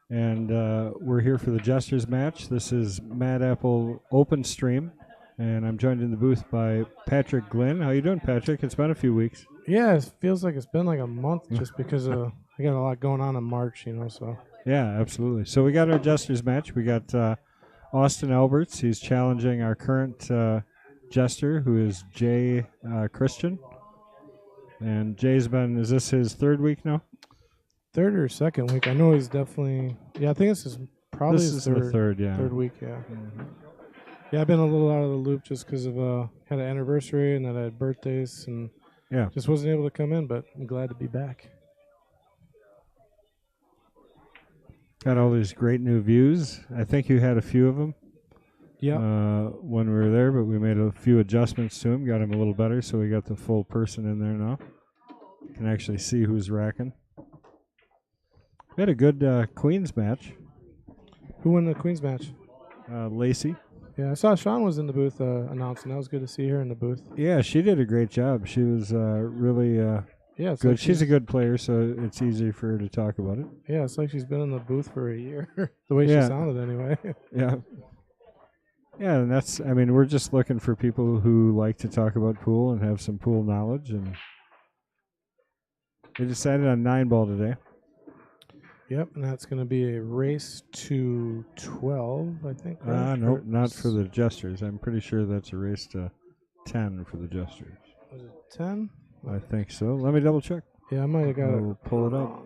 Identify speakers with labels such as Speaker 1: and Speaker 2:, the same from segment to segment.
Speaker 1: And we're here for the Jesters match. This is Mad Apple Open Stream, and I'm joined in the booth by Patrick Glynn. How you doing, Patrick? It's been a few weeks.
Speaker 2: Yeah, it feels like it's been like a month just because I got a lot going on in March, so.
Speaker 1: Yeah, absolutely. So we got our Jesters match. We got Austin Alberts. He's challenging our current Jester, who is Jay Christian. And Jay's been, is this his third week now?
Speaker 2: Third or second week. I know he's definitely, I think this is probably
Speaker 1: This
Speaker 2: his
Speaker 1: is the third, yeah.
Speaker 2: third week, yeah.
Speaker 1: Mm-hmm.
Speaker 2: Yeah, I've been a little out of the loop just because of had an anniversary and then I had birthdays and just wasn't able to come in, but I'm glad to be back.
Speaker 1: Got all these great new views. I think you had a few of them.
Speaker 2: Yeah.
Speaker 1: When we were there, but we made a few adjustments to them, got him a little better, so we got the full person in there now. You can actually see who's racking. We had a good Queens match.
Speaker 2: Who won the Queens match?
Speaker 1: Lacey.
Speaker 2: Yeah, I saw Sean was in the booth announcing. That was good to see her in the booth.
Speaker 1: Yeah, she did a great job. She was really good.
Speaker 2: Like
Speaker 1: she's a good player, so it's easy for her to talk about it.
Speaker 2: Yeah, it's like she's been in the booth for a year. The way she sounded anyway.
Speaker 1: Yeah. Yeah, and that's, we're just looking for people who like to talk about pool and have some pool knowledge. And we decided on 9-ball today.
Speaker 2: Yep, and that's going to be a race to 12, I think. Right?
Speaker 1: Nope, not for the Jesters. I'm pretty sure that's a race to 10 for the Jesters.
Speaker 2: Was it 10?
Speaker 1: I think so. Let me double check.
Speaker 2: Yeah, I might have got it.
Speaker 1: We'll pull it up.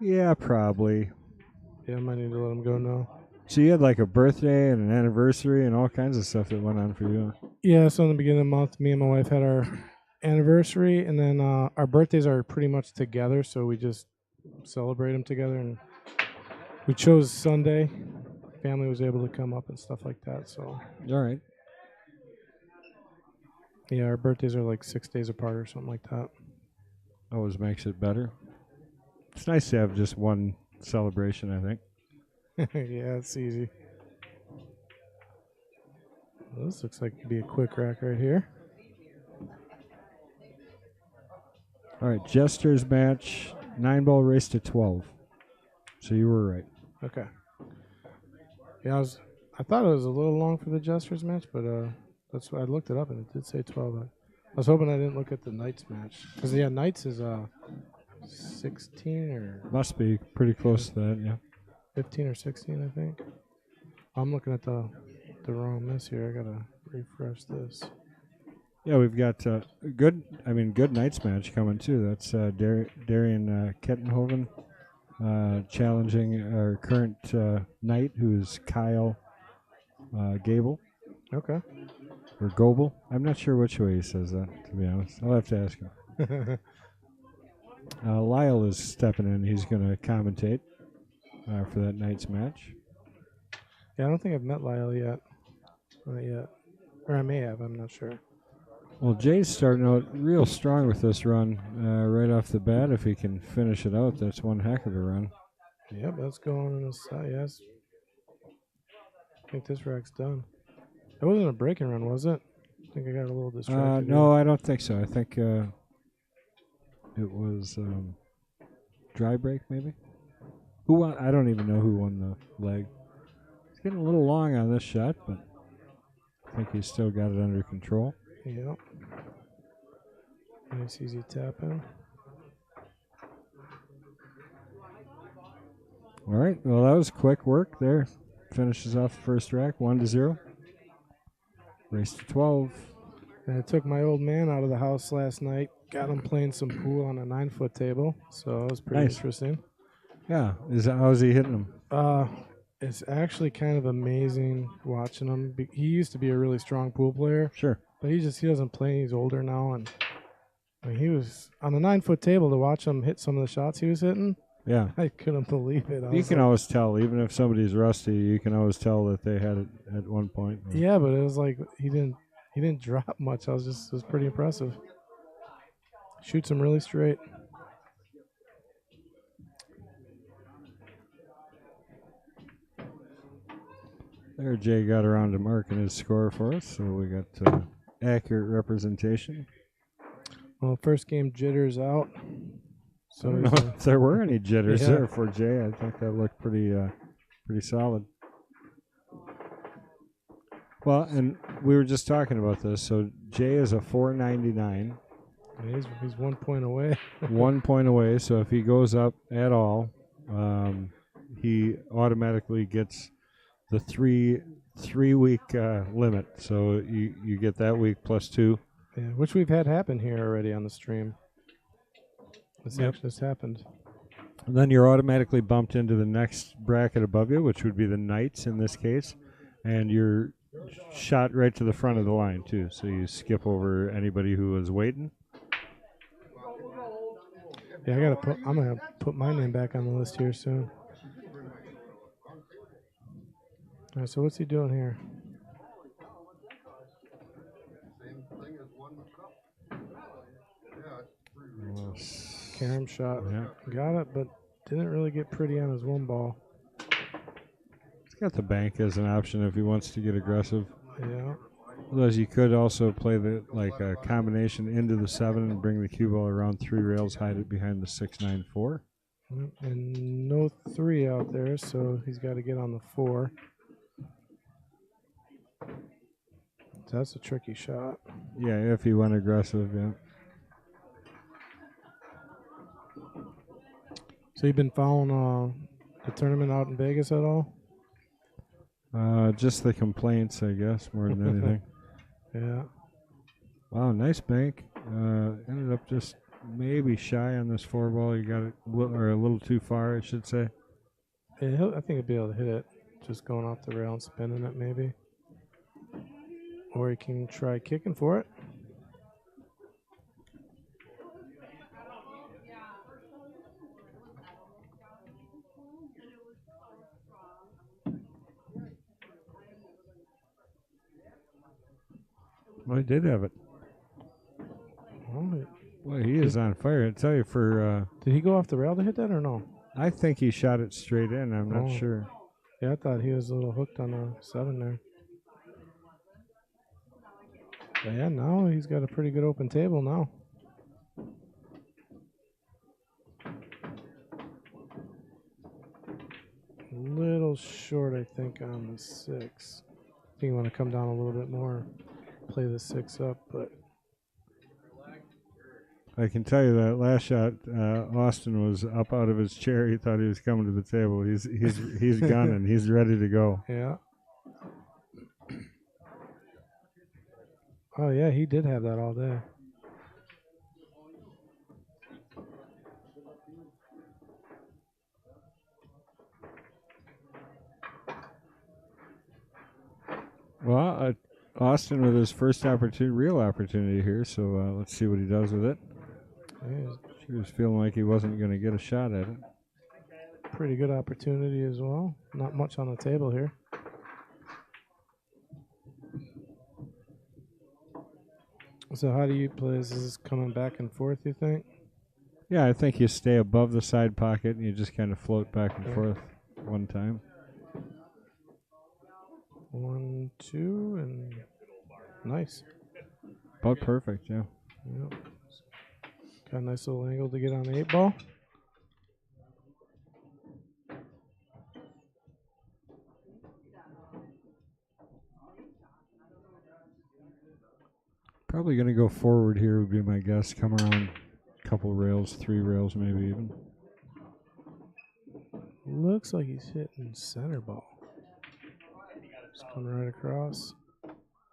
Speaker 1: Yeah, probably.
Speaker 2: Yeah, I might need to let him go now.
Speaker 1: So you had like a birthday and an anniversary and all kinds of stuff that went on for you.
Speaker 2: Yeah, so in the beginning of the month, me and my wife had our anniversary, and then our birthdays are pretty much together, so we just celebrate them together. And we chose Sunday. Family was able to come up and stuff like that. So.
Speaker 1: All right.
Speaker 2: Yeah, our birthdays are like 6 days apart or something like that.
Speaker 1: Always makes it better. It's nice to have just one celebration, I think.
Speaker 2: Yeah, it's easy. Well, this looks like it could be a quick rack right here.
Speaker 1: All right, Jesters match, 9-ball race to 12. So you were right.
Speaker 2: Okay. Yeah, I thought it was a little long for the Jesters match, but that's why I looked it up and it did say 12. I was hoping I didn't look at the Knights match because Knights is 16 or
Speaker 1: must be pretty close to that, yeah.
Speaker 2: 15 or 16, I think. I'm looking at the wrong miss here. I gotta refresh this.
Speaker 1: Yeah, we've got good Knights match coming too. That's Darian Kettenhoven challenging our current Knight, who's Kyle Gable.
Speaker 2: Okay.
Speaker 1: Or Goebel. I'm not sure which way he says that, to be honest. I'll have to ask him. Lyle is stepping in. He's going to commentate for that night's match.
Speaker 2: Yeah, I don't think I've met Lyle yet. Not yet. Or I may have. I'm not sure.
Speaker 1: Well, Jay's starting out real strong with this run right off the bat. If he can finish it out, that's one heck of a run.
Speaker 2: Yep, that's going on the side. Yes. I think this rack's done. It wasn't a breaking run, was it? I think I got a little distracted.
Speaker 1: No, I don't think so. I think it was dry break, maybe. Who won? I don't even know who won the leg. It's getting a little long on this shot, but I think he's still got it under control.
Speaker 2: Yep. Nice easy tap in.
Speaker 1: All right. Well, that was quick work there. Finishes off the first rack, 1-0. Race to 12.
Speaker 2: And I took my old man out of the house last night. Got him playing some pool on a 9-foot table, so it was pretty interesting.
Speaker 1: Yeah. How's he hitting them?
Speaker 2: It's actually kind of amazing watching him. He used to be a really strong pool player.
Speaker 1: Sure.
Speaker 2: But he doesn't play. He's older now, and he was on the 9-foot table to watch him hit some of the shots he was hitting.
Speaker 1: Yeah,
Speaker 2: I couldn't believe it.
Speaker 1: You can always tell, even if somebody's rusty, you can always tell that they had it at one point.
Speaker 2: Yeah, but it was like he didn't drop much. It was pretty impressive. Shoots him really straight.
Speaker 1: There, Jay got around to marking his score for us, so we got accurate representation.
Speaker 2: Well, first game jitters out,
Speaker 1: So I don't know if there were any jitters there for Jay. I think that looked pretty solid. Well, and we were just talking about this. So Jay is a 499.
Speaker 2: He's 1 point away.
Speaker 1: 1 point away. So if he goes up at all, he automatically gets the three week limit. So you get that week plus 2.
Speaker 2: Yeah, which we've had happen here already on the stream. This actually has happened.
Speaker 1: And then you're automatically bumped into the next bracket above you, which would be the Knights in this case, and you're shot right to the front of the line too. So you skip over anybody who was waiting.
Speaker 2: Yeah, I'm gonna put my name back on the list here soon. All right, so what's he doing here? Carom shot.
Speaker 1: Yeah.
Speaker 2: Got it, but didn't really get pretty on his one ball.
Speaker 1: He's got the bank as an option if he wants to get aggressive.
Speaker 2: Yeah.
Speaker 1: Otherwise, you could also play a combination into the 7 and bring the cue ball around 3 rails, hide it behind the 6-9-4.
Speaker 2: And no 3 out there, so he's got to get on the 4. So that's a tricky shot.
Speaker 1: Yeah, if he went aggressive, yeah.
Speaker 2: So you've been following the tournament out in Vegas at all?
Speaker 1: Just the complaints, I guess, more than anything.
Speaker 2: Yeah.
Speaker 1: Wow, nice bank. Ended up just maybe shy on this 4 ball. You got it, or a little too far, I should say.
Speaker 2: Yeah, I think he'll be able to hit it, just going off the rail and spinning it maybe. Or he can try kicking for it.
Speaker 1: Well, he did have it. Well, he is on fire. I tell you,
Speaker 2: did he go off the rail to hit that or no?
Speaker 1: I think he shot it straight in. I'm not sure.
Speaker 2: Yeah, I thought he was a little hooked on the 7 there. But yeah, now he's got a pretty good open table now. A little short, I think, on the 6. I think you want to come down a little bit more, play the 6 up, but
Speaker 1: I can tell you that last shot, Austin was up out of his chair. He thought he was coming to the table. He's gunning. He's ready to go.
Speaker 2: Yeah. Oh yeah, he did have that all day.
Speaker 1: Well, Austin with his first real opportunity here. So let's see what he does with it. He was feeling like he wasn't going to get a shot at it.
Speaker 2: Pretty good opportunity as well. Not much on the table here. So how do you play? Is this coming back and forth, you think?
Speaker 1: Yeah, I think you stay above the side pocket and you just kind of float back and forth one time.
Speaker 2: 1, 2, and nice.
Speaker 1: About perfect, yeah.
Speaker 2: Yep. Got a nice little angle to get on the 8 ball.
Speaker 1: Probably going to go forward here would be my guess. Come around a couple rails, 3 rails maybe even.
Speaker 2: Looks like he's hitting center ball. Just coming right across.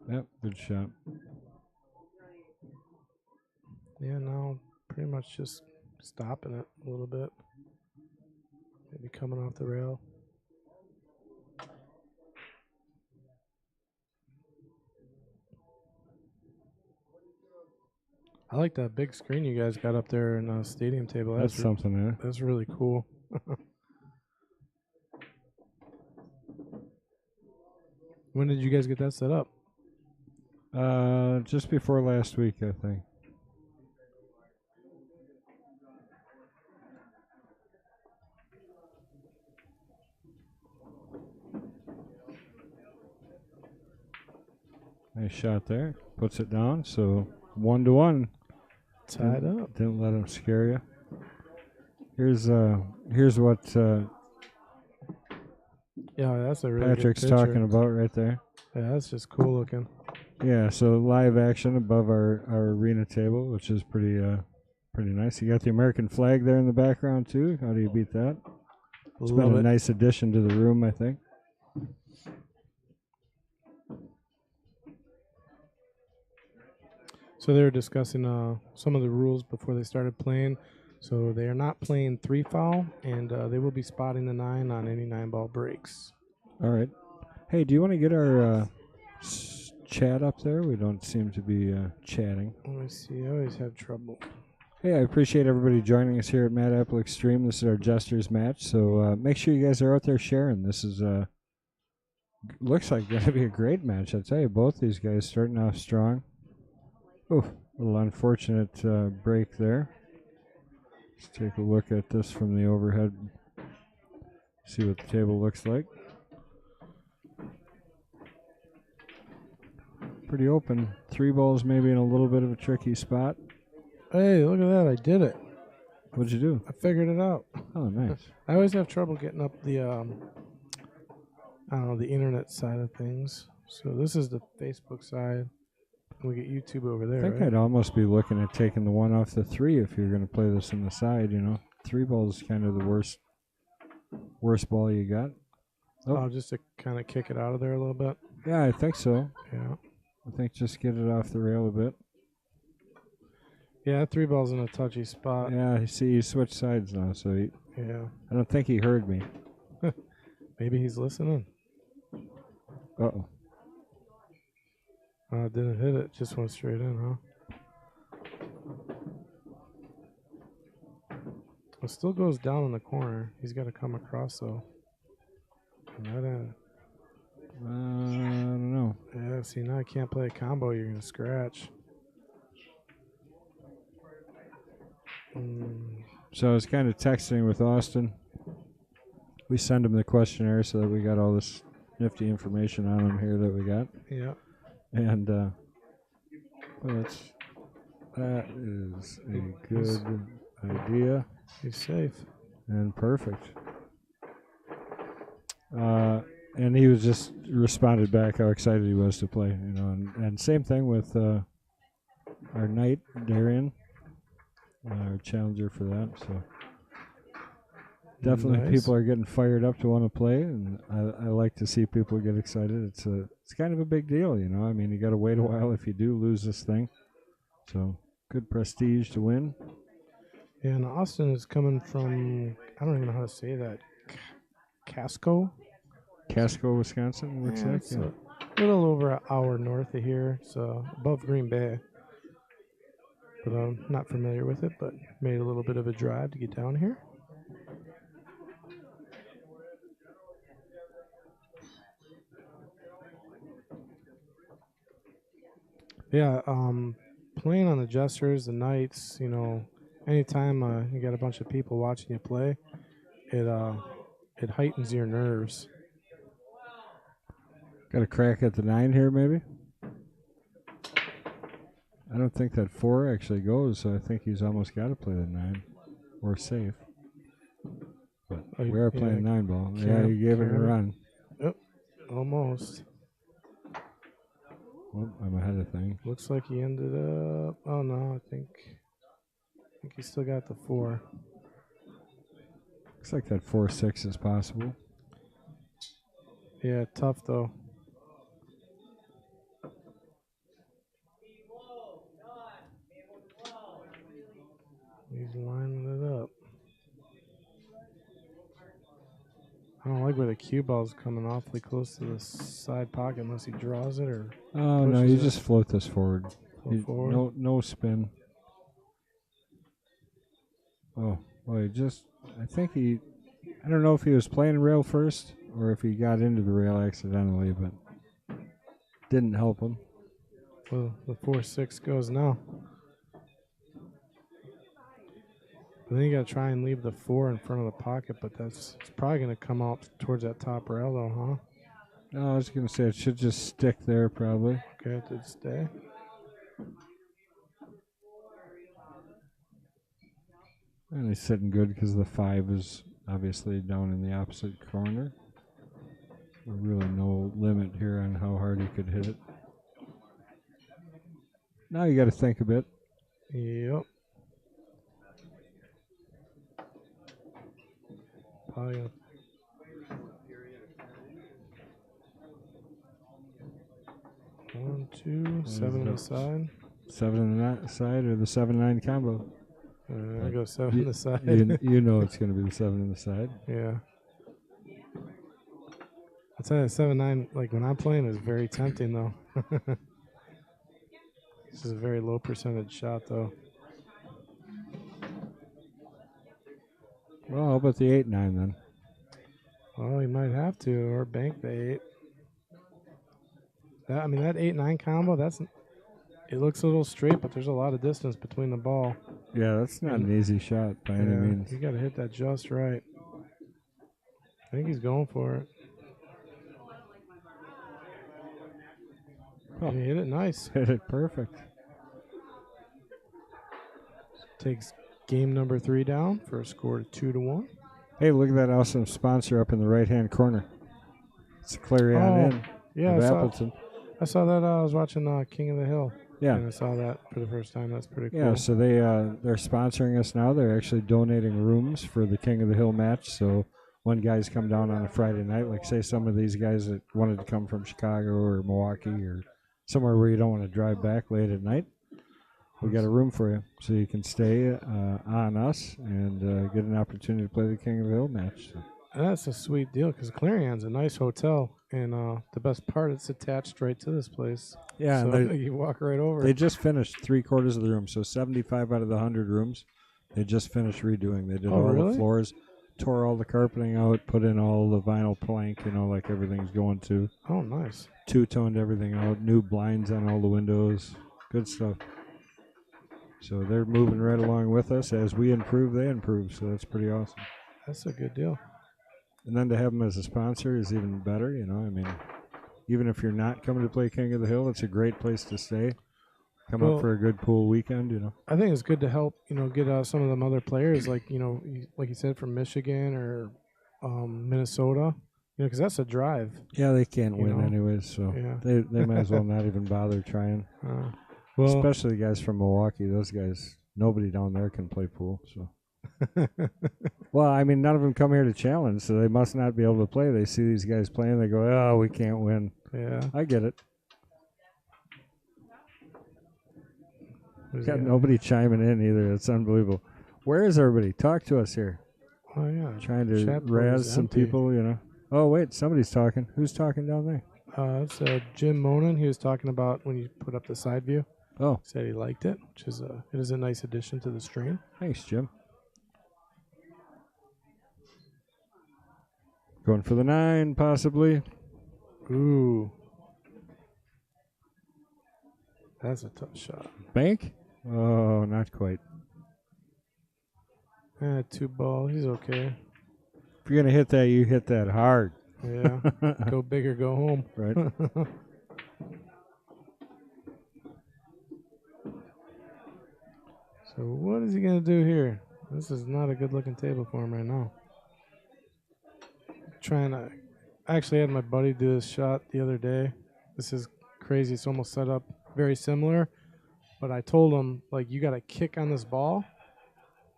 Speaker 1: Yep, good shot.
Speaker 2: Yeah, now pretty much just stopping it a little bit. Maybe coming off the rail. I like that big screen you guys got up there in the stadium table.
Speaker 1: That's something there.
Speaker 2: That's really cool. When did you guys get that set up?
Speaker 1: Just before last week, I think. Nice shot there. Puts it down. So 1-1.
Speaker 2: Tied up.
Speaker 1: Didn't let him scare you. Here's what
Speaker 2: Yeah, that's a really
Speaker 1: Patrick's
Speaker 2: good picture.
Speaker 1: talking about right there.
Speaker 2: Yeah, that's just cool looking.
Speaker 1: Yeah, so live action above our arena table, which is pretty nice. You got the American flag there in the background too. How do you beat that? It's been
Speaker 2: Love
Speaker 1: a
Speaker 2: it.
Speaker 1: nice addition to the room, I think.
Speaker 2: So they were discussing some of the rules before they started playing. So they are not playing 3-foul, and they will be spotting the 9 on any 9-ball breaks.
Speaker 1: All right. Hey, do you want to get our chat up there? We don't seem to be chatting.
Speaker 2: Let me see. I always have trouble.
Speaker 1: Hey, I appreciate everybody joining us here at Mad Apple Extreme. This is our Jesters match, so make sure you guys are out there sharing. This is looks like going to be a great match. I tell you, both these guys starting off strong. Oh, a little unfortunate break there. Let's take a look at this from the overhead. See what the table looks like. Pretty open. 3 balls maybe in a little bit of a tricky spot.
Speaker 2: Hey, look at that. I did it.
Speaker 1: What'd you do?
Speaker 2: I figured it out.
Speaker 1: Oh, nice.
Speaker 2: I always have trouble getting up the, I don't know, the internet side of things. So this is the Facebook side. We get YouTube over there.
Speaker 1: I think
Speaker 2: right?
Speaker 1: I'd almost be looking at taking the 1 off the 3 if you're going to play this in the side, you know. 3 ball is kind of the worst ball you got.
Speaker 2: Oh, just to kind of kick it out of there a little bit.
Speaker 1: Yeah, I think so.
Speaker 2: Yeah.
Speaker 1: I think just get it off the rail a bit.
Speaker 2: Yeah, 3 ball's in a touchy spot.
Speaker 1: Yeah, you see, he switched sides now, so
Speaker 2: Yeah.
Speaker 1: I don't think he heard me.
Speaker 2: Maybe he's listening.
Speaker 1: Uh-oh.
Speaker 2: Didn't hit it. Just went straight in, huh? It still goes down in the corner. He's got to come across, though. Right in.
Speaker 1: I don't know.
Speaker 2: Yeah, see, now I can't play a combo. You're going to scratch.
Speaker 1: So I was kind of texting with Austin. We send him the questionnaire so that we got all this nifty information on him here that we got.
Speaker 2: Yeah.
Speaker 1: And that is a good idea.
Speaker 2: He's safe.
Speaker 1: And perfect. And he was just responded back how excited he was to play, you know. And same thing with our knight, Darian, our challenger for that. So definitely
Speaker 2: Nice.
Speaker 1: people are getting fired up to want to play, and I like to see people get excited. It's kind of a big deal, you know. I mean, you got to wait a while if you do lose this thing. So good prestige to win.
Speaker 2: Yeah, and Austin is coming from, I don't even know how to say that, Casco,
Speaker 1: Wisconsin, looks like.
Speaker 2: it's
Speaker 1: Yeah.
Speaker 2: a little over an hour north of here. It's above Green Bay. But I'm not familiar with it, but made a little bit of a drive to get down here. Yeah, playing on the Jesters, the Knights, you know, anytime you got a bunch of people watching you play, it heightens your nerves.
Speaker 1: Got a crack at the 9 here, maybe? I don't think that 4 actually goes, so I think he's almost got to play the 9. Or safe. But we are playing 9 ball. Yeah, he gave it a run.
Speaker 2: Yep, almost.
Speaker 1: Well, I'm ahead of things.
Speaker 2: Looks like he ended up. Oh no, I think he still got the 4.
Speaker 1: Looks like that 4-6 is possible.
Speaker 2: Yeah, tough though. He's lining it up. I don't like where the cue ball's coming awfully close to the side pocket unless he draws it or.
Speaker 1: Oh no, you just float this forward.
Speaker 2: Forward.
Speaker 1: No spin. Oh, well, I think I don't know if he was playing rail first or if he got into the rail accidentally, but didn't help him.
Speaker 2: Well, the 4-6 goes now. But then you got to try and leave the 4 in front of the pocket, but it's probably going to come out towards that top rail, though, huh?
Speaker 1: No, I was going to say it should just stick there, probably.
Speaker 2: Okay, it did stay.
Speaker 1: And he's sitting good because the 5 is obviously down in the opposite corner. Really no limit here on how hard he could hit it. Now you got to think a bit.
Speaker 2: Yep. Probably gonna 1, 2, 7 on the side.
Speaker 1: 7 on the side or the 7-9 combo.
Speaker 2: I go 7 on the side.
Speaker 1: You know it's going to be the 7 on the side.
Speaker 2: Yeah. I'll tell you, 7-9, like when I'm playing, is very tempting though. This is a very low percentage shot though.
Speaker 1: Well, how about the 8-9 then?
Speaker 2: Well, you might have to, or bank the 8. That 8-9 combo, it looks a little straight, but there's a lot of distance between the ball.
Speaker 1: Yeah, that's not an easy shot by any means.
Speaker 2: You got to hit that just right. I think he's going for it. Oh, he hit it nice.
Speaker 1: Hit it perfect.
Speaker 2: Takes game number 3 down for a score of 2-1.
Speaker 1: Hey, look at that awesome sponsor up in the right-hand corner. It's Clarion Inn of Appleton.
Speaker 2: I saw that. I was watching King of the Hill.
Speaker 1: Yeah.
Speaker 2: And I saw that for the first time. That's pretty cool.
Speaker 1: Yeah, so they're sponsoring us now. They're actually donating rooms for the King of the Hill match. So when guys come down on a Friday night, like say some of these guys that wanted to come from Chicago or Milwaukee or somewhere where you don't want to drive back late at night, we got a room for you. So you can stay on us and get an opportunity to play the King of the Hill match. So.
Speaker 2: That's a sweet deal because Clarion's a nice hotel. And the best part, it's attached right to this place.
Speaker 1: Yeah,
Speaker 2: so you walk right over.
Speaker 1: They just finished 3/4 of the room, so 75 out of the 100 rooms, they just finished redoing. They did all the floors, tore all the carpeting out, put in all the vinyl plank, like everything's going to.
Speaker 2: Oh, nice.
Speaker 1: Two-toned everything out, new blinds on all the windows, good stuff. So they're moving right along with us. As we improve, they improve, so that's pretty awesome.
Speaker 2: That's a good deal.
Speaker 1: And then to have them as a sponsor is even better, even if you're not coming to play King of the Hill, it's a great place to stay. Come up for a good pool weekend,
Speaker 2: I think it's good to help, get some of them other players, like you said, from Michigan or Minnesota, because that's a drive.
Speaker 1: Yeah, they can't win anyways, so they might as well not even bother trying. Especially the guys from Milwaukee. Those guys, nobody down there can play pool, so. Well, none of them come here to challenge, so they must not be able to play. They see these guys playing, they go, "Oh, we can't win."
Speaker 2: Yeah,
Speaker 1: I get it. Got nobody chiming in either. It's unbelievable. Where is everybody? Talk to us here.
Speaker 2: Oh yeah,
Speaker 1: trying to razz some people, Oh wait, somebody's talking. Who's talking down there?
Speaker 2: It's Jim Monin. He was talking about when you put up the side view.
Speaker 1: Oh,
Speaker 2: said he liked it, which is it is a nice addition to the stream.
Speaker 1: Thanks, Jim. Going for the 9, possibly.
Speaker 2: Ooh. That's a tough shot.
Speaker 1: Bank? Oh, not quite.
Speaker 2: 2 ball. He's okay.
Speaker 1: If you're going to hit that, you hit that hard.
Speaker 2: Yeah. Go big or go home.
Speaker 1: Right.
Speaker 2: So what is he going to do here? This is not a good-looking table for him right now. I actually had my buddy do this shot the other day. This is crazy. It's almost set up very similar. But I told him, you got to kick on this ball,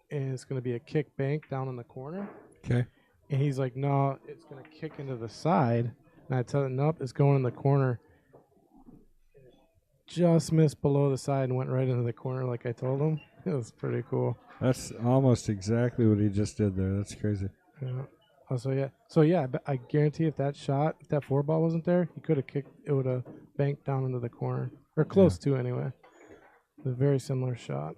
Speaker 2: and it's going to be a kick bank down in the corner.
Speaker 1: Okay.
Speaker 2: And he's like, no, it's going to kick into the side. And I tell him, nope, it's going in the corner. Just missed below the side and went right into the corner like I told him. It was pretty cool.
Speaker 1: That's almost exactly what he just did there. That's crazy.
Speaker 2: Yeah. Oh, so yeah, I guarantee if that 4 ball wasn't there, he could have kicked. It would have banked down into the corner, or close to anyway. A very similar shot.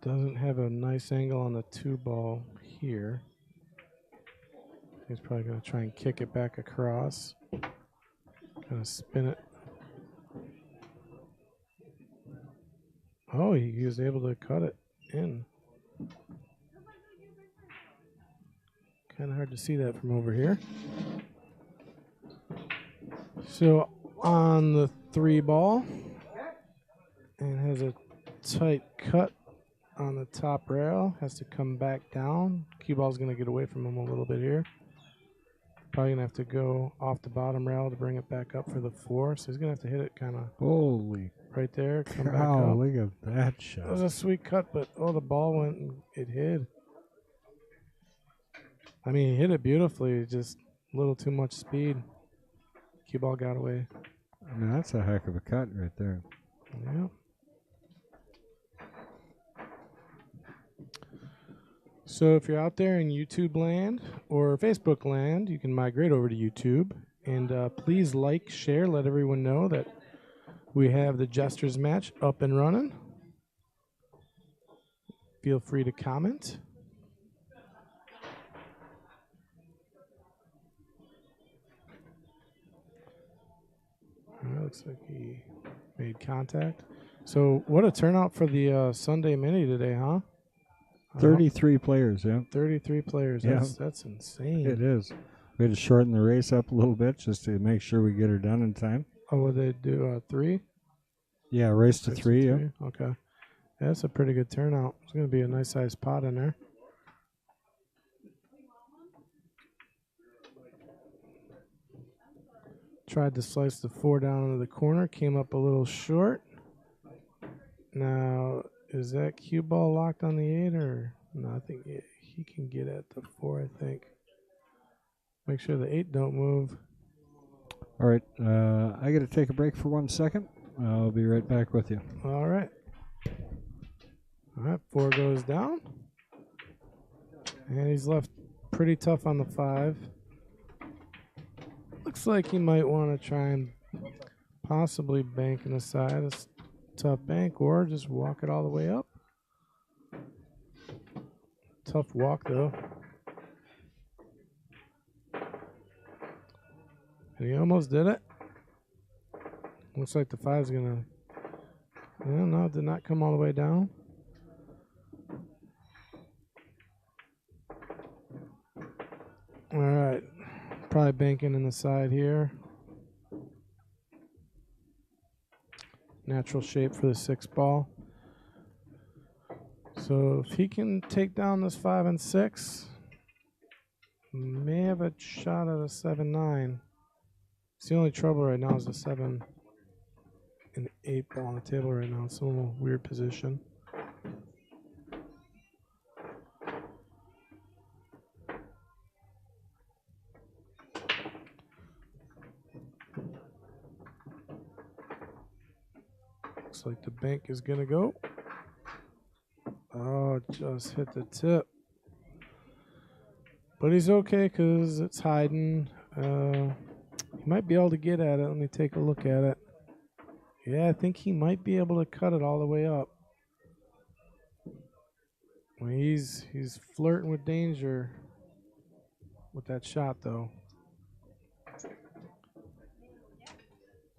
Speaker 2: Doesn't have a nice angle on the 2 ball here. He's probably going to try and kick it back across. Kind of spin it. Oh, he was able to cut it in. Kind of hard to see that from over here. So on the 3 ball, and has a tight cut on the top rail, has to come back down. Cue ball's going to get away from him a little bit here. Probably going to have to go off the bottom rail to bring it back up for the 4. So he's going to have to hit it kind of
Speaker 1: Holy
Speaker 2: right there, come back
Speaker 1: cow,
Speaker 2: up.
Speaker 1: look at that
Speaker 2: It
Speaker 1: shot.
Speaker 2: was a sweet cut, but the ball went and it hid. I mean, he hit it beautifully, just a little too much speed. Cue ball got away.
Speaker 1: I mean, that's a heck of a cut right there.
Speaker 2: Yeah. So if you're out there in YouTube land or Facebook land, you can migrate over to YouTube. And please like, share, let everyone know that we have the Jesters match up and running. Feel free to comment. Looks like he made contact. So what a turnout for the Sunday Mini today, huh?
Speaker 1: 33 players, yeah.
Speaker 2: 33 players.
Speaker 1: Yeah.
Speaker 2: That's insane.
Speaker 1: It is. We had to shorten the race up a little bit just to make sure we get her done in time.
Speaker 2: Oh, would they do 3?
Speaker 1: Yeah, race to 3, yeah.
Speaker 2: Okay. That's a pretty good turnout. It's going to be a nice sized pot in there. Tried to slice the 4 down into the corner, came up a little short. Now, is that cue ball locked on the 8 or no? I think he can get at the 4, I think. Make sure the 8 don't move.
Speaker 1: All right, I got to take a break for 1 second. I'll be right back with you.
Speaker 2: All right. All right, 4 goes down. And he's left pretty tough on the 5. Looks like he might want to try and possibly bank in the side. It's a tough bank, or just walk it all the way up. Tough walk, though. And he almost did it. Looks like the 5's going to... No, it did not come all the way down. All right. Probably banking in the side here. Natural shape for the 6 ball. So if he can take down this 5 and 6, may have a shot at a 7-9. It's the only trouble right now is the 7 and 8 ball on the table right now. It's a little weird position. Looks like the bank is going to go. Oh, just hit the tip. But he's okay because it's hiding. He might be able to get at it. Let me take a look at it. Yeah, I think he might be able to cut it all the way up. Well, he's flirting with danger with that shot, though.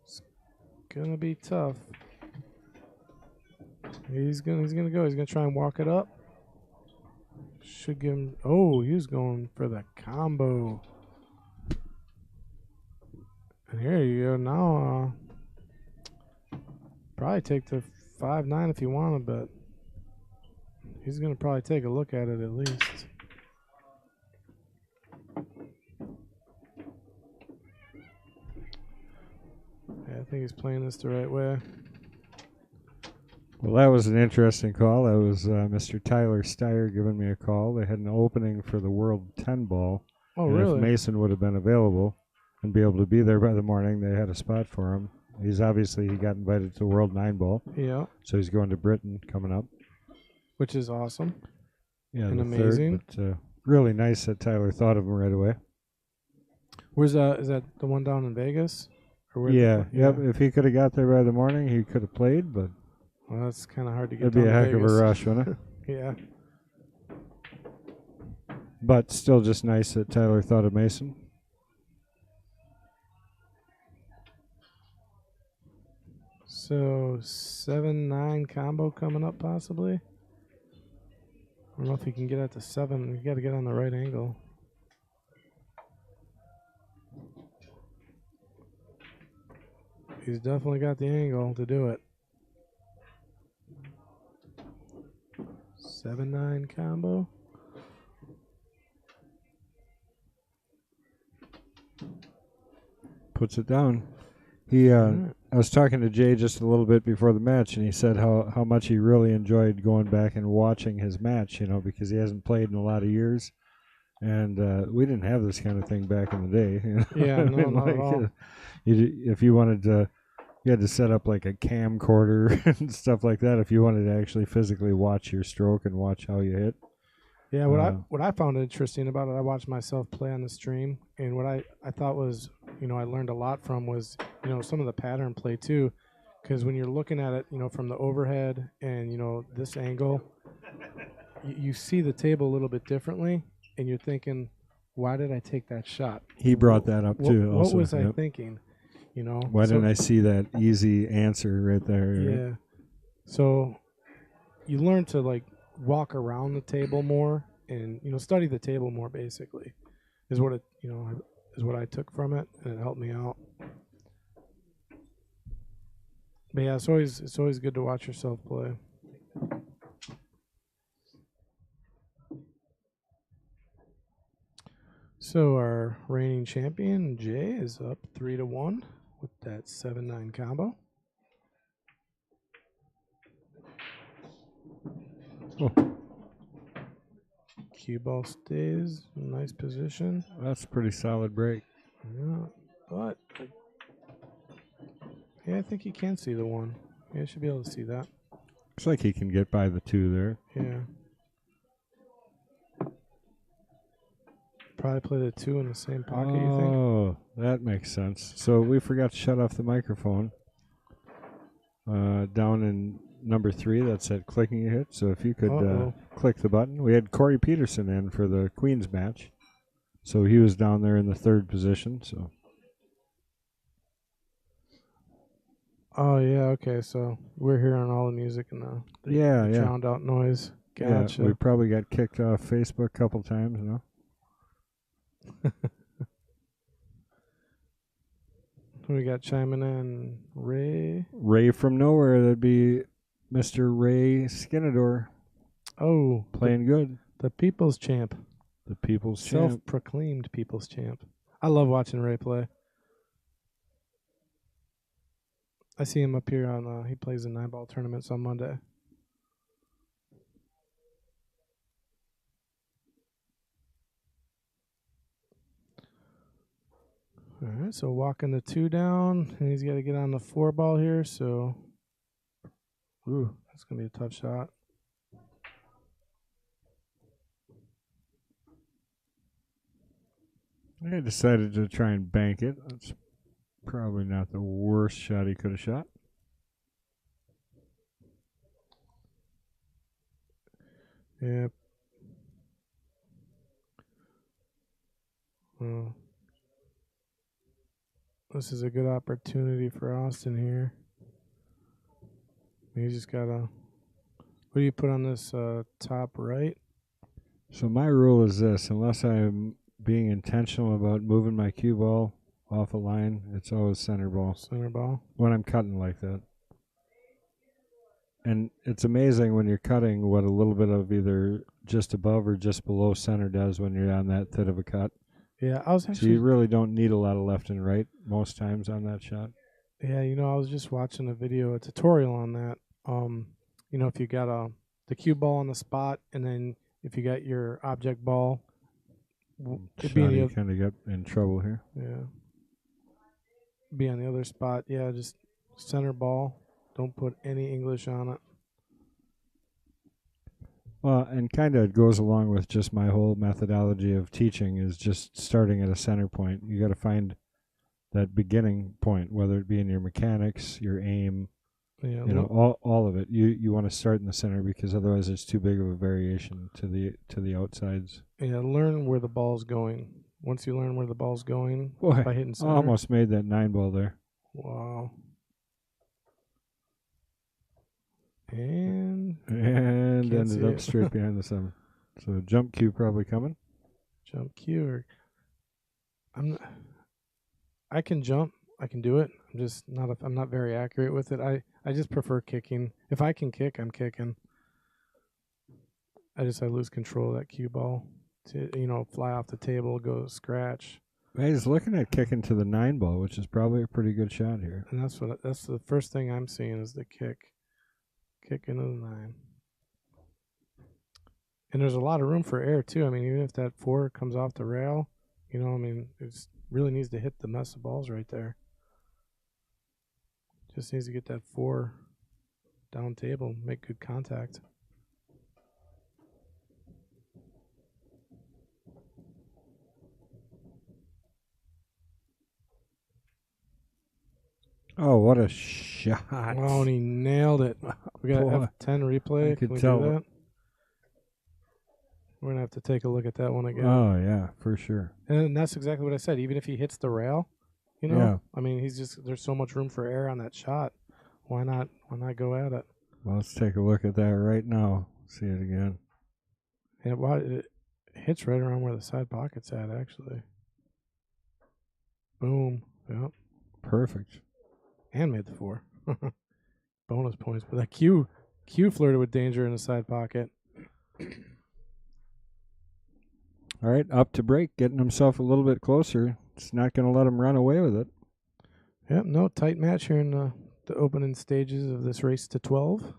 Speaker 2: It's gonna be tough. He's gonna go. He's gonna try and walk it up. Should give him. Oh, he was going for the combo. And here you go. Now, probably take the 5-9 if you wanted, but he's gonna probably take a look at it at least. Yeah, I think he's playing this the right way.
Speaker 1: Well, that was an interesting call. That was Mr. Tyler Steyer giving me a call. They had an opening for the World 10 ball.
Speaker 2: Oh,
Speaker 1: and
Speaker 2: really?
Speaker 1: If Mason would have been available and be able to be there by the morning, they had a spot for him. He got invited to the World 9 ball.
Speaker 2: Yeah.
Speaker 1: So he's going to Britain coming up.
Speaker 2: Which is awesome.
Speaker 1: Yeah,
Speaker 2: and
Speaker 1: the
Speaker 2: amazing.
Speaker 1: Third, but really nice that Tyler thought of him right away.
Speaker 2: Where's is that the one down in Vegas? Or
Speaker 1: Yep. If he could have got there by the morning, he could have played, but
Speaker 2: well, that's kind of hard to get.
Speaker 1: It'd be a heck of a rush, wouldn't it?
Speaker 2: Yeah.
Speaker 1: But still just nice that Tyler thought of Mason.
Speaker 2: So 7-9 combo coming up possibly. I don't know if he can get at the 7. You got to get on the right angle. He's definitely got the angle to do it. 7-9 combo.
Speaker 1: Puts it down. I was talking to Jay just a little bit before the match, and he said how much he really enjoyed going back and watching his match, because he hasn't played in a lot of years. And we didn't have this kind of thing back in the day.
Speaker 2: Yeah, no, not at all.
Speaker 1: If you wanted to, you had to set up like a camcorder and stuff like that if you wanted to actually physically watch your stroke and watch how you hit.
Speaker 2: Yeah, what I found interesting about it, I watched myself play on the stream, and what I thought was, I learned a lot from was, some of the pattern play too, because when you're looking at it, from the overhead and, this angle, you see the table a little bit differently, and you're thinking, why did I take that shot?
Speaker 1: He brought that up too.
Speaker 2: What
Speaker 1: also,
Speaker 2: was I thinking?
Speaker 1: Why didn't I see that easy answer right there?
Speaker 2: Yeah.
Speaker 1: Right?
Speaker 2: So you learn to like walk around the table more and study the table more. Basically, is what it is what I took from it, and it helped me out. But yeah, it's always good to watch yourself play. So our reigning champion Jay is up 3-1 with that 7-9 combo.
Speaker 1: Oh.
Speaker 2: Cue ball stays in a nice position.
Speaker 1: That's a pretty solid break.
Speaker 2: Yeah, but I think he can see the 1. Yeah, he should be able to see that.
Speaker 1: Looks like he can get by the 2 there.
Speaker 2: Yeah. Probably play the 2 in the same pocket, you think?
Speaker 1: Oh, that makes sense. So we forgot to shut off the microphone. Down in number 3, that said clicking a hit. So if you could click the button. We had Corey Peterson in for the Queens match. So he was down there in the 3rd position. So.
Speaker 2: Oh, yeah, okay. So we're hearing all the music and the drowned out noise. Gotcha.
Speaker 1: Yeah, we probably got kicked off Facebook a couple times,
Speaker 2: We got chiming in Ray.
Speaker 1: Ray from nowhere. That'd be Mr. Ray Skinador.
Speaker 2: Oh.
Speaker 1: Playing good.
Speaker 2: The people's champ.
Speaker 1: The people's champ.
Speaker 2: Self-proclaimed people's champ. I love watching Ray play. I see him up here on, he plays in 9-ball tournaments on Monday. All right, so walking the 2 down, and he's got to get on the 4-ball here, so, ooh, that's going to be a tough shot.
Speaker 1: I decided to try and bank it. That's probably not the worst shot he could have shot.
Speaker 2: Yeah. This is a good opportunity for Austin here. You just got to... What do you put on this top right?
Speaker 1: So my rule is this. Unless I'm being intentional about moving my cue ball off a line, it's always center ball.
Speaker 2: Center ball?
Speaker 1: When I'm cutting like that. And it's amazing when you're cutting what a little bit of either just above or just below center does when you're on that thin of a cut.
Speaker 2: Yeah, I was actually...
Speaker 1: So you really don't need a lot of left and right most times on that shot.
Speaker 2: Yeah, I was just watching a tutorial on that. If you got the cue ball on the spot, and then if you got your object ball,
Speaker 1: Shotty kind of got in trouble here.
Speaker 2: Yeah. Be on the other spot. Yeah, just center ball. Don't put any English on it.
Speaker 1: Well, and kind of it goes along with just my whole methodology of teaching is just starting at a center point. You got to find that beginning point, whether it be in your mechanics, your aim, all of it. You want to start in the center because otherwise it's too big of a variation to the outsides.
Speaker 2: Yeah, learn where the ball's going. Once you learn where the ball's going by hitting center.
Speaker 1: I almost made that 9-ball there.
Speaker 2: Wow. And
Speaker 1: ended up straight behind the 7. So jump cue probably coming.
Speaker 2: Jump cue. I can jump. I can do it. I'm not very accurate with it. I just prefer kicking. If I can kick, I'm kicking. I lose control of that cue ball to fly off the table, go scratch.
Speaker 1: He's looking at kicking to the 9 ball, which is probably a pretty good shot here.
Speaker 2: And that's the first thing I'm seeing is the kick into the 9. And there's a lot of room for air too. I mean, even if that 4 comes off the rail, it really needs to hit the mess of balls right there. Just needs to get that 4 down table, make good contact.
Speaker 1: Oh, what a shot.
Speaker 2: Oh, and he nailed it. We got an F10 replay. Can we do that? We're going to have to take a look at that one again.
Speaker 1: Oh, yeah, for sure.
Speaker 2: And that's exactly what I said. Even if he hits the rail,
Speaker 1: Yeah.
Speaker 2: I mean, there's so much room for air on that shot. Why not go at it?
Speaker 1: Well, let's take a look at that right now. See it again.
Speaker 2: Yeah, it hits right around where the side pocket's at, actually. Boom. Yep.
Speaker 1: Perfect.
Speaker 2: And made the 4. Bonus points. But that Q flirted with danger in the side pocket.
Speaker 1: All right, up to break, getting himself a little bit closer. It's not going to let him run away with it.
Speaker 2: Yep, no, tight match here in the opening stages of this race to 12.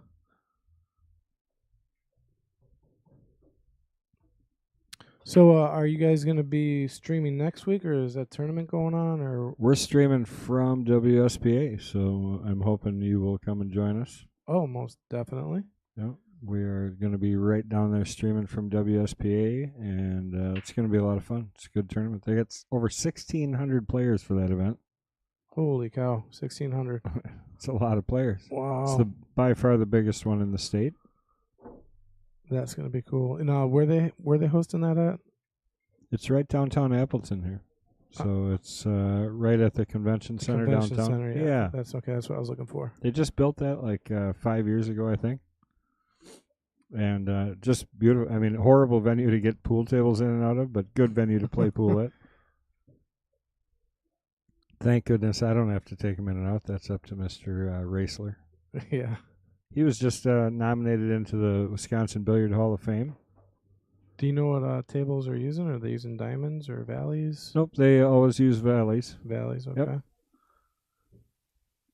Speaker 2: So are you guys going to be streaming next week, or is that tournament going on? Or
Speaker 1: we're streaming from WSPA, so I'm hoping you will come and join us.
Speaker 2: Oh, most definitely.
Speaker 1: Yep. We are going to be right down there streaming from WSPA, and it's going to be a lot of fun. It's a good tournament. They got over 1,600 players for that event.
Speaker 2: Holy cow, 1,600.
Speaker 1: It's a lot of players.
Speaker 2: Wow.
Speaker 1: It's by far the biggest one in the state.
Speaker 2: That's going to be cool. And where they hosting that at?
Speaker 1: It's right downtown Appleton here. So it's right at the convention center downtown.
Speaker 2: Center,
Speaker 1: yeah.
Speaker 2: That's okay. That's what I was looking for.
Speaker 1: They just built that like 5 years ago, I think. And just beautiful. I mean, horrible venue to get pool tables in and out of, but good venue to play pool at. Thank goodness I don't have to take him in and out. That's up to Mr. Raisler.
Speaker 2: Yeah.
Speaker 1: He was just nominated into the Wisconsin Billiard Hall of Fame.
Speaker 2: Do you know what tables are using? Are they using diamonds or valleys?
Speaker 1: Nope, they always use valleys.
Speaker 2: Valleys, okay.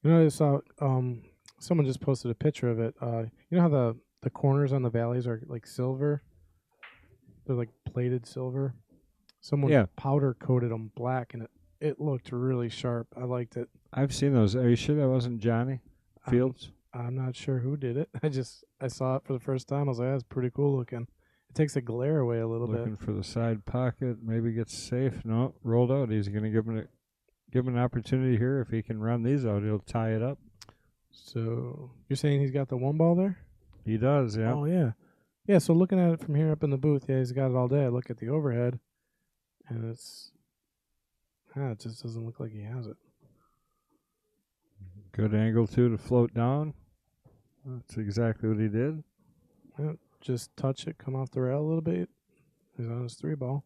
Speaker 1: Yep.
Speaker 2: I saw someone just posted a picture of it. You know how the corners on the valleys are like silver? They're like plated silver. Someone powder coated them black, and it looked really sharp. I liked it.
Speaker 1: I've seen those. Are you sure that wasn't Johnny Fields?
Speaker 2: I'm not sure who did it. I saw it for the first time. I was like, that's pretty cool looking. It takes the glare away a little bit.
Speaker 1: Looking for the side pocket. Maybe gets safe. No, rolled out. He's going to give him an opportunity here. If he can run these out, he'll tie it up.
Speaker 2: So you're saying he's got the 1 ball there?
Speaker 1: He does, yeah.
Speaker 2: Oh, yeah. Yeah, so looking at it from here up in the booth, yeah, he's got it all day. I look at the overhead, and it just doesn't look like he has it.
Speaker 1: Good angle, too, to float down. That's exactly what he did.
Speaker 2: Yeah, just touch it, come off the rail a little bit. He's on his 3 ball.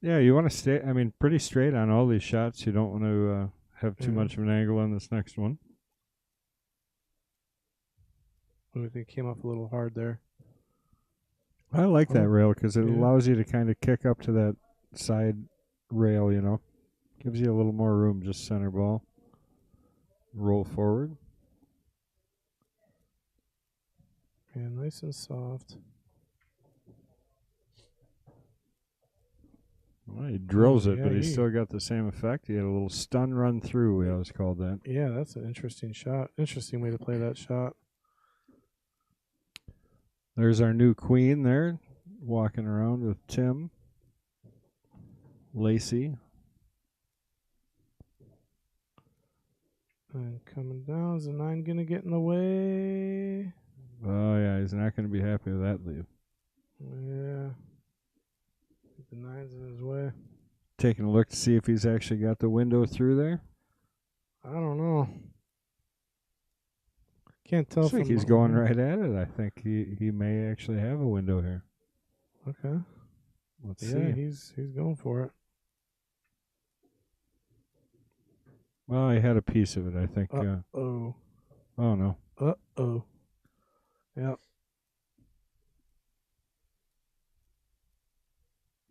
Speaker 1: Yeah, you want to stay, pretty straight on all these shots. You don't want to have too much of an angle on this next one.
Speaker 2: I think it came off a little hard there.
Speaker 1: I like that rail because it allows you to kind of kick up to that side rail, Gives you a little more room, just center ball. Roll forward.
Speaker 2: Yeah, nice and soft.
Speaker 1: Well, he drills it, but he's still got the same effect. He had a little stun run through, we always called that.
Speaker 2: Yeah, that's an interesting shot. Interesting way to play that shot.
Speaker 1: There's our new queen there, walking around with Tim. Lacey.
Speaker 2: And coming down, is the 9 going to get in the way?
Speaker 1: Oh, yeah, he's not going to be happy with that lead.
Speaker 2: Yeah. The 9's in his way.
Speaker 1: Taking a look to see if he's actually got the window through there.
Speaker 2: I don't know. Can't tell.
Speaker 1: Looks like he's going right at it. I think he may actually have a window here.
Speaker 2: Okay.
Speaker 1: Let's see.
Speaker 2: Yeah, he's going for it.
Speaker 1: Well, I had a piece of it, I think.
Speaker 2: Uh-oh.
Speaker 1: Oh, no.
Speaker 2: Uh-oh. Yep.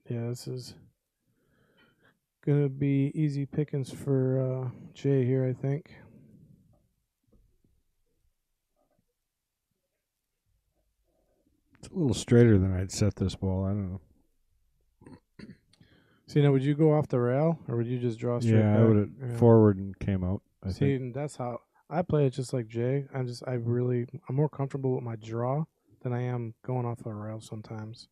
Speaker 2: Yeah, this is going to be easy pickings for Jay here, I think.
Speaker 1: It's a little straighter than I'd set this ball. I don't know.
Speaker 2: See, now, would you go off the rail, or would you just draw straight back?
Speaker 1: Yeah, I would have forward and came out, I
Speaker 2: See,
Speaker 1: think.
Speaker 2: and that's how I play it, just like Jay. I'm more comfortable with my draw than I am going off a rail sometimes.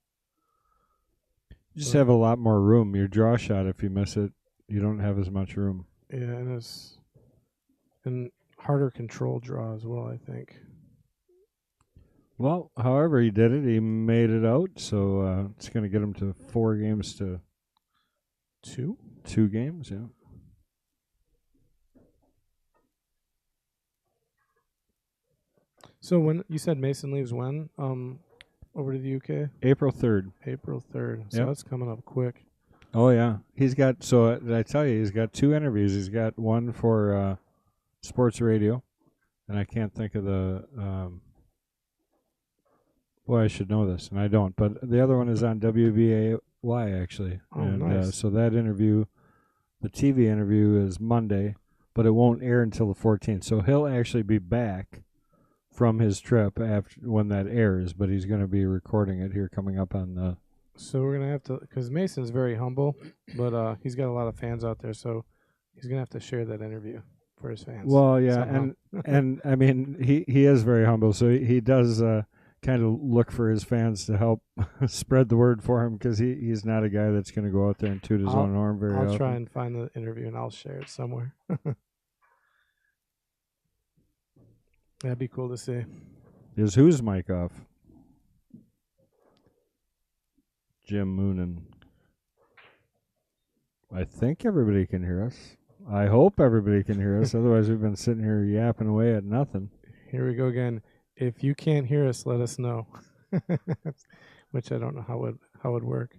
Speaker 1: You just have a lot more room. Your draw shot, if you miss it, you don't have as much room.
Speaker 2: Yeah, and harder control draw as well, I think.
Speaker 1: Well, however he did it, he made it out, so it's going to get him to 4 games to
Speaker 2: 2
Speaker 1: games, yeah.
Speaker 2: So when you said Mason leaves when over to the UK?
Speaker 1: April 3rd.
Speaker 2: April 3rd. So that's coming up quick.
Speaker 1: Oh, yeah. He's got, so did I tell you, he's got 2 interviews. He's got one for sports radio, and I can't think of the, boy, I should know this, and I don't, but the other one is on WBAY, actually.
Speaker 2: Oh,
Speaker 1: and,
Speaker 2: nice.
Speaker 1: So that interview, the TV interview is Monday, but it won't air until the 14th. So he'll actually be back from his trip after when that airs, but he's going to be recording it here coming up on the...
Speaker 2: So we're going to have to, because Mason's very humble, but he's got a lot of fans out there, so he's going to have to share that interview for his fans.
Speaker 1: Well, yeah, and I mean, he is very humble, so he does kind of look for his fans to help spread the word for him, because he's not a guy that's going to go out there and toot his own horn very often.
Speaker 2: I'll try and find the interview, and I'll share it somewhere. That'd be cool to see.
Speaker 1: Is whose mic off? Jim Moonen. I think everybody can hear us. I hope everybody can hear us. Otherwise, we've been sitting here yapping away at nothing.
Speaker 2: Here we go again. If you can't hear us, let us know. Which I don't know how it would work.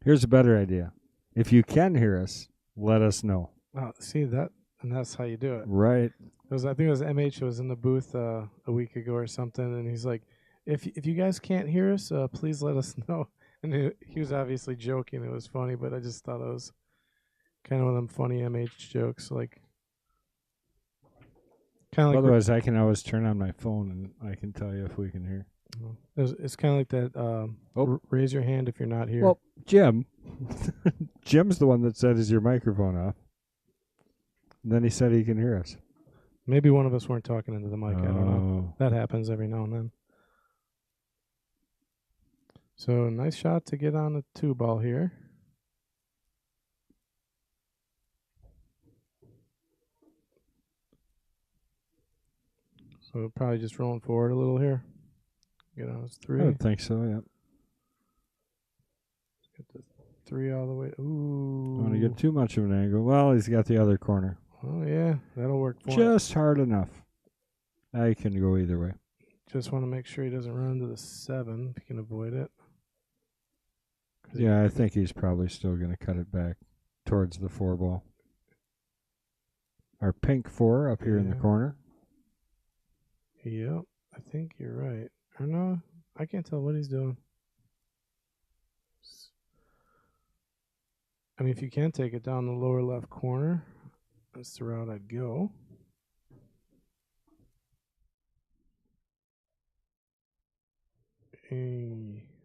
Speaker 1: Here's a better idea. If you can hear us, let us know.
Speaker 2: See that, and that's how you do it.
Speaker 1: Right.
Speaker 2: I think it was MH was in the booth a week ago or something, and he's like, "If you guys can't hear us, please let us know." And he was obviously joking. It was funny, but I just thought it was kind of one of them funny MH jokes, like. Kind of like
Speaker 1: otherwise, I can always turn on my phone and I can tell you if we can hear.
Speaker 2: It's kind of like that. Raise your hand if you're not here.
Speaker 1: Well, Jim, Jim's the one that said, "Is your microphone off?" And then he said he can hear us.
Speaker 2: Maybe one of us weren't talking into the mic. I don't know. That happens every now and then. So nice shot to get on a 2-ball here. So probably just rolling forward a little here. Get on his 3.
Speaker 1: I would think so, yeah.
Speaker 2: Get the 3 all the way. Ooh.
Speaker 1: Don't want to get too much of an angle. Well, he's got the other corner.
Speaker 2: Oh, yeah. That'll work for him.
Speaker 1: Just hard enough. I can go either way.
Speaker 2: Just want to make sure he doesn't run into the 7 if he can avoid it.
Speaker 1: Yeah, I think he's probably still going to cut it back towards the 4 ball. Our pink 4 up here in the corner.
Speaker 2: Yep, I think you're right. Or no, I can't tell what he's doing. I mean, if you can take it down the lower left corner, that's the route I'd go.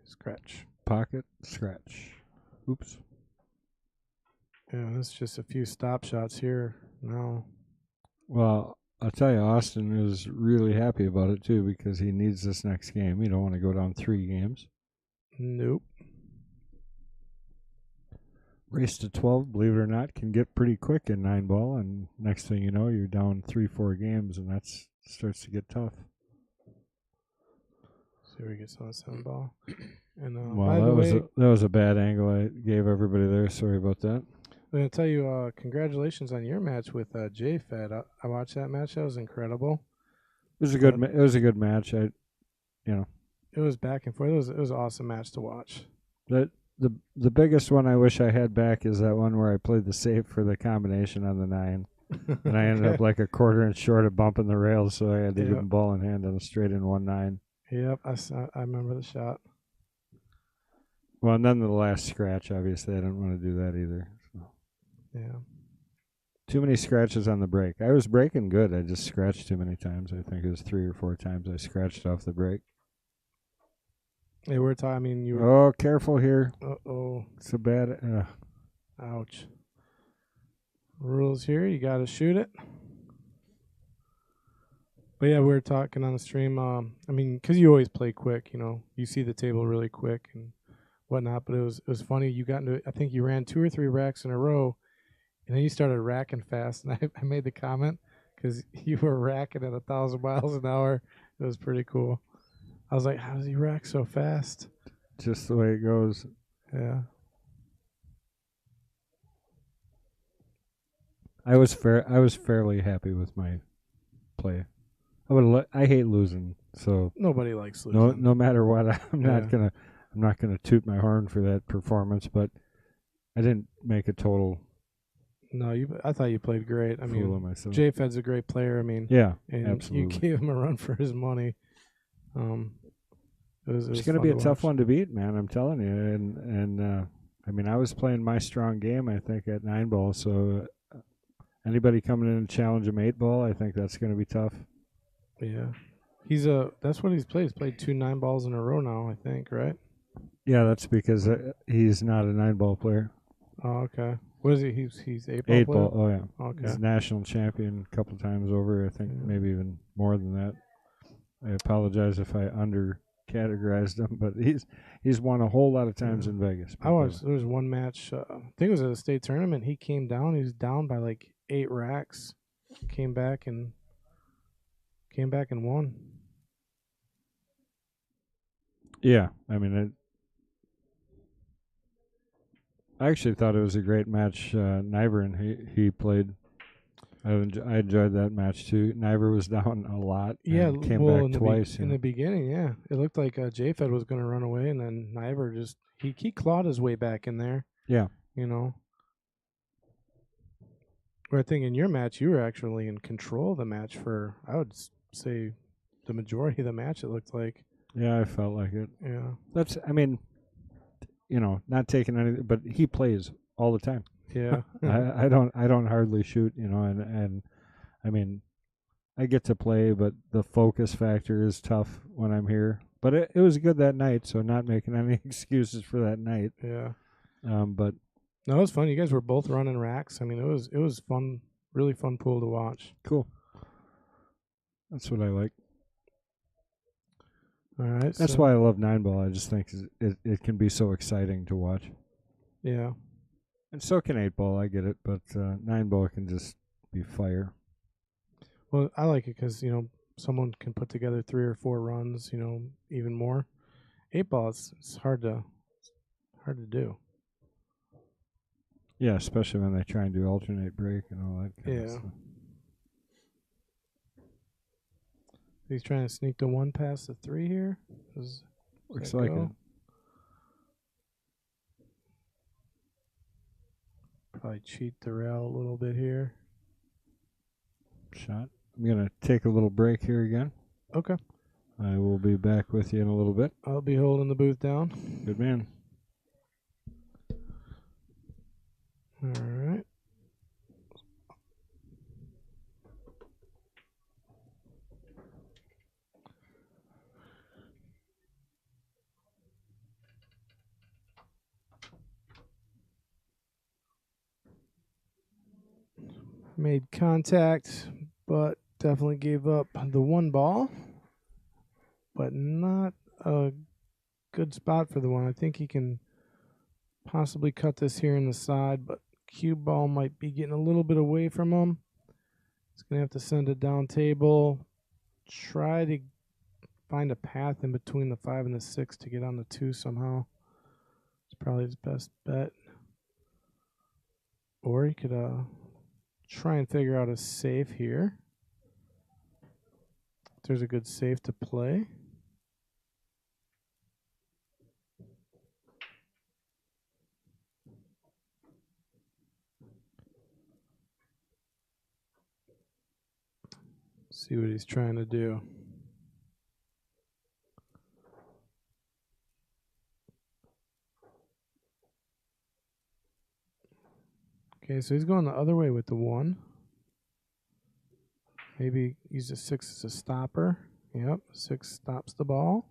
Speaker 2: Scratch.
Speaker 1: Pocket, scratch. Oops.
Speaker 2: Yeah, that's just a few stop shots here now.
Speaker 1: Well, I'll tell you, Austin is really happy about it, too, because he needs this next game. You don't want to go down 3 games.
Speaker 2: Nope.
Speaker 1: Race to 12, believe it or not, can get pretty quick in 9-ball, and next thing you know, you're down 3-4 games, and that starts to get tough.
Speaker 2: See where he gets on the 7-ball. And
Speaker 1: well, that was a bad angle I gave everybody there. Sorry about that.
Speaker 2: I'm going to tell you, congratulations on your match with J-Fed. I watched that match. That was incredible.
Speaker 1: It was a good. It was a good match.
Speaker 2: It was back and forth. It was an awesome match to watch.
Speaker 1: That The biggest one I wish I had back is that one where I played the safe for the combination on the 9. And I ended up like a quarter inch short of bumping the rails, so I had to give him ball in hand on a straight in 1-9.
Speaker 2: Yep, I remember the shot.
Speaker 1: Well, and then the last scratch, obviously, I didn't want to do that either. So.
Speaker 2: Yeah.
Speaker 1: Too many scratches on the break. I was breaking good. I just scratched too many times. I think it was 3 or 4 times I scratched off the break.
Speaker 2: Hey, we're talking. I mean, you were.
Speaker 1: Oh, careful here.
Speaker 2: Uh-oh.
Speaker 1: It's a bad.
Speaker 2: Ouch. Rules here. You got to shoot it. But yeah, we were talking on the stream. I mean, because you always play quick, you know, you see the table really quick and whatnot. But it was funny. You got into. I think you ran 2 or 3 racks in a row, and then you started racking fast. And I made the comment because you were racking at 1,000 miles an hour. It was pretty cool. I was like, how does he rack so fast?
Speaker 1: Just the way it goes.
Speaker 2: Yeah.
Speaker 1: I was fairly happy with my play. I hate losing, so
Speaker 2: nobody likes losing.
Speaker 1: No matter what, I'm not gonna toot my horn for that performance. But I didn't make a total.
Speaker 2: No, I thought you played great. I mean,
Speaker 1: myself.
Speaker 2: J-Fed's a great player. I mean,
Speaker 1: yeah,
Speaker 2: and
Speaker 1: absolutely.
Speaker 2: You gave him a run for his money.
Speaker 1: It's going to be a tough one to beat, man. I'm telling you. And I mean, I was playing my strong game, I think, at 9-ball. So anybody coming in and challenge him 8-ball, I think that's going to be tough.
Speaker 2: Yeah, that's what he's played. He's played 2 9-balls in a row now, I think, right?
Speaker 1: Yeah, that's because he's not a 9-ball player.
Speaker 2: Oh, okay. What is he? He's 8-ball.
Speaker 1: 8-ball. Oh yeah.
Speaker 2: Okay.
Speaker 1: He's national champion a couple times over. I think maybe even more than that. I apologize if I categorized him, but he's won a whole lot of times in Vegas.
Speaker 2: There was one match, I think it was at a state tournament. He came down. He was down by like 8 racks. Came back and won.
Speaker 1: Yeah, I mean, I actually thought it was a great match. Nyvern, he played. I enjoyed that match too. Nyver was down a lot. And came back twice.
Speaker 2: In the beginning, yeah, it looked like J-Fed was going to run away, and then Nyver just he clawed his way back in there.
Speaker 1: Yeah,
Speaker 2: you know. Where I think in your match, you were actually in control of the match for, I would say, the majority of the match. It looked like.
Speaker 1: Yeah, I felt like it.
Speaker 2: Yeah,
Speaker 1: I mean, not taking anything, but he plays all the time.
Speaker 2: Yeah,
Speaker 1: I don't hardly shoot, and I mean, I get to play, but the focus factor is tough when I'm here. But it was good that night, so not making any excuses for that night.
Speaker 2: Yeah.
Speaker 1: But
Speaker 2: no, it was fun. You guys were both running racks. I mean, it was fun, really fun pool to watch.
Speaker 1: Cool. That's what I like.
Speaker 2: All right.
Speaker 1: That's why I love 9-ball. I just think it can be so exciting to watch.
Speaker 2: Yeah.
Speaker 1: And so can 8-ball. I get it, but 9-ball can just be fire.
Speaker 2: Well, I like it because someone can put together 3 or 4 runs. Even more. 8-ball, it's hard to do.
Speaker 1: Yeah, especially when they try and do alternate break and all that kind of stuff.
Speaker 2: He's trying to sneak the 1 past the 3 here.
Speaker 1: Looks like it.
Speaker 2: Probably cheat the rail a little bit here.
Speaker 1: Shot. I'm going to take a little break here again.
Speaker 2: Okay.
Speaker 1: I will be back with you in a little bit.
Speaker 2: I'll be holding the booth down.
Speaker 1: Good man.
Speaker 2: All right. Made contact, but definitely gave up the 1 ball. But not a good spot for the 1. I think he can possibly cut this here in the side, but cue ball might be getting a little bit away from him. He's going to have to send it down table. Try to find a path in between the 5 and the 6 to get on the 2 somehow. It's probably his best bet. Or he could try and figure out a safe here. If there's a good safe to play. See what he's trying to do. Okay, so he's going the other way with the 1. Maybe use the 6 as a stopper. Yep, 6 stops the ball.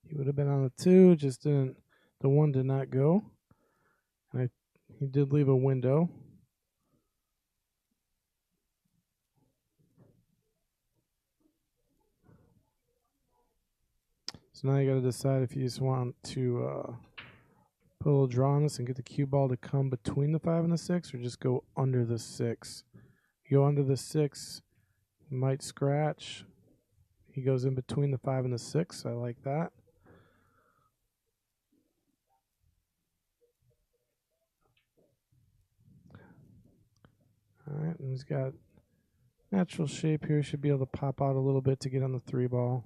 Speaker 2: He would have been on the 2, just didn't. The 1 did not go. And he did leave a window. So now you got to decide if you just want to put a little draw on this and get the cue ball to come between the 5 and the 6, or just go under the 6. You go under the 6, you might scratch. He goes in between the 5 and the 6. I like that. All right, and he's got natural shape here. Should be able to pop out a little bit to get on the 3 ball.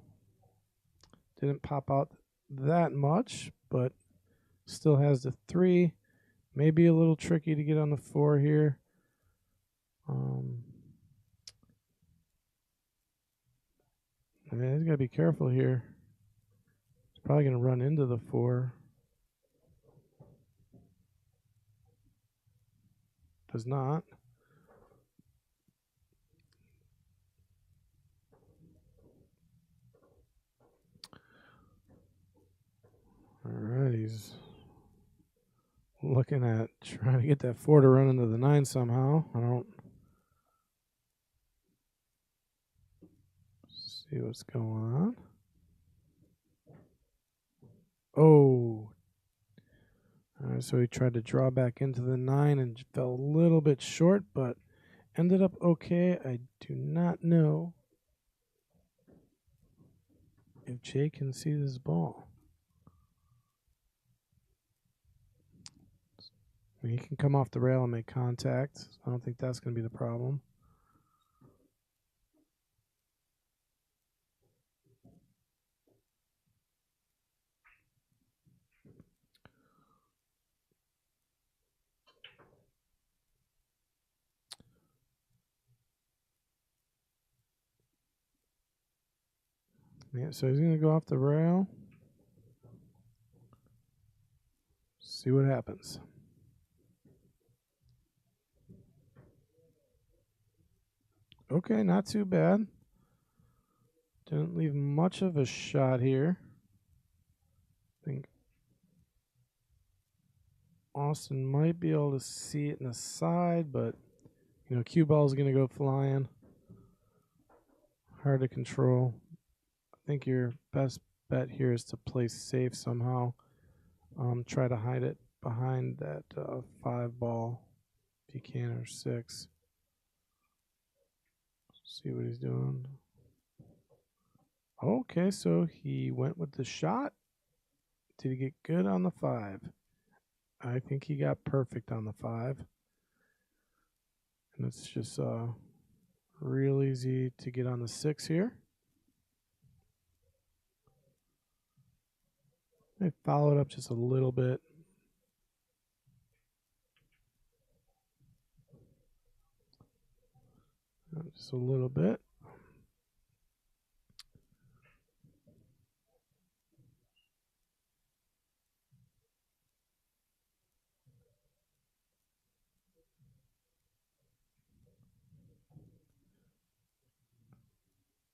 Speaker 2: Didn't pop out that much, but still has the 3. Maybe a little tricky to get on the 4 here. I mean, he's got to be careful here. He's probably going to run into the 4. Does not. All right, he's looking at trying to get that 4 to run into the 9 somehow. I don't see what's going on. Oh. All right, so he tried to draw back into the 9 and fell a little bit short, but ended up okay. I do not know if Jay can see this ball. I mean, he can come off the rail and make contact. I don't think that's going to be the problem. Yeah, so he's going to go off the rail. See what happens. Okay, not too bad. Didn't leave much of a shot here. I think Austin might be able to see it in the side, but, you know, cue ball is going to go flying. Hard to control. I think your best bet here is to play safe somehow. Try to hide it behind that 5 ball if you can, or 6. See what he's doing. Okay, so he went with the shot. Did he get good on the 5? I think he got perfect on the 5. And it's just real easy to get on the 6 here. I followed up just a little bit. Just a little bit.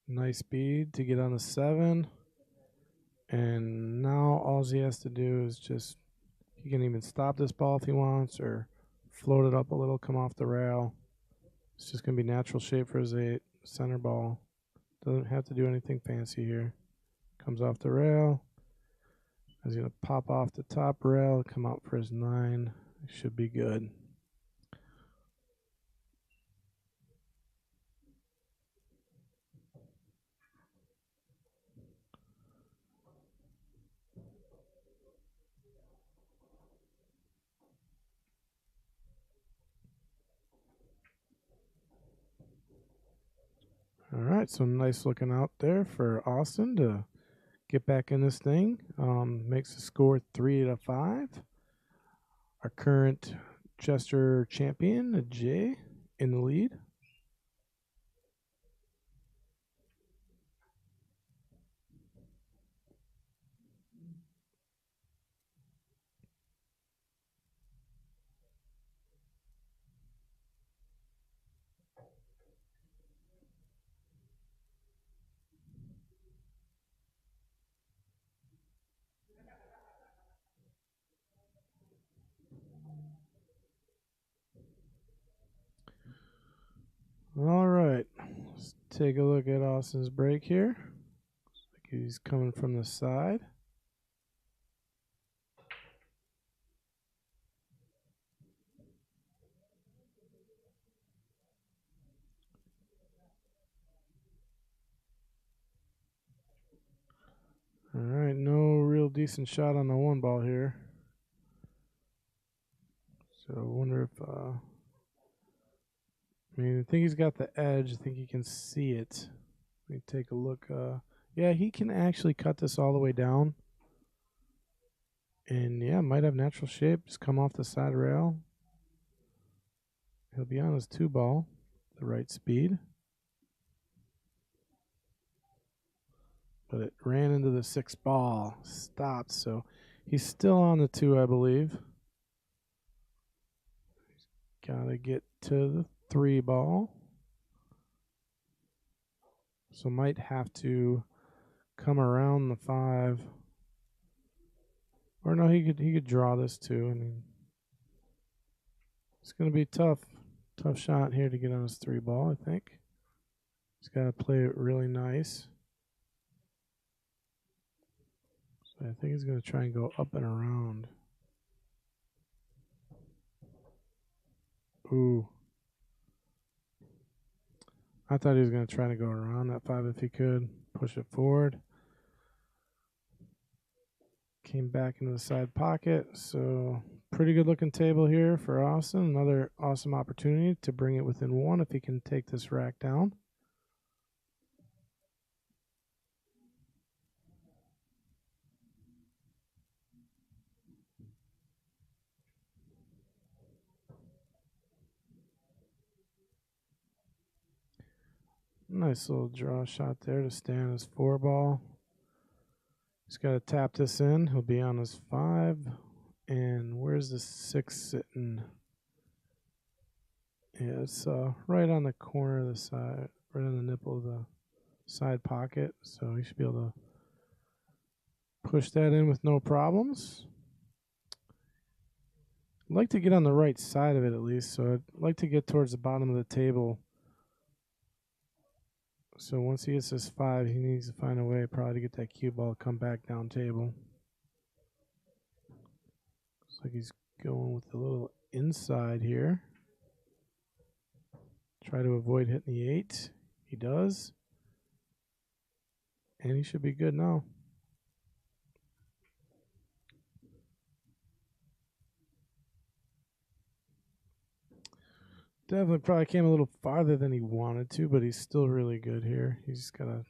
Speaker 2: Nice speed to get on the 7. And now all he has to do is just, he can even stop this ball if he wants, or float it up a little, come off the rail. It's just going to be natural shape for his 8 center ball. Doesn't have to do anything fancy here. Comes off the rail. He's going to pop off the top rail, come out for his 9. Should be good. All right, so nice looking out there for Austin to get back in this thing. Makes the score 3-5. Our current Jester champion, Jay, in the lead. take a look at Austin's break here. Looks like he's coming from the side. All right, no real decent shot on the one ball here. So I wonder if, I think he's got the edge. I think he can see it. Let me take a look. Yeah, he can actually cut this all the way down. And yeah, might have natural shape. Just come off the side rail. He'll be on his 2-ball, the right speed. But it ran into the 6-ball. Stopped, so he's still on the 2, I believe. Gotta get to the 3-ball. So might have to come around the 5. Or no, he could draw this too. I mean, it's gonna be tough shot here to get on his 3-ball, I think. He's gotta play it really nice. So I think he's gonna try and go up and around. Ooh. I thought he was going to try to go around that 5 if he could. Push it forward. Came back into the side pocket. So pretty good looking table here for Austin. Another awesome opportunity to bring it within 1 if he can take this rack down. Nice little draw shot there to stay on his 4-ball. He's got to tap this in. He'll be on his 5. And where's the 6 sitting? Yeah, it's right on the corner of the side, right on the nipple of the side pocket. So he should be able to push that in with no problems. I'd like to get on the right side of it at least. So I'd like to get towards the bottom of the table. So once he hits this 5, he needs to find a way probably to get that cue ball come back down table. Looks like he's going with a little inside here. Try to avoid hitting the 8. He does. And he should be good now. Definitely probably came a little farther than he wanted to, but he's still really good here. He's just gotta,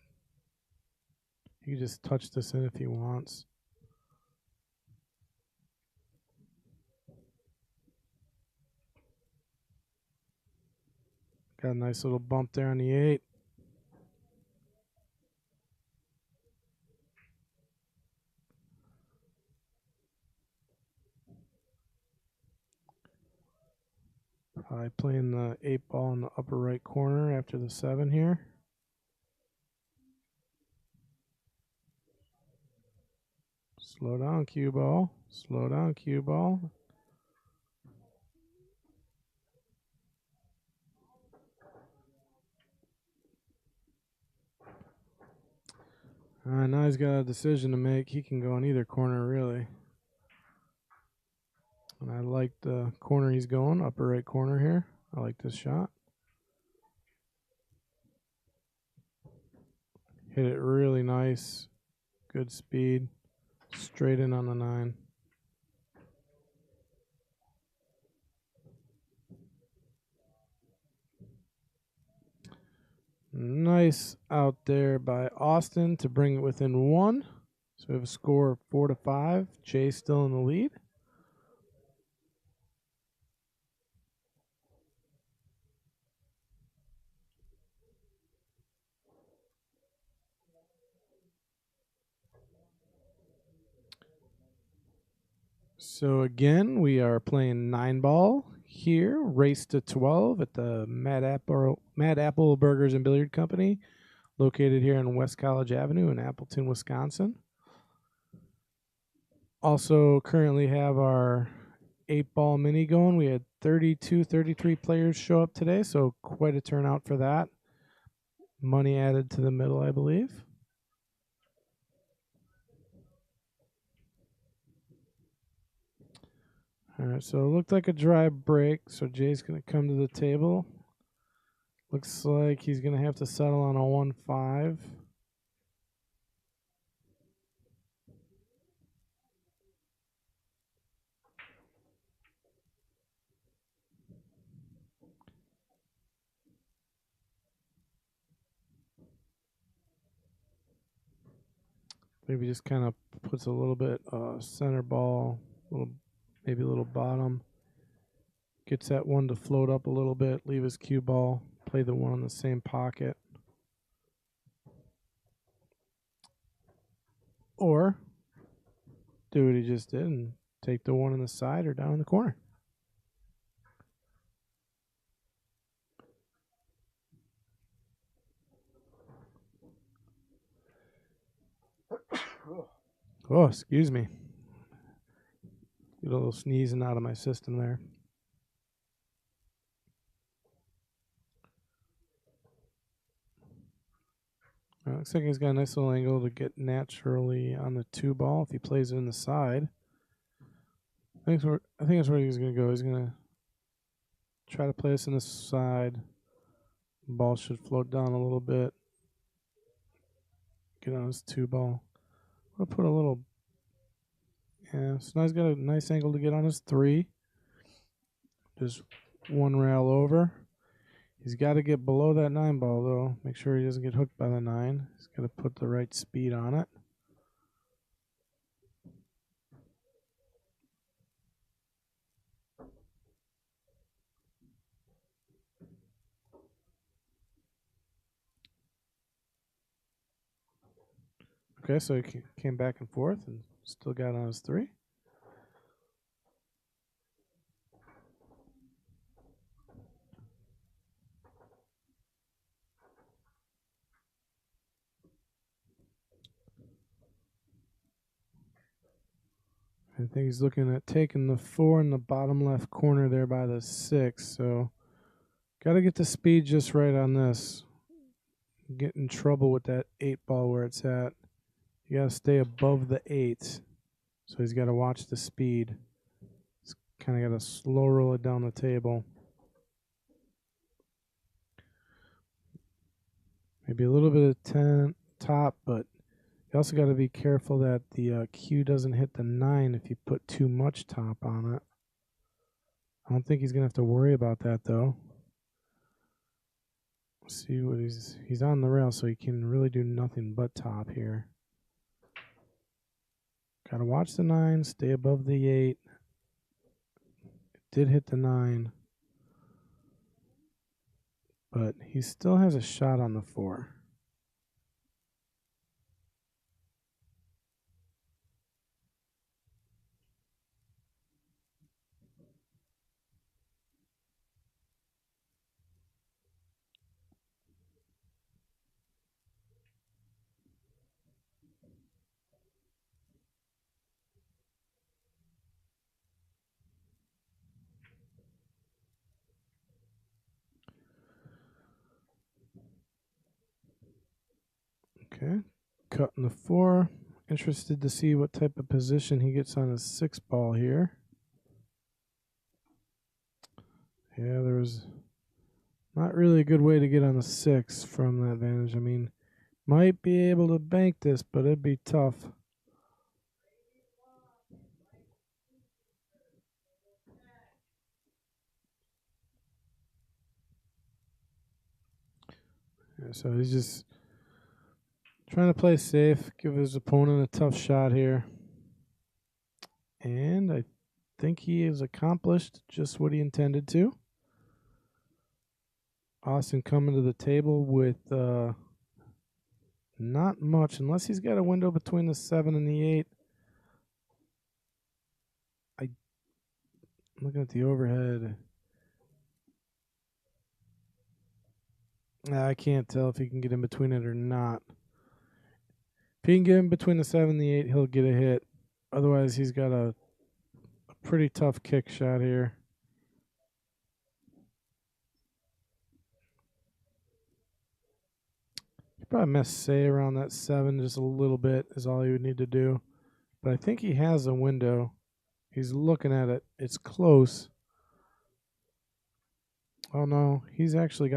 Speaker 2: he can just touch this in if he wants. Got a nice little bump there on the 8. Probably playing the 8-ball in the upper right corner after the 7 here. Slow down, cue ball. Slow down, cue ball. All right, now he's got a decision to make. He can go in either corner, really. And I like the corner he's going, upper right corner here. I like this shot. Hit it really nice. Good speed. Straight in on the 9. Nice out there by Austin to bring it within 1. So we have a score of 4-5. Jay still in the lead. So again, we are playing 9-ball here, race to 12 at the Mad Apple Burgers and Billiard Company, located here on West College Avenue in Appleton, Wisconsin. Also currently have our 8-ball mini going. We had 33 players show up today, so quite a turnout for that. money added to the middle, I believe. All right, so it looked like a dry break, so Jay's going to come to the table. Looks like he's going to have to settle on a 1-5. Maybe just kind of puts a little bit center ball, maybe a little bottom. Gets that one to float up a little bit, leave his cue ball, play the one in the same pocket. Or do what he just did and take the one in the side or down in the corner. Oh, excuse me. Get a little sneezing out of my system there. Looks like he's got a nice little angle to get naturally on the 2 ball if he plays it in the side. I think that's where he's going to go. He's going to try to play this in the side. The ball should float down a little bit. Get on his 2 ball. I'll put a little. Yeah, so now he's got a nice angle to get on his 3. Just one rail over. He's got to get below that 9 ball, though. Make sure he doesn't get hooked by the 9. He's got to put the right speed on it. Okay, so he came back and forth and still got on his 3. I think he's looking at taking the 4 in the bottom left corner there by the 6. So got to get the speed just right on this. Get in trouble with that 8 ball where it's at. You got to stay above the 8. So he's got to watch the speed. He's kind of got to slow roll it down the table. Maybe a little bit of 10 top, but you also got to be careful that the cue doesn't hit the 9 if you put too much top on it. I don't think he's going to have to worry about that, though. Let's see what he's on the rail, so he can really do nothing but top here. Got to watch the 9, stay above the 8. It did hit the 9. But he still has a shot on the 4. Okay, cutting the 4. Interested to see what type of position he gets on his 6 ball here. Yeah, there was not really a good way to get on the 6 from that vantage. I mean, might be able to bank this, but it'd be tough. Yeah, so he's just trying to play safe, give his opponent a tough shot here. And I think he has accomplished just what he intended to. Austin coming to the table with not much, unless he's got a window between the 7 and the 8. I'm looking at the overhead. I can't tell if he can get in between it or not. If he can get in between the 7 and the 8, he'll get a hit. Otherwise, he's got a pretty tough kick shot here. probably miss say around that 7 just a little bit is all he would need to do. But I think he has a window. He's looking at it. It's close. Oh no, he's probably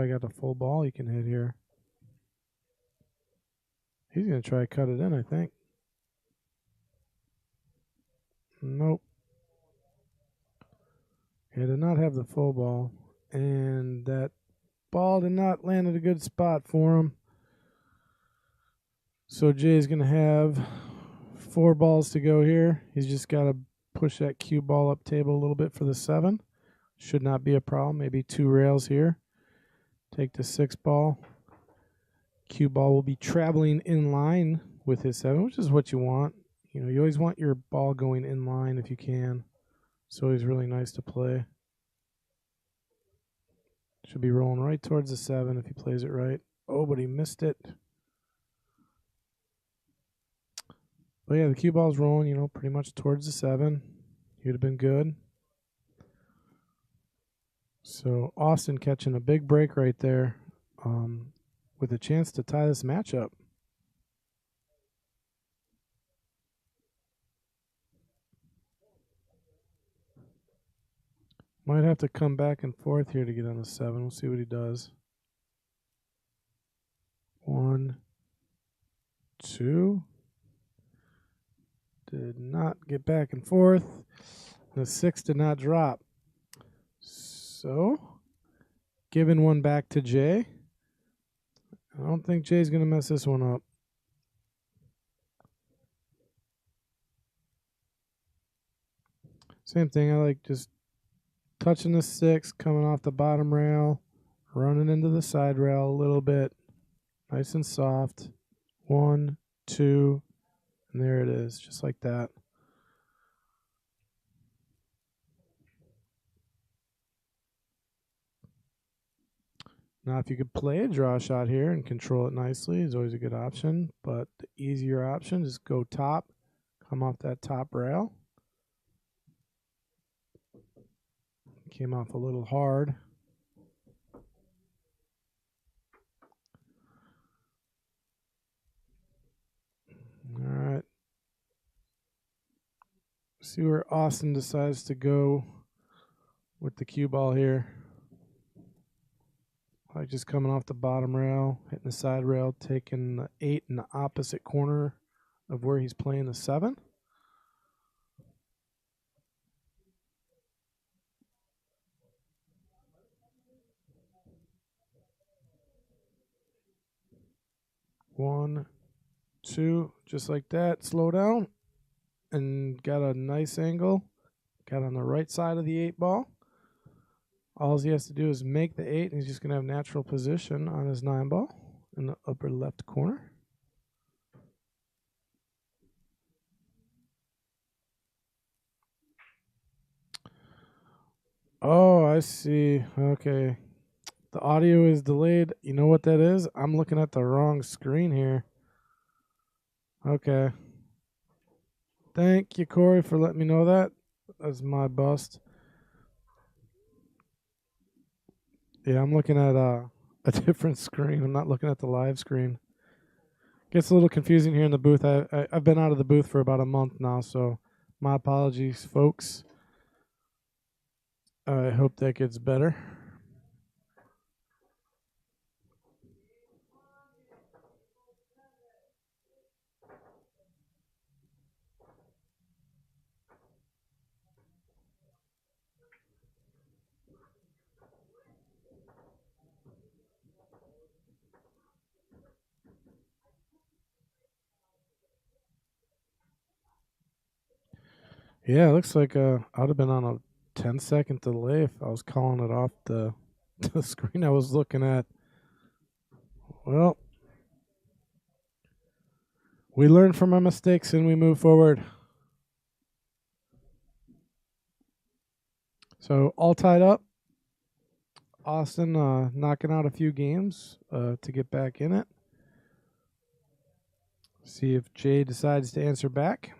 Speaker 2: got a full ball he can hit here. He's going to try to cut it in, I think. Nope. He did not have the full ball. And that ball did not land at a good spot for him. So Jay's going to have 4 balls to go here. He's just got to push that cue ball up table a little bit for the 7. Should not be a problem. Maybe 2 rails here. Take the 6 ball. Cue ball will be traveling in line with his 7, which is what you want. You know, you always want your ball going in line if you can. So it's really nice to play. Should be rolling right towards the 7 if he plays it right. Oh, but he missed it. But yeah, the cue ball's rolling, you know, pretty much towards the 7. He would have been good. So Austin catching a big break right there with a chance to tie this matchup. Might have to come back and forth here to get on the 7. We'll see what he does. 1, 2. Did not get back and forth. The 6 did not drop. So, giving one back to Jay. I don't think Jay's going to mess this one up. Same thing. I like just touching the 6, coming off the bottom rail, running into the side rail a little bit. Nice and soft. 1, 2, and there it is, just like that. Now, if you could play a draw shot here and control it nicely, is always a good option. But the easier option is go top, come off that top rail. Came off a little hard. All right. See where Austin decides to go with the cue ball here. Like just coming off the bottom rail, hitting the side rail, taking the 8 in the opposite corner of where he's playing the 7. One, 2, just like that. Slow down. And got a nice angle. Got on the right side of the 8 ball. All he has to do is make the 8, and he's just going to have natural position on his 9 ball in the upper left corner. Oh, I see. Okay. The audio is delayed. You know what that is? I'm looking at the wrong screen here. Okay. Thank you, Corey, for letting me know that. That's my bust. Yeah, I'm looking at a different screen. I'm not looking at the live screen. Gets a little confusing here in the booth. I've been out of the booth for about a month now, so my apologies, folks. I hope that gets better. Yeah, it looks like I would have been on a 10-second delay if I was calling it off the screen I was looking at. Well, we learn from our mistakes and we move forward. So all tied up. Austin knocking out a few games to get back in it. See if Jay decides to answer back.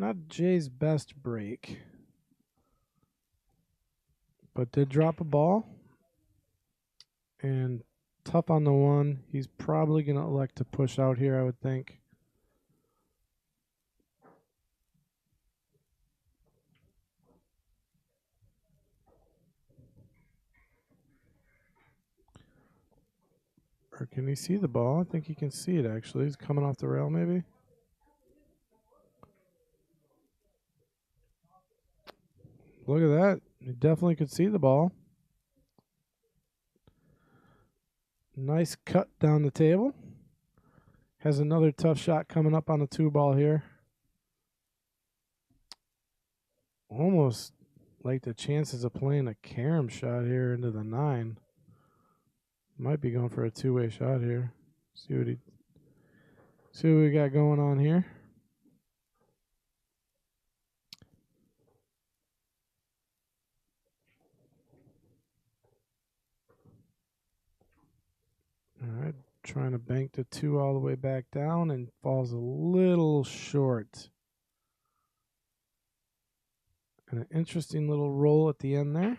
Speaker 2: not Jay's best break, but did drop a ball. And tough on the one. He's probably going to elect to push out here, I would think. Or can he see the ball? I think he can see it, actually. He's coming off the rail, maybe. Look at that. He definitely could see the ball. Nice cut down the table. Has another tough shot coming up on the 2-ball here. Almost like the chances of playing a carom shot here into the 9. Might be going for a 2-way shot here. See what we got going on here. All right, trying to bank the 2 all the way back down and falls a little short. And an interesting little roll at the end there.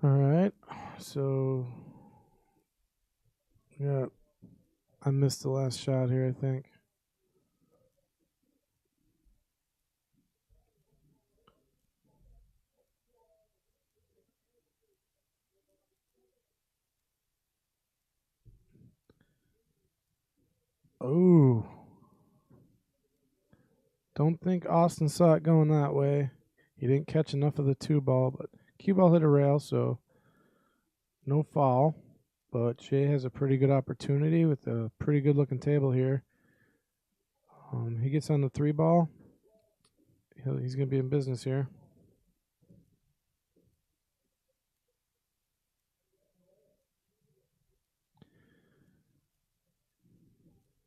Speaker 2: All right, so yeah, I missed the last shot here, I think. Oh, don't think Austin saw it going that way. He didn't catch enough of the 2-ball, but cue ball hit a rail, so no foul. But Jay has a pretty good opportunity with a pretty good looking table here. He gets on the 3-ball. He's going to be in business here.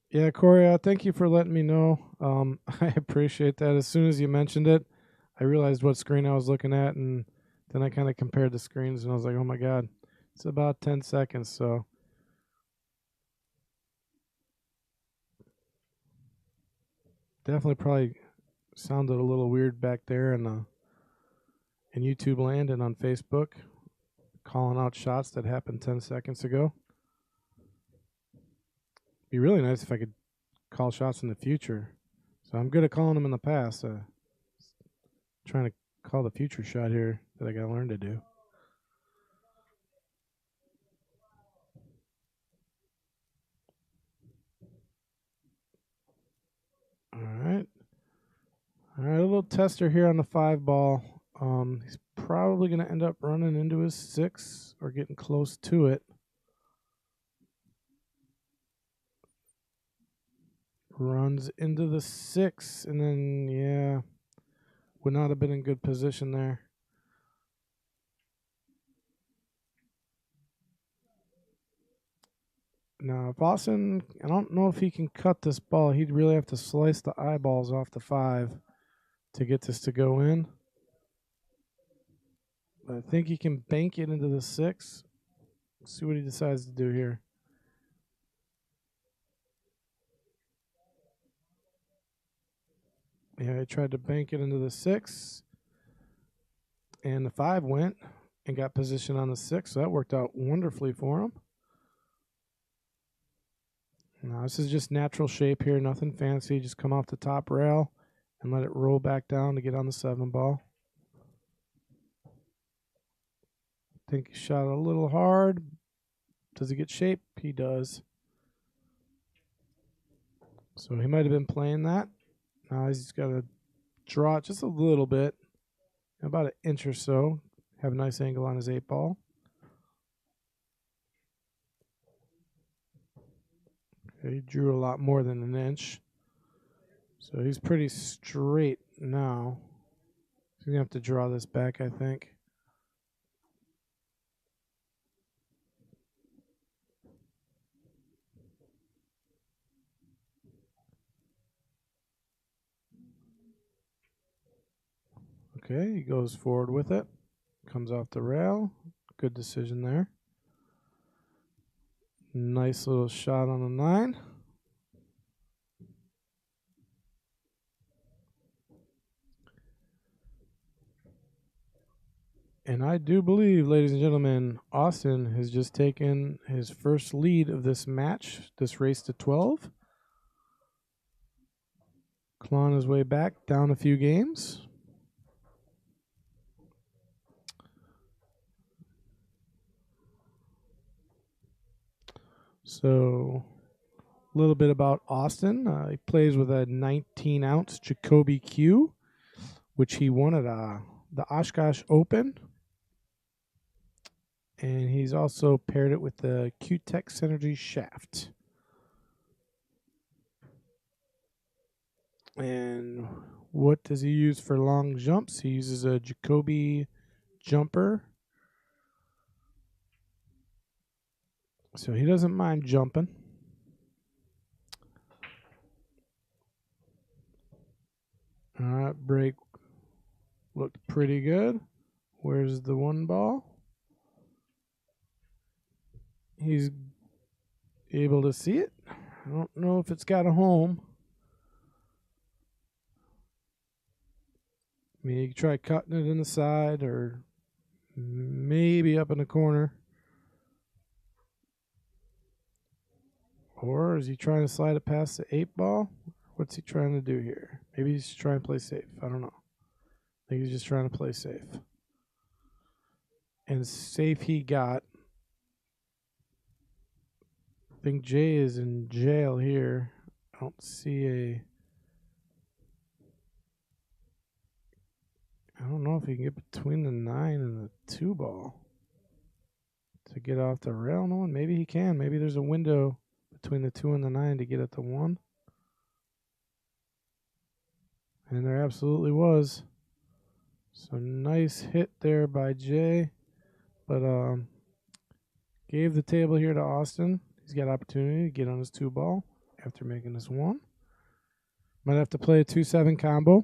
Speaker 2: Yeah, Corey, thank you for letting me know. I appreciate that. As soon as you mentioned it, I realized what screen I was looking at, and then I kind of compared the screens, and I was like, oh my God, it's about 10 seconds, so. Definitely probably sounded a little weird back there in YouTube land and on Facebook, calling out shots that happened 10 seconds ago. Be really nice if I could call shots in the future. So I'm good at calling them in the past. Trying to call the future shot here that I got to learn to do. All right. All right, a little tester here on the 5-ball. He's probably going to end up running into his 6 or getting close to it. Runs into the 6, and then, yeah, would not have been in good position there. Now, if Austin, I don't know if he can cut this ball. He'd really have to slice the eyeballs off the 5 to get this to go in. But I think he can bank it into the 6. See what he decides to do here. Yeah, he tried to bank it into the 6. And the 5 went and got position on the 6. So that worked out wonderfully for him. Now, this is just natural shape here. Nothing fancy. Just come off the top rail and let it roll back down to get on the 7-ball. I think he shot a little hard. Does he get shape? He does. So he might have been playing that. Now he's got to draw it just a little bit, about an inch or so. Have a nice angle on his 8-ball. Okay, he drew a lot more than an inch. So he's pretty straight now. He's going to have to draw this back, I think. Okay, he goes forward with it. Comes off the rail. Good decision there. Nice little shot on the 9. And I do believe, ladies and gentlemen, Austin has just taken his first lead of this match, this race to 12. Clawing his way back, down a few games. So, a little bit about Austin. He plays with a 19-ounce Jacoby Q, which he won at the Oshkosh Open. And he's also paired it with the Q-Tech Synergy Shaft. And what does he use for long jumps? He uses a Jacoby jumper. So he doesn't mind jumping. All right, break looked pretty good. Where's the 1 ball? He's able to see it. I don't know if it's got a home. I mean, you could try cutting it in the side or maybe up in the corner. Or is he trying to slide it past the 8 ball? What's he trying to do here? Maybe he's trying to play safe. I don't know. I think he's just trying to play safe. And safe he got. I think Jay is in jail here. I don't see a... I don't know if he can get between the 9 and the 2 ball to get off the rail. No, maybe he can. Maybe there's a window between the 2 and the 9 to get at the 1. And there absolutely was. So nice hit there by Jay. But gave the table here to Austin. He's got opportunity to get on his 2 ball after making this 1. Might have to play a 2-7 combo.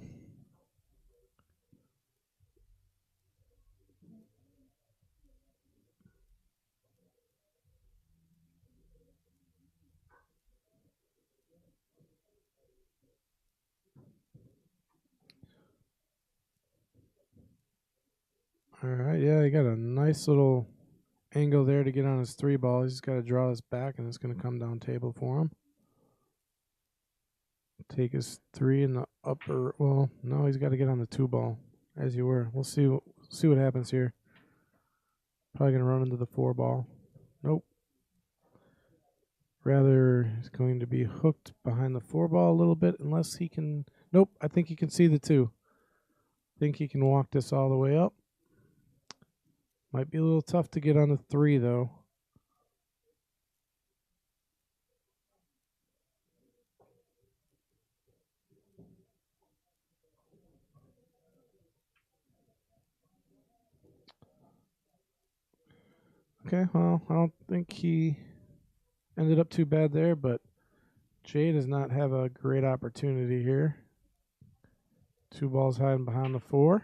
Speaker 2: All right, yeah, he got a nice little angle there to get on his 3 ball. He's got to draw this back, and it's going to come down table for him. Take his 3 in the upper. Well, no, he's got to get on the 2 ball, as you were. We'll see what happens here. Probably going to run into the 4 ball. Nope. Rather, he's going to be hooked behind the 4 ball a little bit, unless he can. Nope, I think he can see the 2. I think he can walk this all the way up. Might be a little tough to get on the 3, though. Okay, well, I don't think he ended up too bad there, but Jay does not have a great opportunity here. 2 balls hiding behind the 4.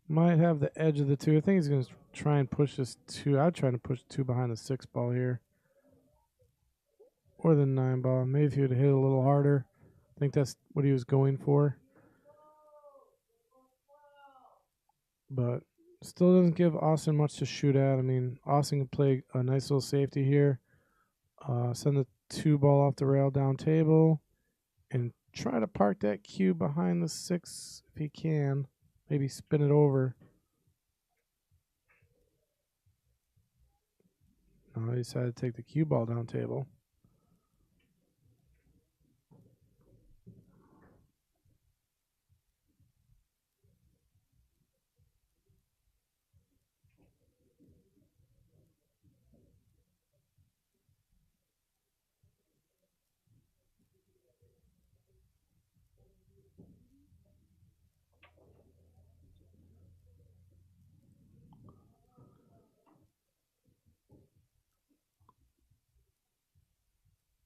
Speaker 2: Might have the edge of the 2. I think he's going to try and push this 2. I'd try to push 2 behind the 6 ball here. Or the 9 ball. Maybe if he would have hit a little harder. I think that's what he was going for. But still doesn't give Austin much to shoot at. I mean, Austin can play a nice little safety here. Send the 2 ball off the rail down table. And try to park that cue behind the 6 if he can. Maybe spin it over. No, he decided to take the cue ball down table.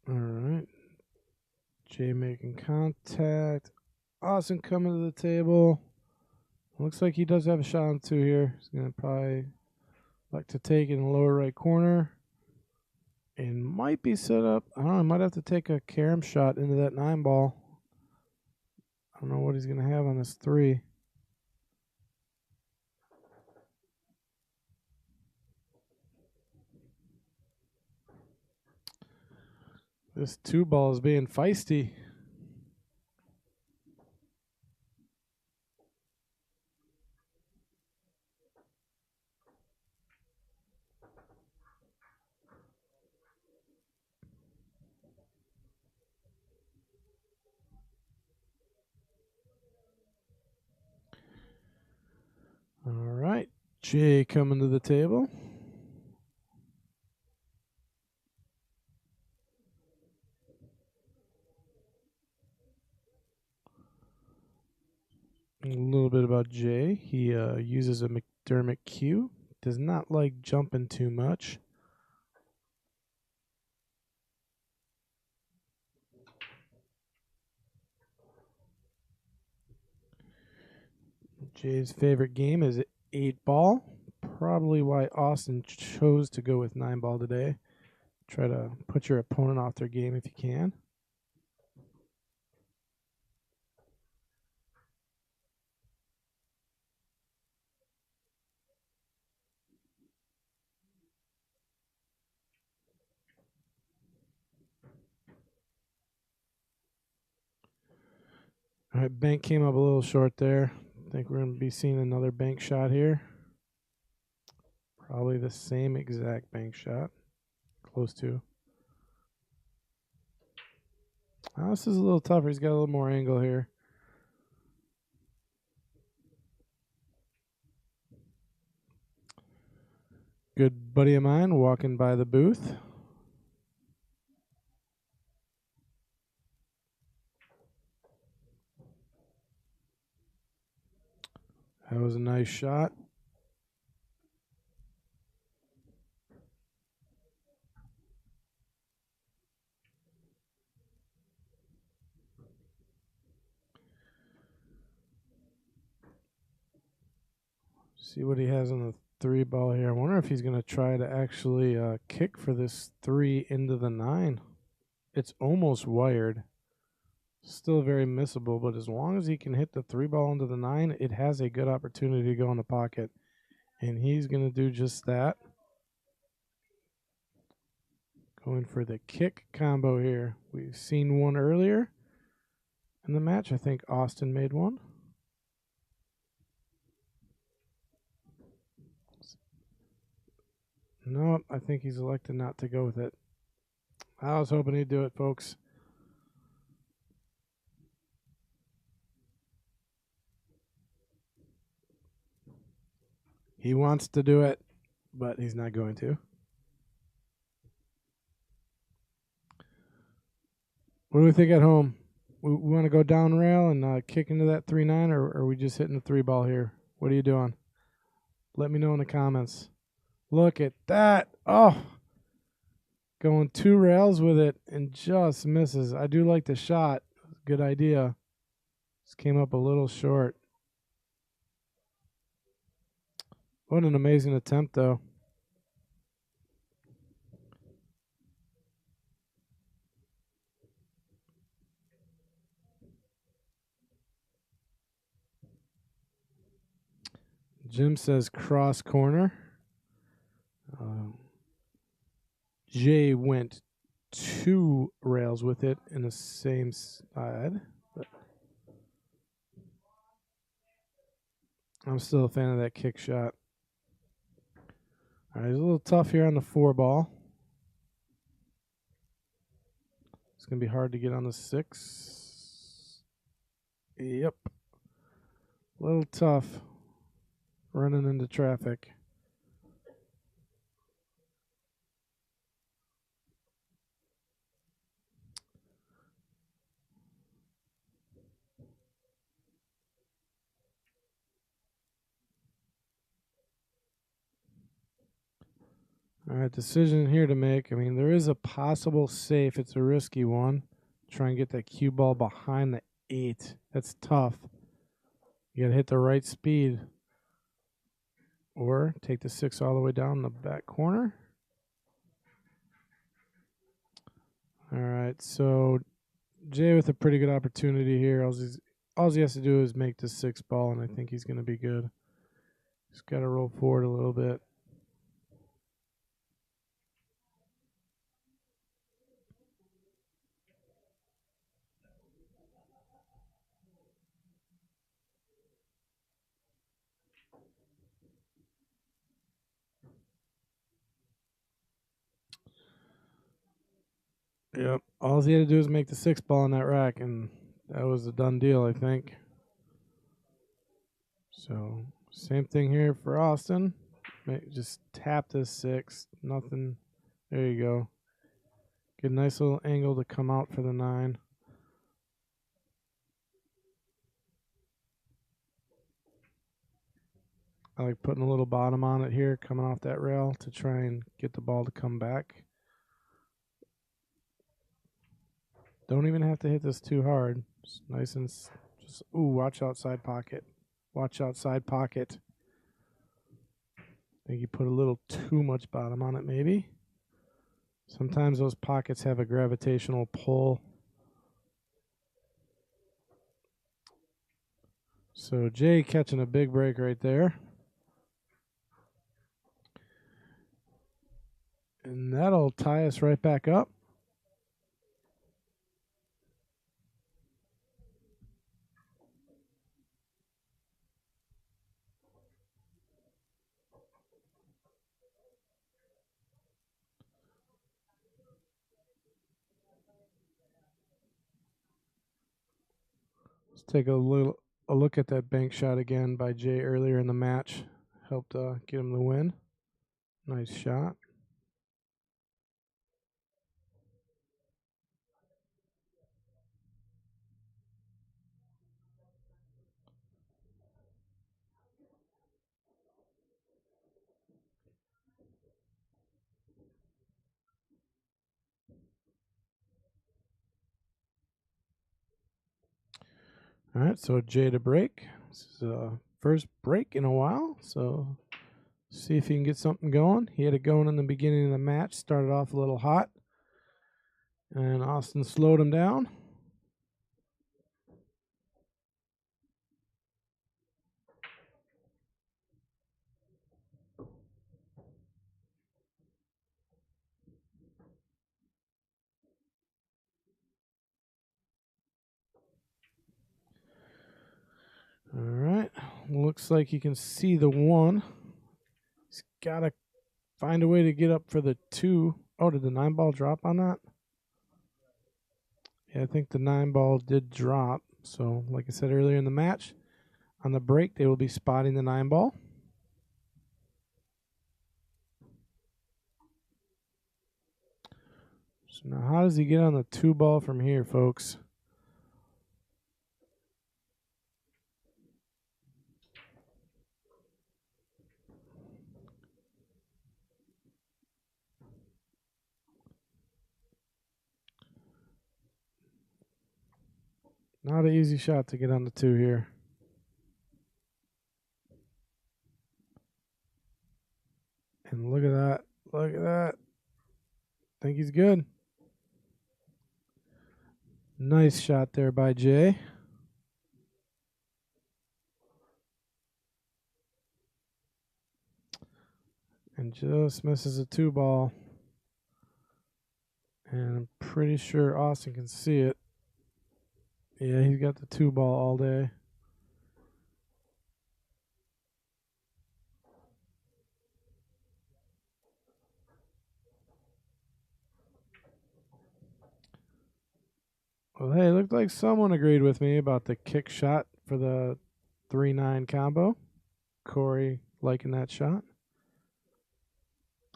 Speaker 2: All right. Jay making contact. Austin coming to the table. Looks like he does have a shot on 2 here. He's going to probably like to take in the lower right corner. And might be set up. I don't know. Might have to take a carom shot into that 9 ball. I don't know what he's going to have on this 3. This 2 ball is being feisty. All right. Jay coming to the table. A little bit about Jay. He uses a McDermott cue. Does not like jumping too much. Jay's favorite game is 8 ball. Probably why Austin chose to go with 9 ball today. Try to put your opponent off their game if you can. All right, bank came up a little short there. I think we're going to be seeing another bank shot here. Probably the same exact bank shot. Close to. This is a little tougher. He's got a little more angle here. Good buddy of mine walking by the booth. That was a nice shot. See what he has on the 3 ball here. I wonder if he's going to try to actually kick for this 3 into the 9. It's almost wired. Still very missable, but as long as he can hit the 3 ball into the 9, it has a good opportunity to go in the pocket. And he's going to do just that. Going for the kick combo here. We've seen one earlier in the match. I think Austin made one. Nope, I think he's elected not to go with it. I was hoping he'd do it, folks. He wants to do it, but he's not going to. What do we think at home? We want to go down rail and kick into that 3-9, or are we just hitting the 3 ball here? What are you doing? Let me know in the comments. Look at that. Oh, going 2 rails with it and just misses. I do like the shot. Good idea. Just came up a little short. What an amazing attempt, though. Jim says cross corner. Jay went 2 rails with it in the same side. But I'm still a fan of that kick shot. All right, it's a little tough here on the 4 ball. It's going to be hard to get on the 6. Yep. A little tough running into traffic. All right, decision here to make. I mean, there is a possible safe. It's a risky one. Try and get that cue ball behind the 8. That's tough. You got to hit the right speed. Or take the 6 all the way down the back corner. All right, so Jay with a pretty good opportunity here. All he has to do is make the 6 ball, and I think he's going to be good. He's got to roll forward a little bit. Yep. All he had to do is make the 6 ball in that rack, and that was a done deal, I think. So, same thing here for Austin. Just tap this 6. Nothing. There you go. Get a nice little angle to come out for the 9. I like putting a little bottom on it here, coming off that rail to try and get the ball to come back. Don't even have to hit this too hard. Just nice and just, ooh, watch outside pocket. Watch outside pocket. I think you put a little too much bottom on it, maybe. Sometimes those pockets have a gravitational pull. So Jay catching a big break right there. And that'll tie us right back up. Let's take a look at that bank shot again by Jay earlier in the match. Helped get him the win. Nice shot. All right, so Jay to break. This is first break in a while, so see if he can get something going. He had it going in the beginning of the match, started off a little hot, and Austin slowed him down. All right, looks like he can see the 1. He's got to find a way to get up for the 2. Oh, did the 9 ball drop on that? Yeah, I think the 9 ball did drop. So, like I said earlier in the match, on the break, they will be spotting the 9 ball. So now how does he get on the 2 ball from here, folks? Not an easy shot to get on the 2 here. And look at that. Look at that. Think he's good. Nice shot there by Jay. And just misses a 2 ball. And I'm pretty sure Austin can see it. Yeah, he's got the 2 ball all day. Well, hey, it looked like someone agreed with me about the kick shot for the 3-9 combo. Corey liking that shot.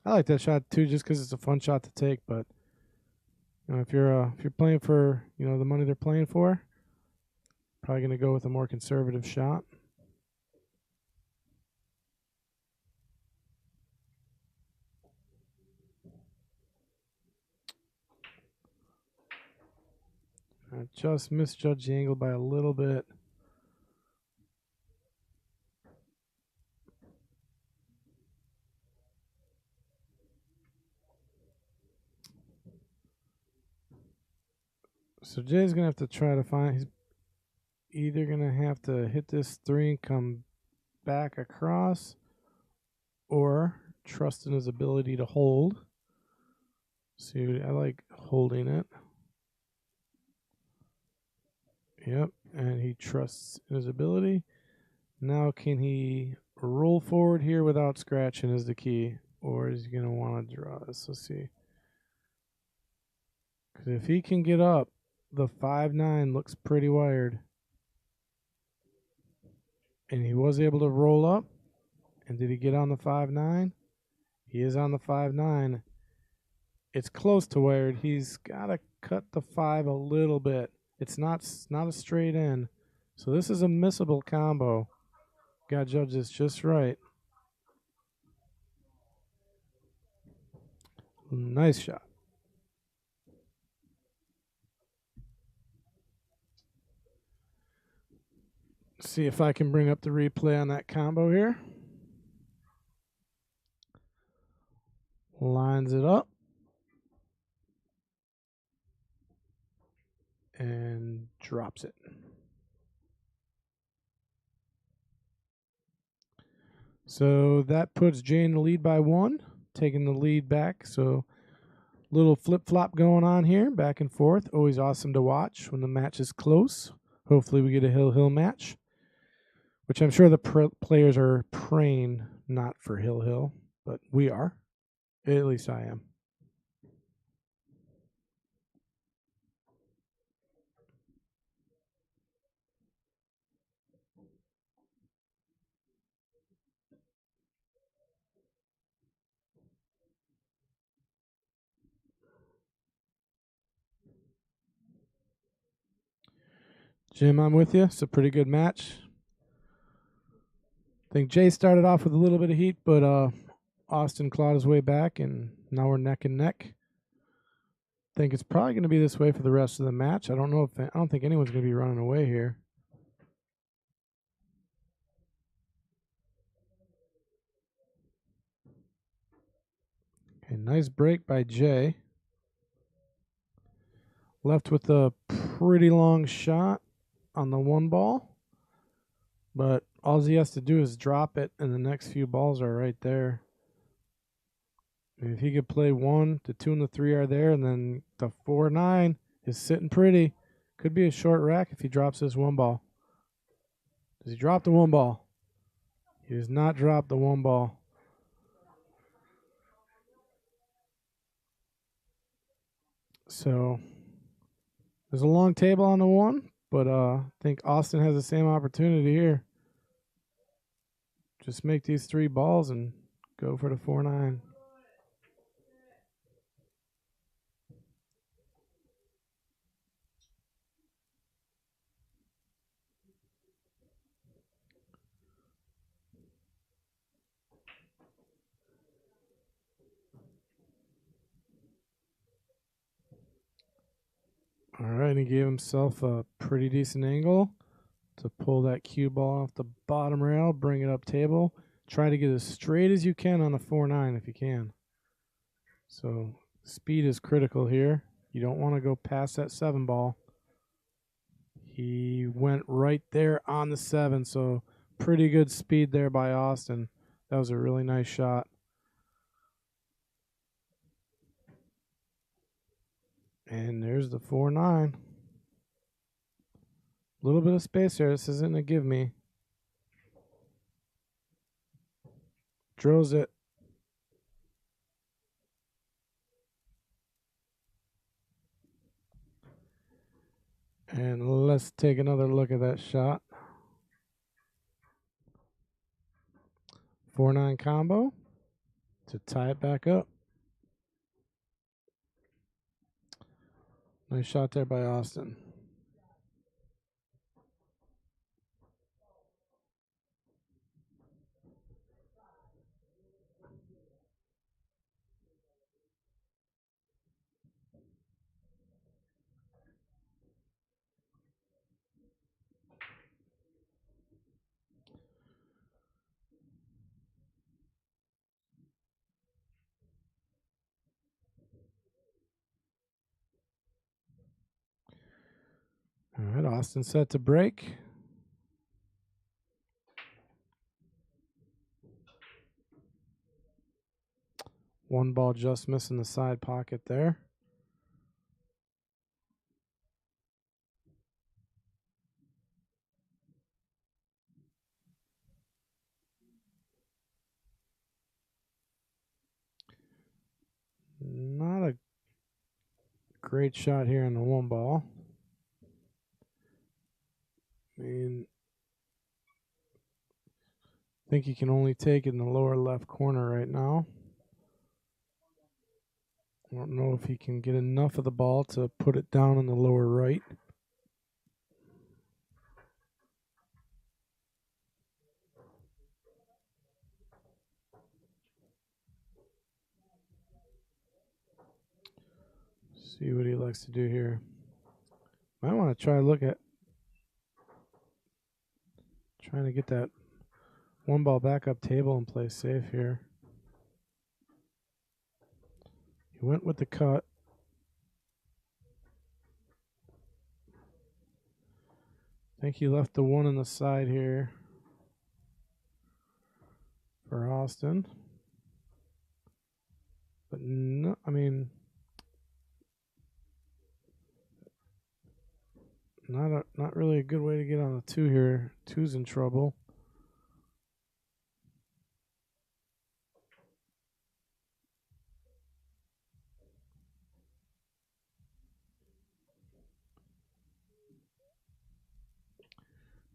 Speaker 2: I like that shot too, just because it's a fun shot to take. But you know, if you're playing for the money they're playing for, probably going to go with a more conservative shot. I just misjudged the angle by a little bit. So Jay's going to have to try to find, he's either going to have to hit this 3 and come back across, or trust in his ability to hold. See, I like holding it. Yep, and he trusts in his ability. Now can he roll forward here without scratching is the key, or is he going to want to draw this? Let's see. Because if he can get up, the 5-9 looks pretty wired. And he was able to roll up. And did he get on the 5-9? He is on the 5-9. It's close to wired. He's got to cut the 5 a little bit. It's not a straight in. So this is a missable combo. Got to judge this just right. Nice shot. See if I can bring up the replay on that combo here. Lines it up. And drops it. So that puts Jay in the lead by 1, taking the lead back. So little flip-flop going on here, back and forth. Always awesome to watch when the match is close. Hopefully we get a hill-hill match, which I'm sure the players are praying not for hill-hill, but we are. At least I am. Jim, I'm with you. It's a pretty good match. I think Jay started off with a little bit of heat, but Austin clawed his way back, and now we're neck and neck. I think it's probably going to be this way for the rest of the match. I don't think anyone's going to be running away here. Okay, nice break by Jay. Left with a pretty long shot on the 1 ball, but all he has to do is drop it, and the next few balls are right there. And if he could play 1, the 2 and the 3 are there, and then the 4-9 is sitting pretty. Could be a short rack if he drops this 1 ball. Does he drop the 1 ball? He does not drop the 1 ball. So there's a long table on the 1, but I think Austin has the same opportunity here. Just make these 3 balls and go for the 4-9. All right, he gave himself a pretty decent angle to pull that cue ball off the bottom rail, bring it up table. Try to get as straight as you can on a 4-9 if you can. So speed is critical here. You don't want to go past that 7 ball. He went right there on the 7, so pretty good speed there by Austin. That was a really nice shot. And there's the 4-9. A little bit of space here. This isn't a give me. Drills it. And let's take another look at that shot. 4-9 combo to tie it back up. Nice shot there by Austin. All right, Austin set to break. One ball just missing the side pocket there. Not a great shot here on the one ball. I mean, I think he can only take it in the lower left corner right now. I don't know if he can get enough of the ball to put it down in the lower right. See what he likes to do here. Might want to try to look at trying to get that one ball back up table and play safe here. He went with the cut. I think he left the one on the side here for Austin. But no, I mean, not really a good way to get on the two here. Two's in trouble.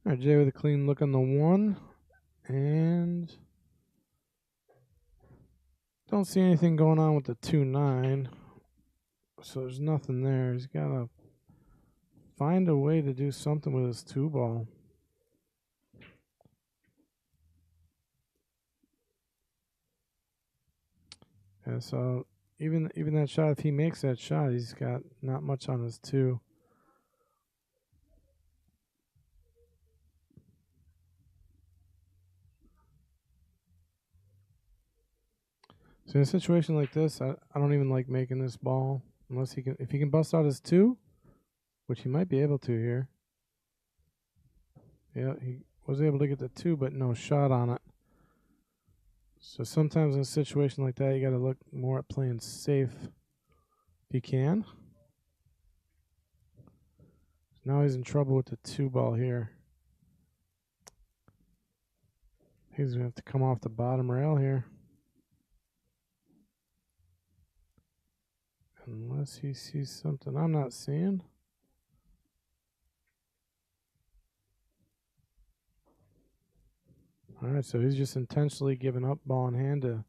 Speaker 2: All right, Jay with a clean look on the one. And don't see anything going on with the 2-9. So there's nothing there. He's got to find a way to do something with his two ball. And so even that shot, if he makes that shot, he's got not much on his two. So in a situation like this, I don't even like making this ball unless if he can bust out his two, which he might be able to here. Yeah, he was able to get the two, but no shot on it. So sometimes in a situation like that, you got to look more at playing safe if you can. Now he's in trouble with the two ball here. He's going to have to come off the bottom rail here. Unless he sees something I'm not seeing. All right, so he's just intentionally giving up ball in hand to,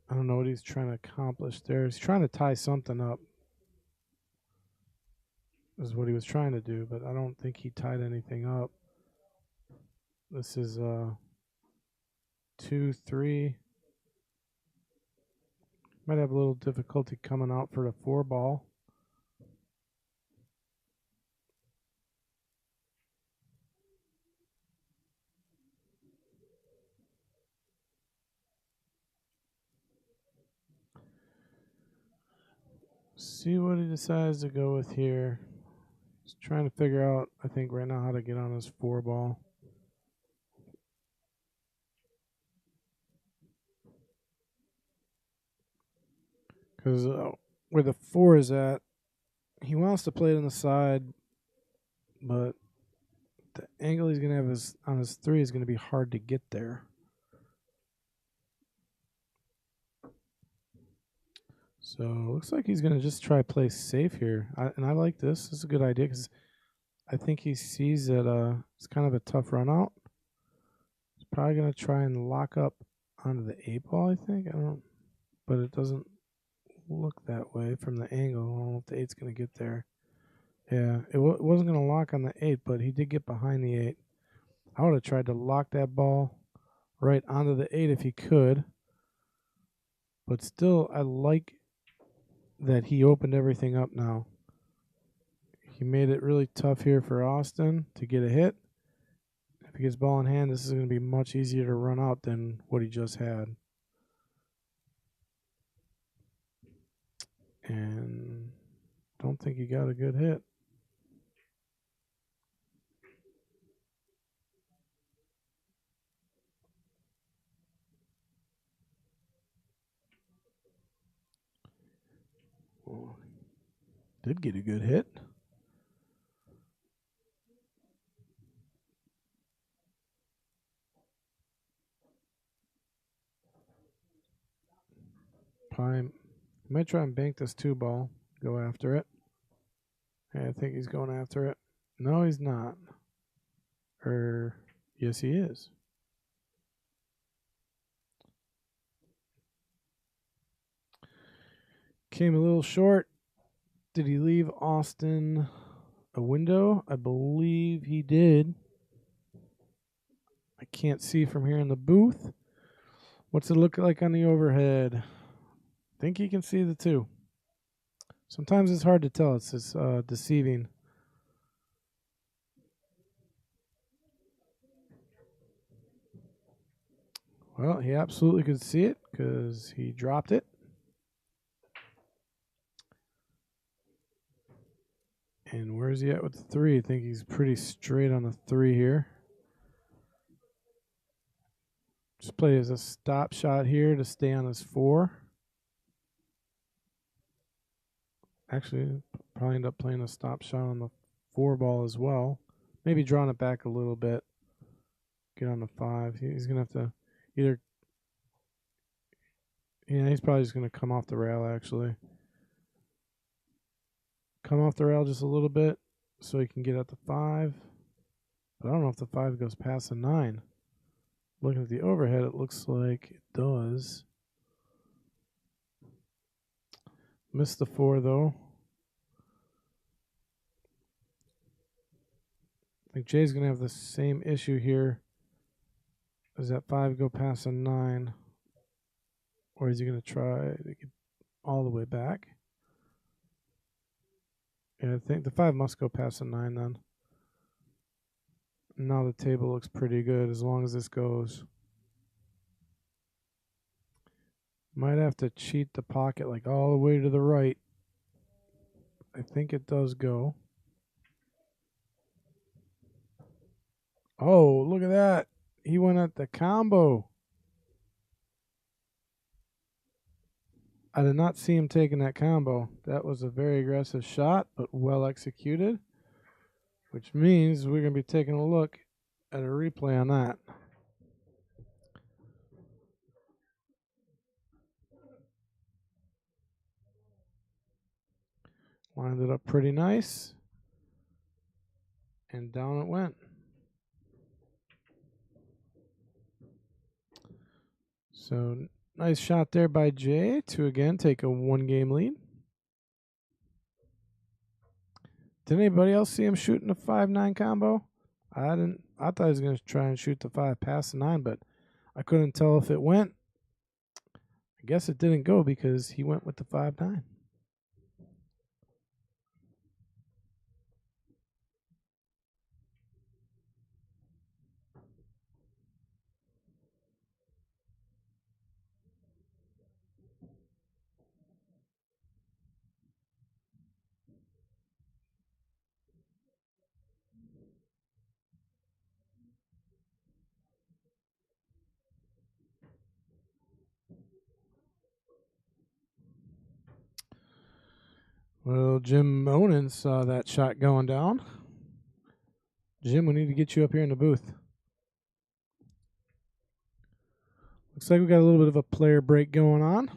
Speaker 2: I don't know what he's trying to accomplish there. He's trying to tie something up. Is what he was trying to do, but I don't think he tied anything up. This is 2-3. Might have a little difficulty coming out for the four ball. See what he decides to go with here. He's trying to figure out, I think, right now how to get on his four ball. Because where the four is at, he wants to play it on the side, but the angle he's going to have on his three is going to be hard to get there. So looks like he's going to just try play safe here. And I like this. This is a good idea because I think he sees that it's kind of a tough run out. He's probably going to try and lock up onto the 8 ball, I think. But it doesn't look that way from the angle. I don't know if the 8's going to get there. Yeah, it wasn't going to lock on the 8, but he did get behind the 8. I would have tried to lock that ball right onto the 8 if he could. But still, I like that he opened everything up now. He made it really tough here for Austin to get a hit. If he gets ball in hand, this is going to be much easier to run out than what he just had. And don't think he got a good hit. did get a good hit. Probably might try and bank this 2-ball. Go after it. I think he's going after it. No, he's not. Yes, he is. Came a little short. Did he leave Austin a window? I believe he did. I can't see from here in the booth. What's it look like on the overhead? I think he can see the 2. Sometimes it's hard to tell. It's just deceiving. Well, he absolutely could see it because he dropped it. And where's he at with the 3? I think he's pretty straight on the 3 here. Just play as a stop shot here to stay on his 4. Actually, probably end up playing a stop shot on the 4 ball as well. Maybe drawing it back a little bit. Get on the 5. He's going to have to either... Yeah, he's probably just going to come off the rail, actually. Come off the rail just a little bit so he can get at the 5. But I don't know if the 5 goes past the 9. Looking at the overhead, it looks like it does. Missed the 4, though. I think Jay's going to have the same issue here. Does that 5 go past a 9? Or is he going to try to get all the way back? Yeah, I think the 5 must go past a 9 then. Now the table looks pretty good as long as this goes. Might have to cheat the pocket like all the way to the right. I think it does go. Oh, look at that. He went at the combo. I did not see him taking that combo. That was a very aggressive shot, but well executed, which means we're going to be taking a look at a replay on that. Lined it up pretty nice, and down it went. So nice shot there by Jay to again take a 1-game lead. Did anybody else see him shooting a 5-9 combo? I didn't. I thought he was going to try and shoot the 5 past the 9, but I couldn't tell if it went. I guess it didn't go because he went with the 5-9. Well, Jim Onan saw that shot going down. Jim, we need to get you up here in the booth. Looks like we got a little bit of a player break going on.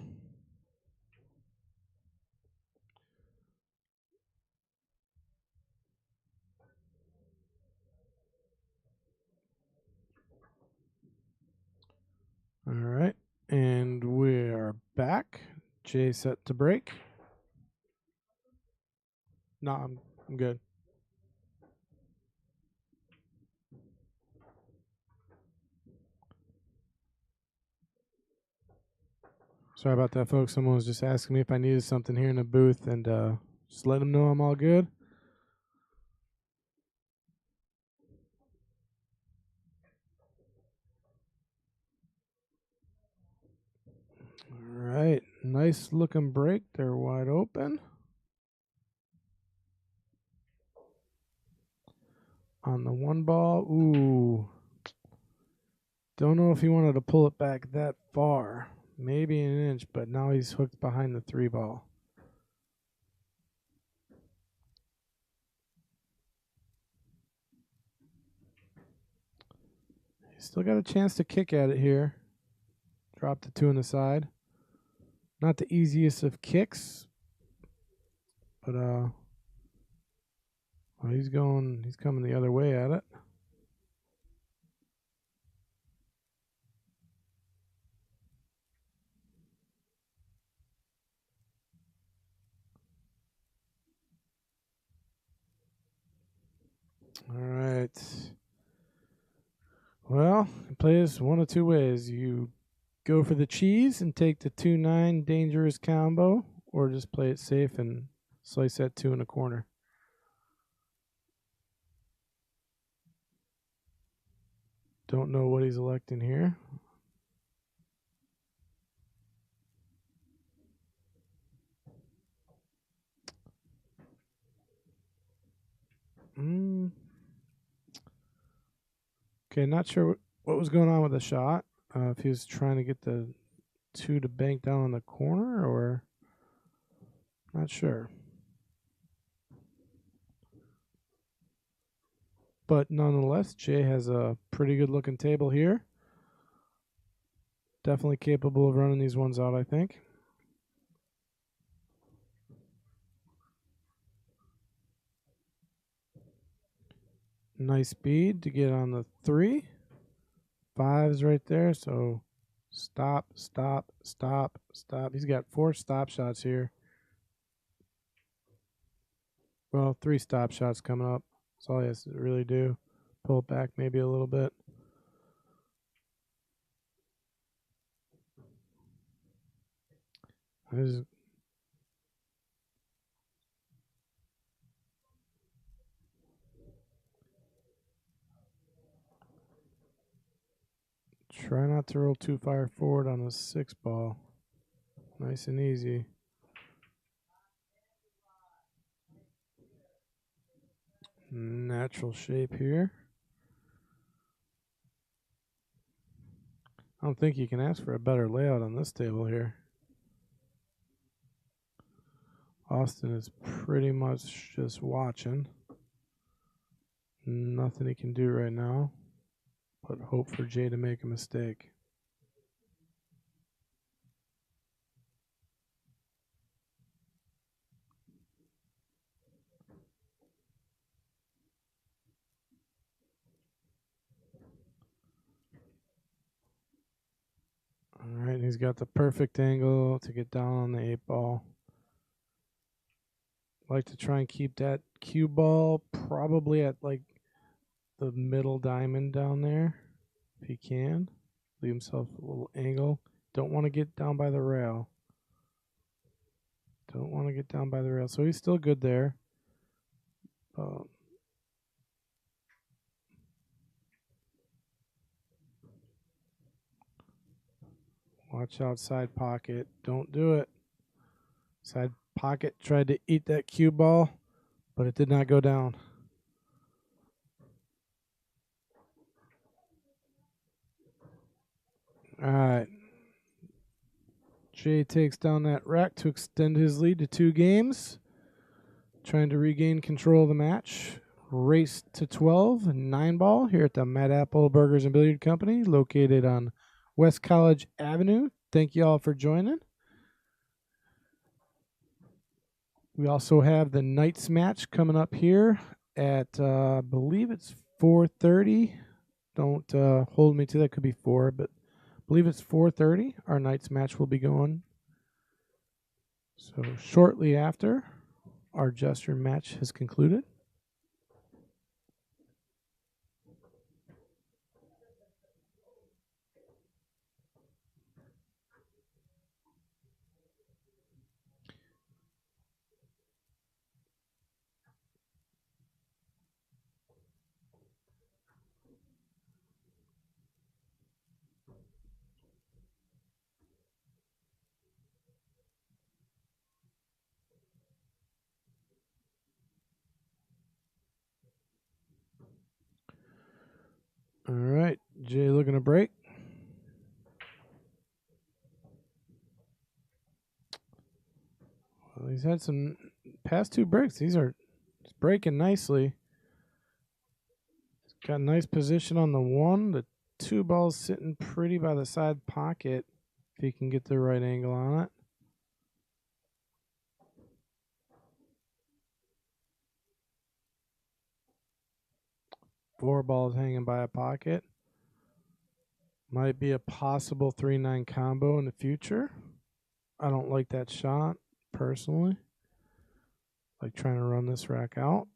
Speaker 2: All right, and we are back. Jay set to break. No, I'm good. Sorry about that, folks. Someone was just asking me if I needed something here in the booth, and just let them know I'm all good. All right, nice looking break. They're wide open. On the 1 ball, ooh. Don't know if he wanted to pull it back that far. Maybe an inch, but now he's hooked behind the 3 ball. Still got a chance to kick at it here. Drop the 2 on the side. Not the easiest of kicks, but well, he's coming the other way at it. All right. Well, you play this one of 2 ways. You go for the cheese and take the 2-9 dangerous combo, or just play it safe and slice that 2 in the corner. Don't know what he's electing here. Okay, not sure what was going on with the shot. If he was trying to get the 2 to bank down on the corner, or not sure. But nonetheless, Jay has a pretty good looking table here. Definitely capable of running these ones out, I think. Nice speed to get on the 3. 5's right there, so stop, stop, stop, stop. He's got 4 stop shots here. Well, 3 stop shots coming up. That's all he has to really do. Pull it back maybe a little bit. Try not to roll too far forward on the 6 ball. Nice and easy. Natural shape here. I don't think you can ask for a better layout on this table here. Austin is pretty much just watching. Nothing he can do right now, but hope for Jay to make a mistake. All right, he's got the perfect angle to get down on the 8 ball. Like to try and keep that cue ball probably at like the middle diamond down there, if he can. Leave himself a little angle. Don't want to get down by the rail. Don't want to get down by the rail. So he's still good there. Watch outside pocket. Don't do it. Side pocket tried to eat that cue ball, but it did not go down. All right. Jay takes down that rack to extend his lead to 2 games. Trying to regain control of the match. Race to 12, 9 ball here at the Mad Apple Burgers and Billiard Company, located on West College Avenue. Thank you all for joining. We also have the Knights match coming up here at, I believe it's 4:30. Don't hold me to that. Could be 4, but I believe it's 4:30. Our Knights match will be going. So shortly after, our Jester match has concluded. All right, Jay looking to break. Well, he's had some past 2 breaks. He's breaking nicely. He's got a nice position on the 1. The two balls sitting pretty by the side pocket if he can get the right angle on it. Four balls hanging by a pocket. Might be a possible 3-9 combo in the future. I don't like that shot, personally. Like trying to run this rack out.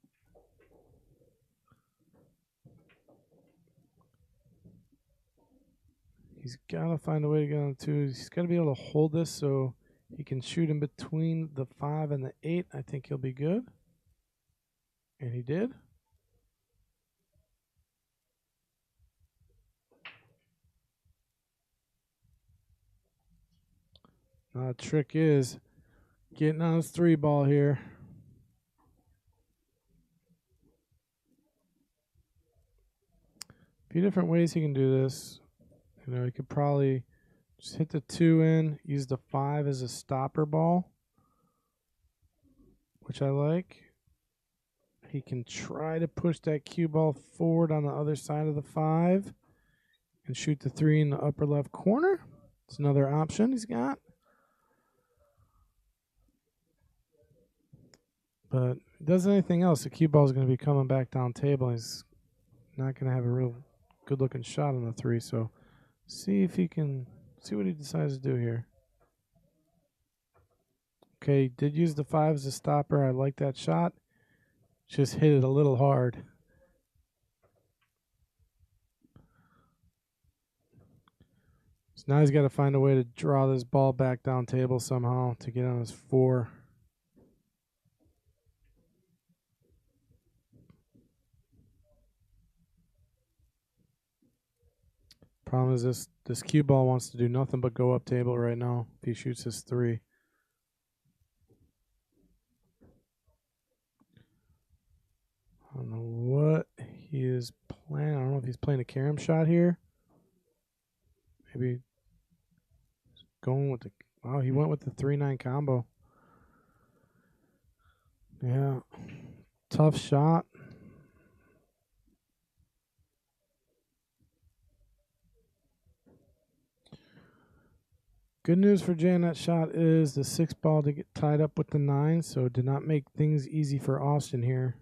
Speaker 2: He's got to find a way to get on the twos. He's got to be able to hold this so he can shoot in between the 5 and the 8. I think he'll be good. And he did. Now the trick is getting on his 3 ball here. A few different ways he can do this. You know, he could probably just hit the 2 in, use the 5 as a stopper ball, which I like. He can try to push that cue ball forward on the other side of the 5 and shoot the 3 in the upper left corner. It's another option he's got. But if he does anything else, the cue ball is going to be coming back down table. He's not going to have a real good looking shot on the 3. So see if he can, see what he decides to do here. Okay, did use the 5 as a stopper. I like that shot. Just hit it a little hard. So now he's got to find a way to draw this ball back down table somehow to get on his 4. Problem is this cue ball wants to do nothing but go up table right now if he shoots his 3. I don't know what he is playing. I don't know if he's playing a carom shot here. Maybe going with the... Wow, he went with the 3-9 combo. Yeah. Tough shot. Good news for Jay on that shot is the 6 ball to get tied up with the 9, so it did not make things easy for Austin here.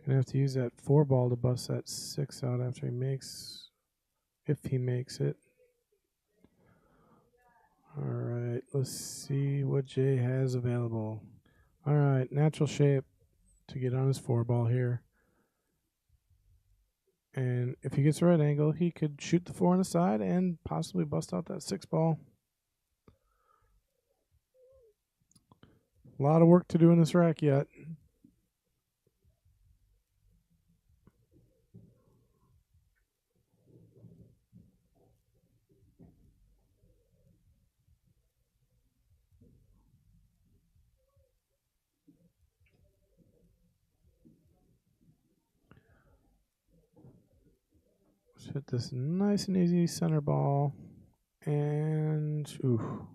Speaker 2: Gonna have to use that 4 ball to bust that 6 out after he makes, if he makes it. All right, let's see what Jay has available. All right, natural shape to get on his 4 ball here. And if he gets the right angle, he could shoot the 4 on the side and possibly bust out that 6 ball. A lot of work to do in this rack yet. Let's hit this nice and easy center ball. And, ooh.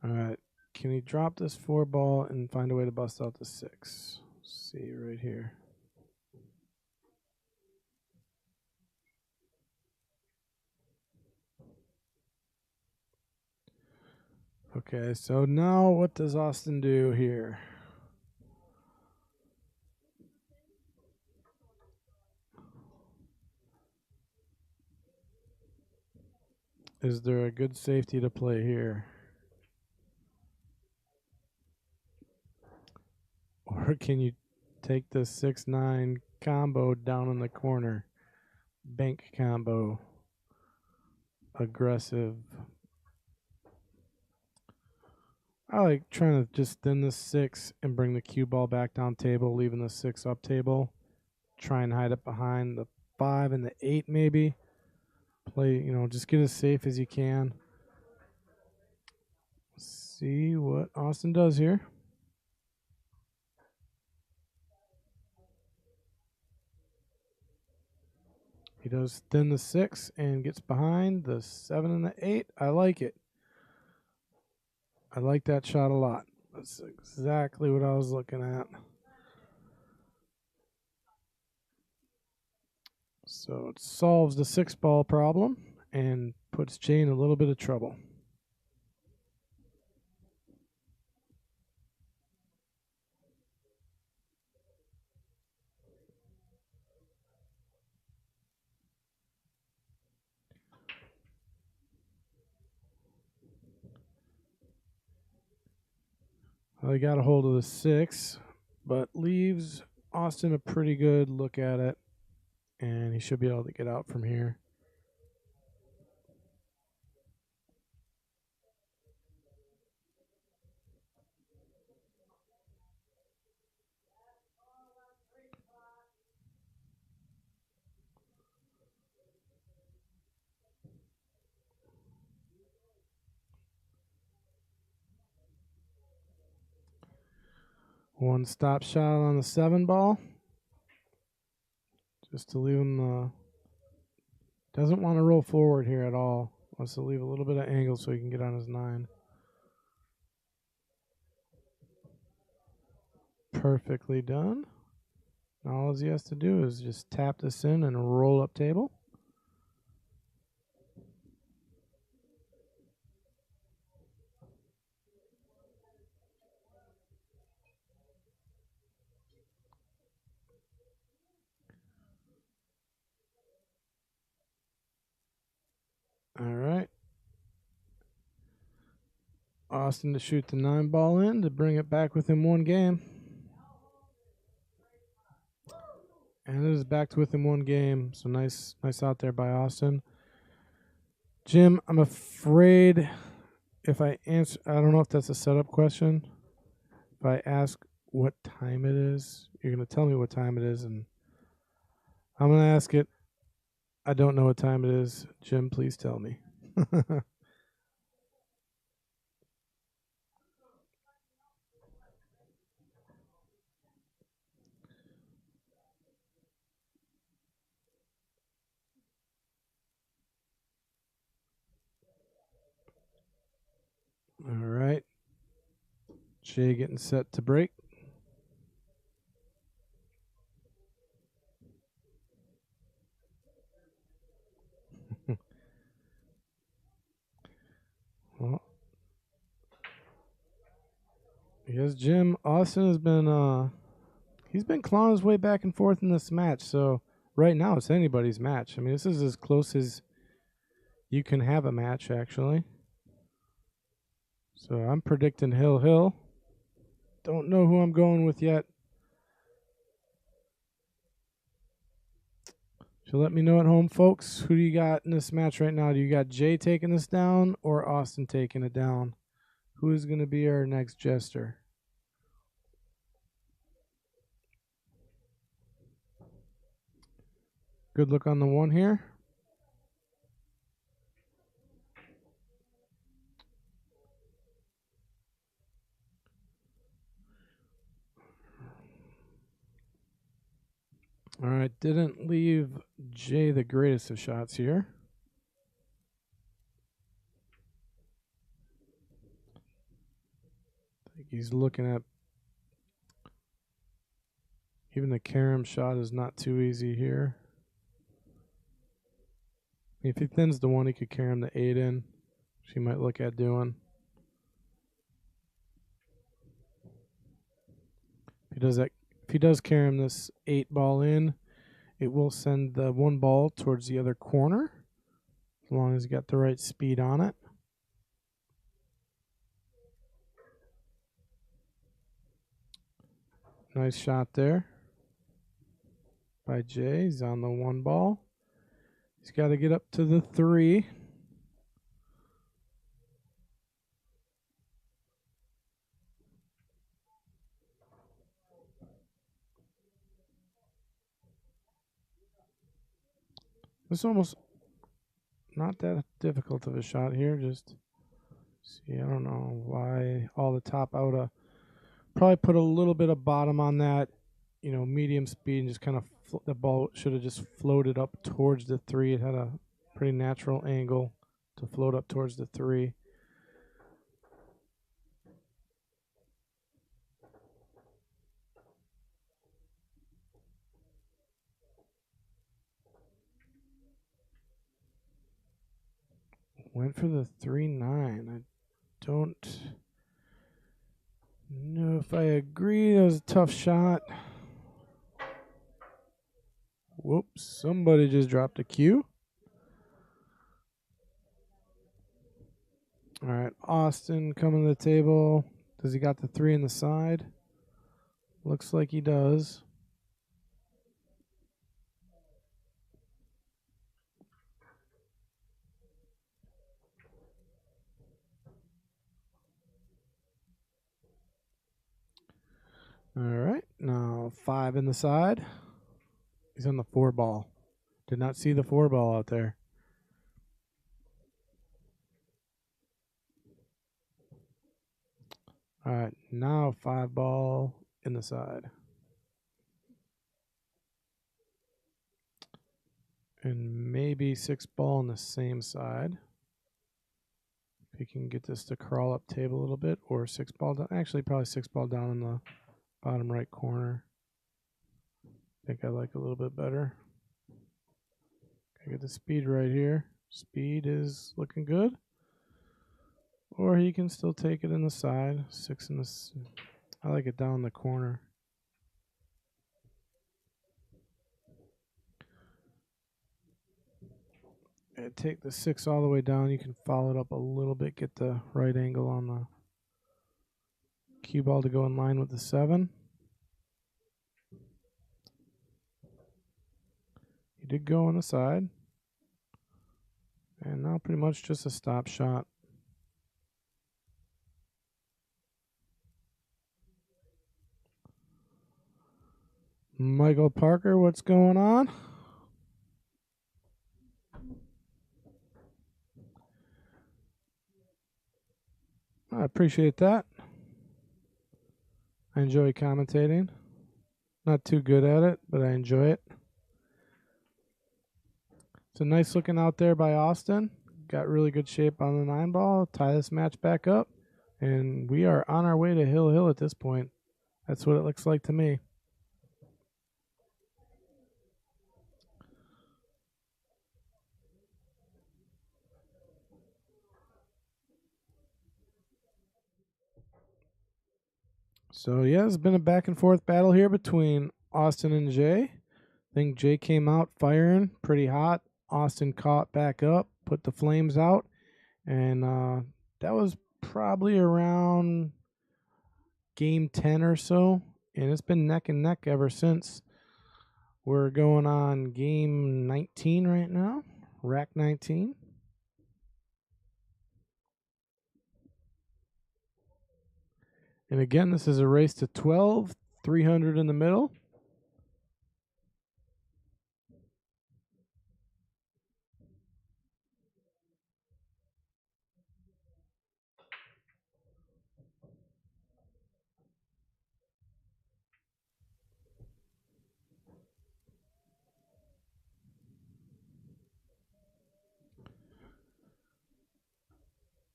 Speaker 2: All right. Can he drop this 4 ball and find a way to bust out the 6? Let's see right here. Okay, so now what does Austin do here? Is there a good safety to play here? Or can you take the 6-9 combo down in the corner? Bank combo. Aggressive. I like trying to just thin the 6 and bring the cue ball back down table, leaving the 6 up table. Try and hide it behind the 5 and the 8 maybe. Play, just get as safe as you can. See what Austin does here. He does thin the 6 and gets behind the 7 and the 8. I like it. I like that shot a lot. That's exactly what I was looking at. So it solves the 6-ball problem and puts Jay in a little bit of trouble. Well, he got a hold of the 6, but leaves Austin a pretty good look at it, and he should be able to get out from here. One stop shot on the 7 ball. Just to leave him, doesn't want to roll forward here at all. Wants to leave a little bit of angle so he can get on his 9. Perfectly done. Now all he has to do is just tap this in and roll up table. All right. Austin to shoot the 9 ball in to bring it back within 1 game. And it is back to within 1 game. So nice out there by Austin. Jim, I'm afraid if I answer, I don't know if that's a setup question. If I ask what time it is, you're going to tell me what time it is, and I'm going to ask it. I don't know what time it is. Jim, please tell me. All right. Jay getting set to break. Well, yes, Jim. Austin has been he's been clawing his way back and forth in this match. So right now it's anybody's match. I mean, this is as close as you can have a match, actually. So I'm predicting Hill. Don't know who I'm going with yet. So let me know at home, folks. Who do you got in this match right now? Do you got Jay taking this down or Austin taking it down? Who is going to be our next jester? Good look on the 1 here. All right, didn't leave Jay the greatest of shots here. I think he's looking at, even the carom shot is not too easy here. If he thins the 1, he could carom the 8 in, which he might look at doing. If he does carom this 8 ball in, it will send the 1 ball towards the other corner, as long as you got the right speed on it. Nice shot there by Jay. He's on the 1 ball. He's got to get up to the 3. This is almost not that difficult of a shot here. Just see, I don't know why all the top. I would have probably put a little bit of bottom on that, medium speed, and just kind of the ball should have just floated up towards the 3. It had a pretty natural angle to float up towards the 3. Went for the 3-9. I don't know if I agree. That was a tough shot. Whoops, somebody just dropped a cue. All right, Austin coming to the table. Does he got the 3 in the side? Looks like he does. All right, now 5 in the side. He's on the 4 ball. Did not see the 4 ball out there. All right, now 5 ball in the side. And maybe 6 ball on the same side. If he can get this to crawl up table a little bit, or 6 ball down. Actually, probably 6 ball down in the bottom right corner. I think I like a little bit better. I get the speed right here. Speed is looking good. Or he can still take it in the side. 6 in the. I like it down the corner. And take the 6 all the way down. You can follow it up a little bit. Get the right angle on the cue ball to go in line with the 7. He did go on the side. And now pretty much just a stop shot. Michael Parker, what's going on? I appreciate that. I enjoy commentating. Not too good at it, but I enjoy it. It's a nice looking out there by Austin. Got really good shape on the 9 ball. Tie this match back up. And we are on our way to Hill Hill at this point. That's what it looks like to me. So, yeah, it's been a back and forth battle here between Austin and Jay. I think Jay came out firing pretty hot. Austin caught back up, put the flames out. And that was probably around game 10 or so. And it's been neck and neck ever since. We're going on game 19 right now, rack 19. And again, this is a race to 12, 300 in the middle.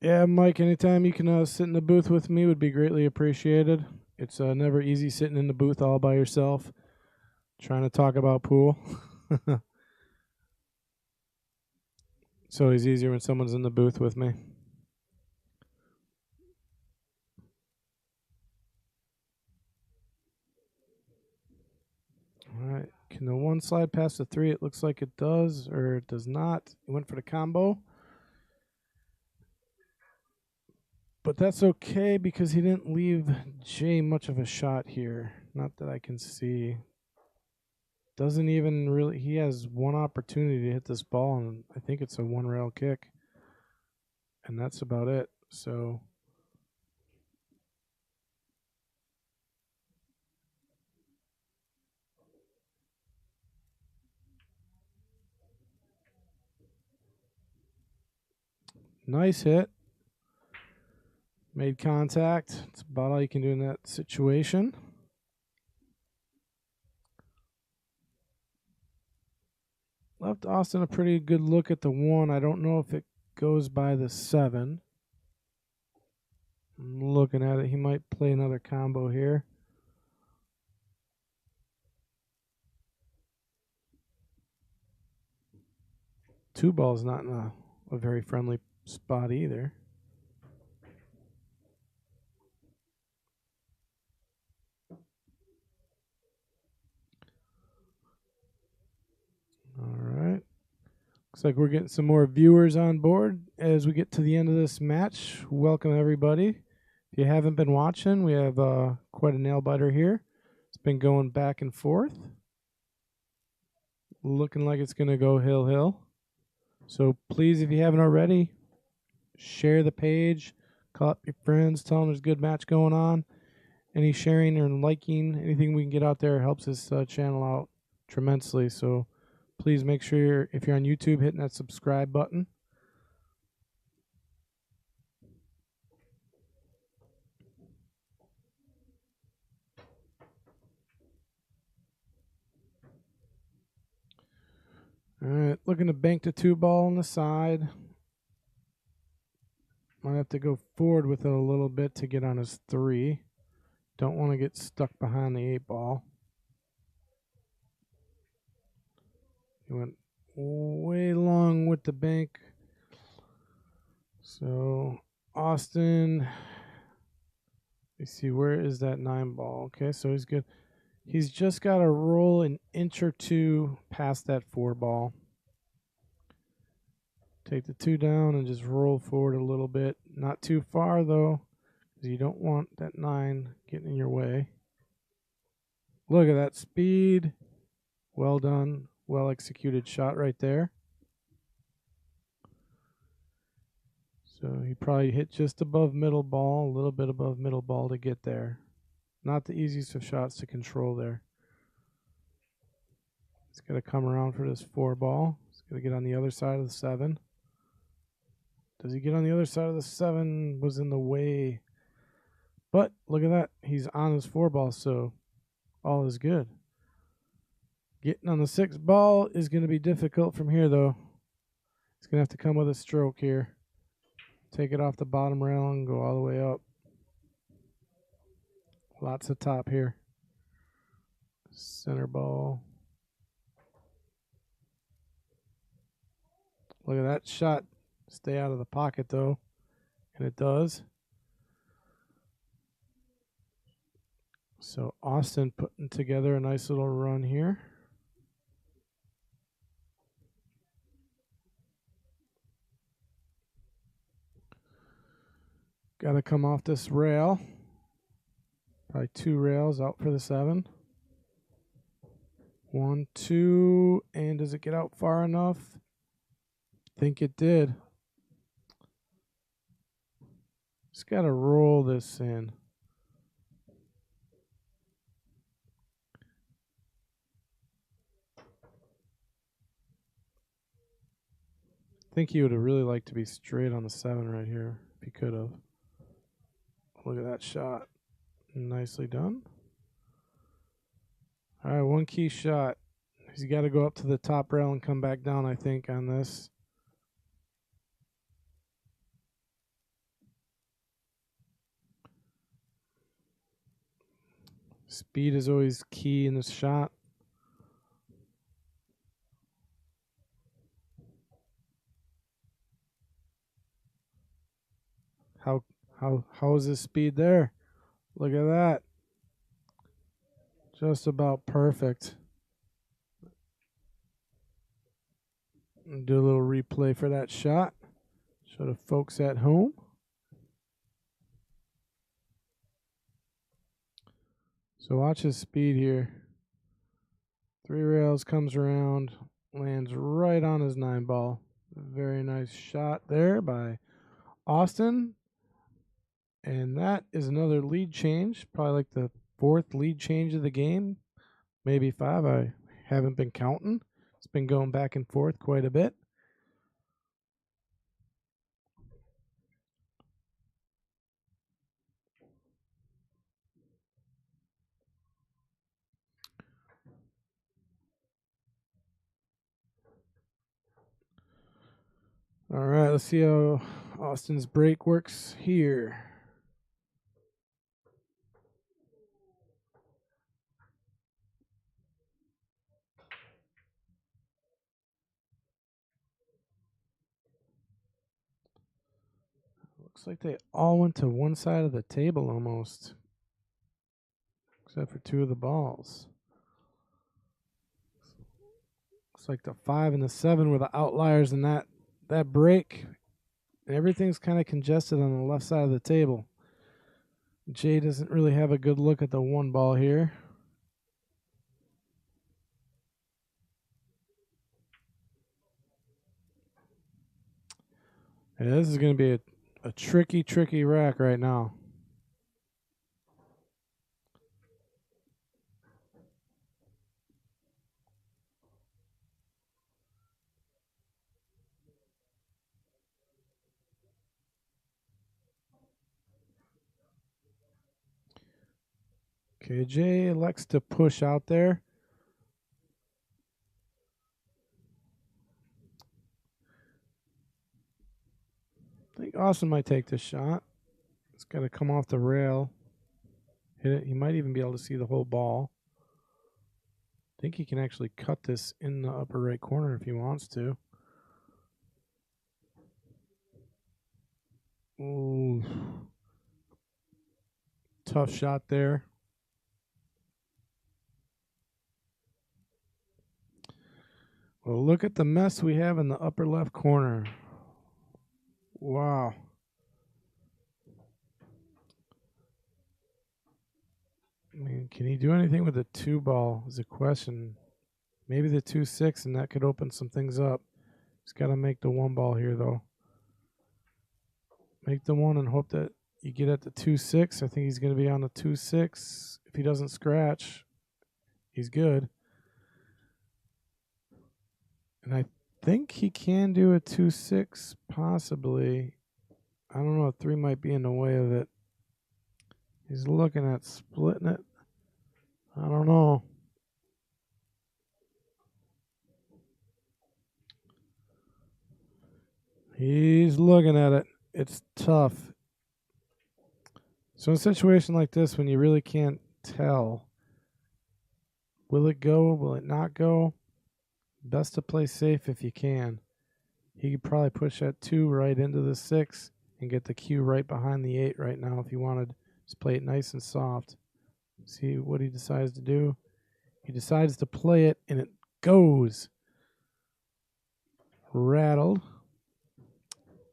Speaker 2: Yeah, Mike, anytime you can sit in the booth with me would be greatly appreciated. It's never easy sitting in the booth all by yourself, trying to talk about pool. It's always easier when someone's in the booth with me. All right, can the 1 slide past the 3? It looks like it does, or it does not. It went for the combo. But that's okay because he didn't leave Jay much of a shot here. Not that I can see. Doesn't even really. He has one opportunity to hit this ball, and I think it's a 1 rail kick. And that's about it. So. Nice hit. Made contact. It's about all you can do in that situation. Left Austin a pretty good look at the 1. I don't know if it goes by the 7. I'm looking at it. He might play another combo here. Two ball's not in a very friendly spot either. All right. Looks like we're getting some more viewers on board as we get to the end of this match. Welcome, everybody. If you haven't been watching, we have quite a nail-biter here. It's been going back and forth. Looking like it's going to go hill-hill. So please, if you haven't already, share the page, call up your friends, tell them there's a good match going on. Any sharing or liking, anything we can get out there helps this channel out tremendously. So please make sure if you're on YouTube, hitting that subscribe button. All right, looking to bank the 2 ball on the side. Might have to go forward with it a little bit to get on his 3. Don't want to get stuck behind the 8 ball. He went way long with the bank. So Austin, let's see, where is that 9 ball? Okay, so he's good. He's just got to roll an inch or 2 past that 4 ball. Take the 2 down and just roll forward a little bit. Not too far, though, because you don't want that 9 getting in your way. Look at that speed. Well done. Well executed shot right there. So he probably hit just above middle ball, a little bit above middle ball to get there. Not the easiest of shots to control there. He's got to come around for this 4 ball. He's got to get on the other side of the 7. Does he get on the other side of the 7? Was in the way. But look at that. He's on his 4 ball, so all is good. Getting on the 6 ball is going to be difficult from here, though. He's going to have to come with a stroke here. Take it off the bottom rail and go all the way up. Lots of top here. Center ball. Look at that shot. Stay out of the pocket, though. And it does. So Austin putting together a nice little run here. Got to come off this rail. Probably 2 rails out for the 7. 1, 2, and does it get out far enough? Think it did. Just got to roll this in. I think he would have really liked to be straight on the 7 right here, if he could have. Look at that shot. Nicely done. All right, 1 key shot. He's got to go up to the top rail and come back down, I think, on this. Speed is always key in this shot. How is his speed there? Look at that. Just about perfect. Do a little replay for that shot. Show the folks at home. So watch his speed here. 3 rails, comes around, lands right on his 9 ball. Very nice shot there by Austin. And that is another lead change, probably like the 4th lead change of the game, maybe 5. I haven't been counting. It's been going back and forth quite a bit. All right, let's see how Austin's break works here. Looks like they all went to one side of the table almost, except for 2 of the balls. Looks like the 5 and the 7 were the outliers in that break. Everything's kind of congested on the left side of the table. Jay doesn't really have a good look at the 1 ball here. Yeah, this is going to be a tricky rack right now. Okay, Jay elects to push out there. I think Austin might take this shot. It's got to come off the rail. Hit it. He might even be able to see the whole ball. I think he can actually cut this in the upper right corner if he wants to. Ooh. Tough shot there. Well, look at the mess we have in the upper left corner. Wow. I mean, can he do anything with the 2 ball is a question. Maybe the 2-6, and that could open some things up. He's got to make the 1 ball here, though. Make the 1 and hope that you get at the 2-6. I think he's going to be on the 2-6. If he doesn't scratch, he's good. And I think he can do a 2-6, possibly. I don't know. A 3 might be in the way of it. He's looking at splitting it. I don't know. He's looking at it. It's tough. So in a situation like this, when you really can't tell, will it go? Will it not go? Best to play safe if you can. He could probably push that 2 right into the 6 and get the cue right behind the 8 right now if he wanted. Just play it nice and soft. See what he decides to do. He decides to play it, and it goes. Rattled,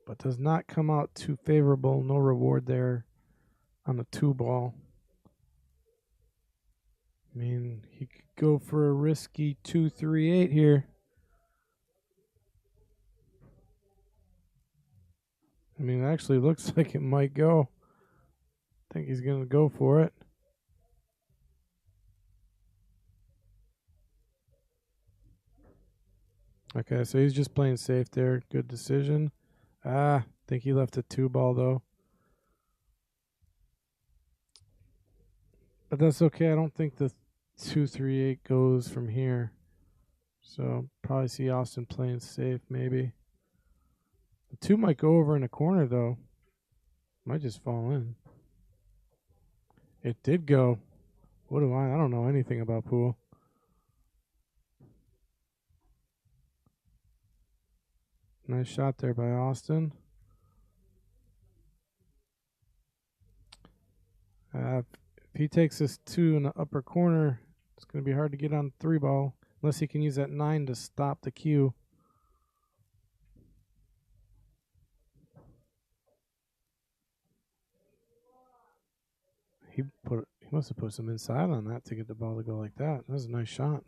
Speaker 2: but does not come out too favorable. No reward there on the 2 ball. I mean, he could go for a risky 2-3-8 here. I mean, it actually looks like it might go. I think he's going to go for it. Okay, so he's just playing safe there. Good decision. I think he left a 2 ball, though. But that's okay. I don't think the 2-3-8 goes from here. So probably see Austin playing safe, maybe. The 2 might go over in the corner, though. Might just fall in. It did go. What do I? I don't know anything about pool. Nice shot there by Austin. If he takes this 2 in the upper corner, it's going to be hard to get on the 3 ball unless he can use that 9 to stop the cue. He must have put some inside on that to get the ball to go like that. That was a nice shot.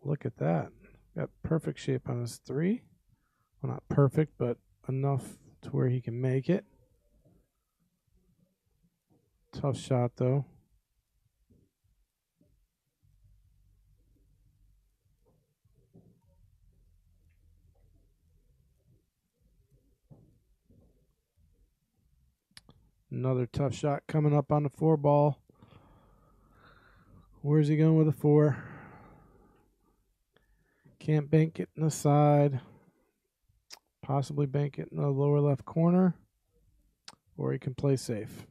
Speaker 2: Look at that. Got perfect shape on his 3. Well, not perfect, but enough to where he can make it. Tough shot, though. Another tough shot coming up on the 4 ball. Where's he going with a 4? Can't bank it in the side. Possibly bank it in the lower left corner, or he can play safe.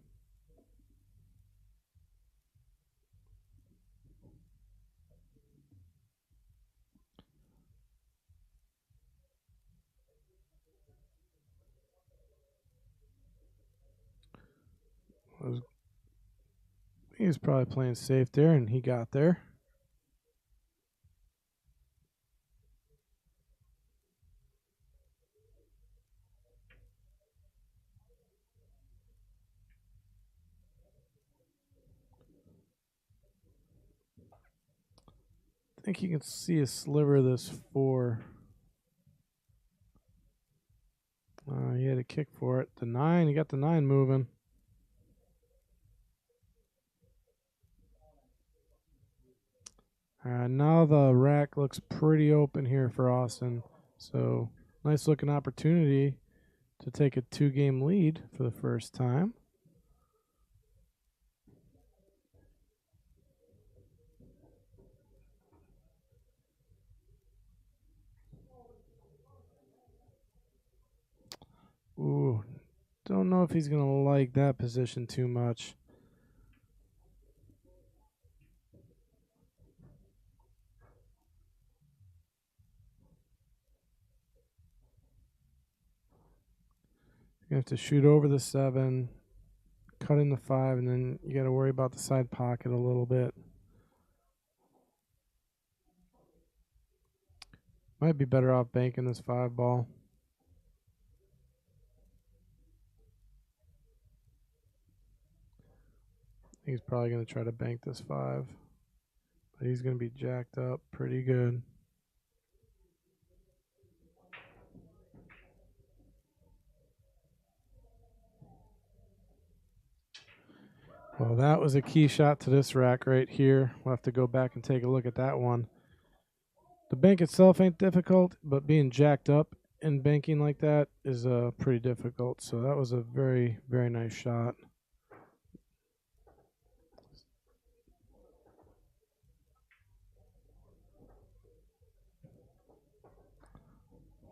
Speaker 2: He was probably playing safe there, and he got there. I think you can see a sliver of this 4. He had a kick for it. The 9, he got the 9 moving. Now the rack looks pretty open here for Austin. So, nice looking opportunity to take a 2-game lead for the first time. Ooh, don't know if he's going to like that position too much. You have to shoot over the 7, cut in the 5, and then you got to worry about the side pocket a little bit. Might be better off banking this 5 ball. He's probably going to try to bank this 5. But he's going to be jacked up pretty good. Well, that was a key shot to this rack right here. We'll have to go back and take a look at that one. The bank itself ain't difficult, but being jacked up and banking like that is pretty difficult. So that was a very, very nice shot.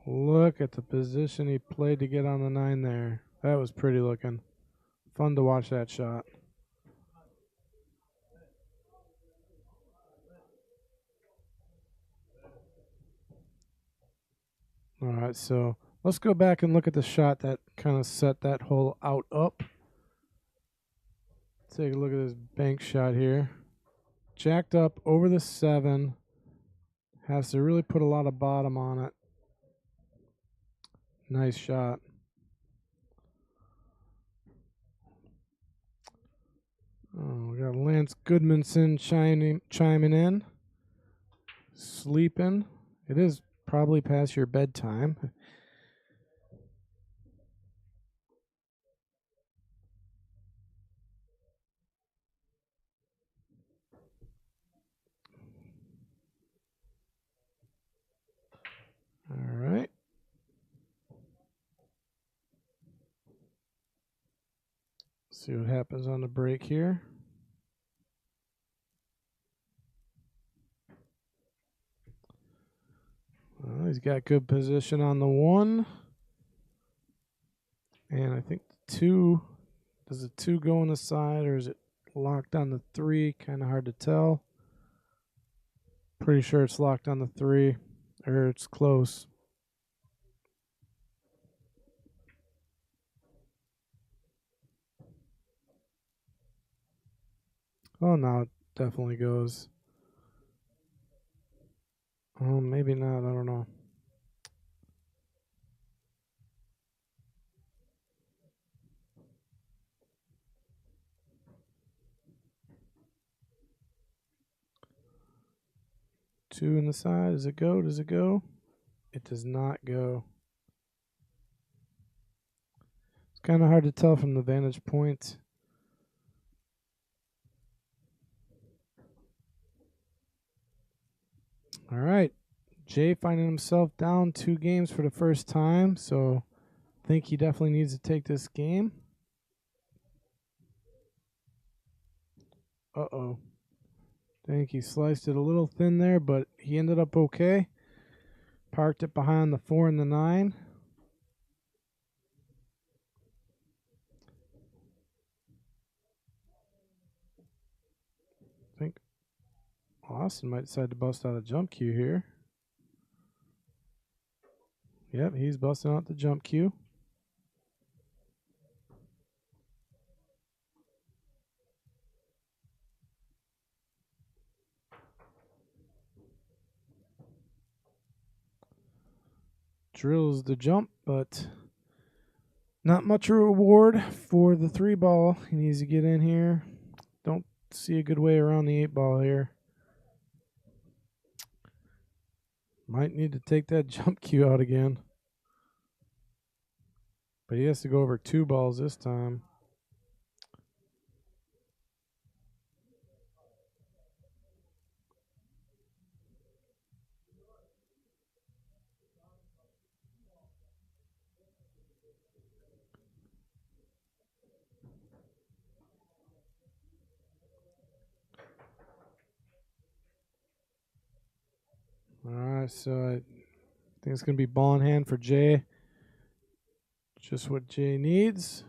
Speaker 2: Look at the position he played to get on the 9 there. That was pretty looking. Fun to watch that shot. All right, so let's go back and look at the shot that kind of set that hole out up. Take a look at this bank shot here. Jacked up over the 7. Has to really put a lot of bottom on it. Nice shot. Oh, we got Lance Goodmanson chiming in. Sleeping. It is probably past your bedtime. All right. See what happens on the break here. Well, he's got good position on the 1. And I think the 2, does the 2 go on the side or is it locked on the 3? Kind of hard to tell. Pretty sure it's locked on the 3, or it's close. Oh, no, it definitely goes. Oh, maybe not. I don't know. Two in the side. Does it go? Does it go? It does not go. It's kind of hard to tell from the vantage point. All right. Jay finding himself down 2 games for the first time, so I think he definitely needs to take this game. Uh-oh. I think he sliced it a little thin there, but he ended up okay. Parked it behind the 4 and the 9. Austin might decide to bust out a jump cue here. Yep, he's busting out the jump cue. Drills the jump, but not much reward for the 3-ball. He needs to get in here. Don't see a good way around the 8-ball here. Might need to take that jump cue out again. But he has to go over 2 balls this time. All right, so I think it's going to be ball in hand for Jay. Just what Jay needs.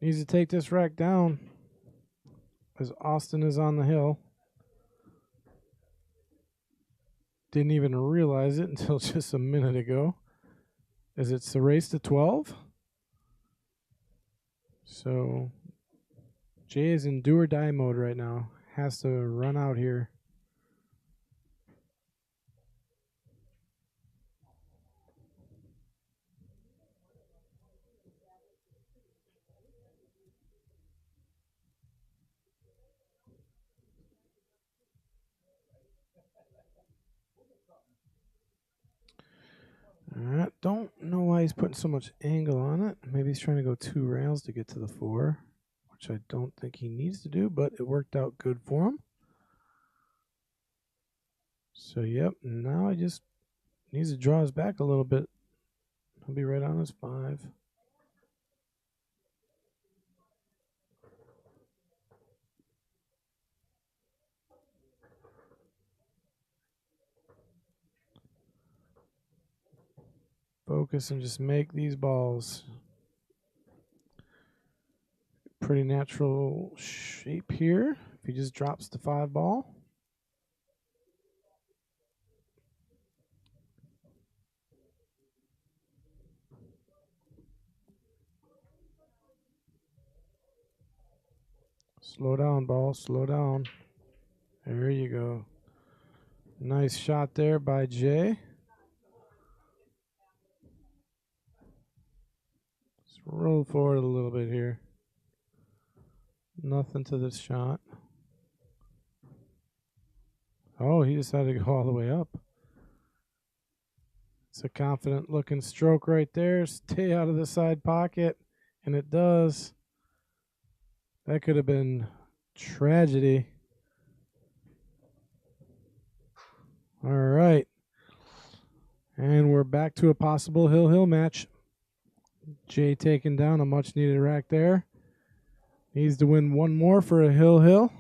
Speaker 2: Needs to take this rack down as Austin is on the hill. Didn't even realize it until just a minute ago, as it's the race to 12. So Jay is in do or die mode right now. Has to run out here. Alright, don't know why he's putting so much angle on it. Maybe he's trying to go 2 rails to get to the 4, which I don't think he needs to do, but it worked out good for him. So, yep, now he just needs to draw his back a little bit. He'll be right on his 5. Focus and just make these balls. Pretty natural shape here. If he just drops the 5-ball. Slow down, ball. Slow down. There you go. Nice shot there by Jay. Let's roll forward a little bit here. Nothing to this shot. Oh, he decided to go all the way up. It's a confident looking stroke right there. Stay out of the side pocket. And it does. That could have been tragedy. All right. And we're back to a possible hill-hill match. Jay taking down a much-needed rack there. Needs to win one more for a hill-hill.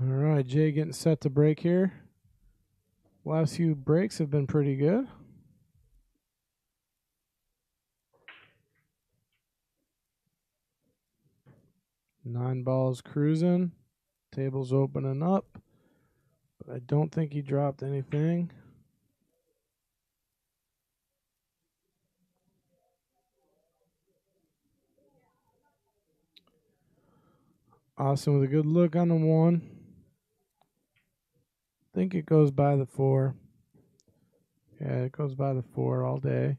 Speaker 2: All right, Jay getting set to break here. Last few breaks have been pretty good. Nine balls cruising. Table's opening up. But I don't think he dropped anything. Austin with a good look on the 1. Think it goes by the 4. Yeah, it goes by the 4 all day.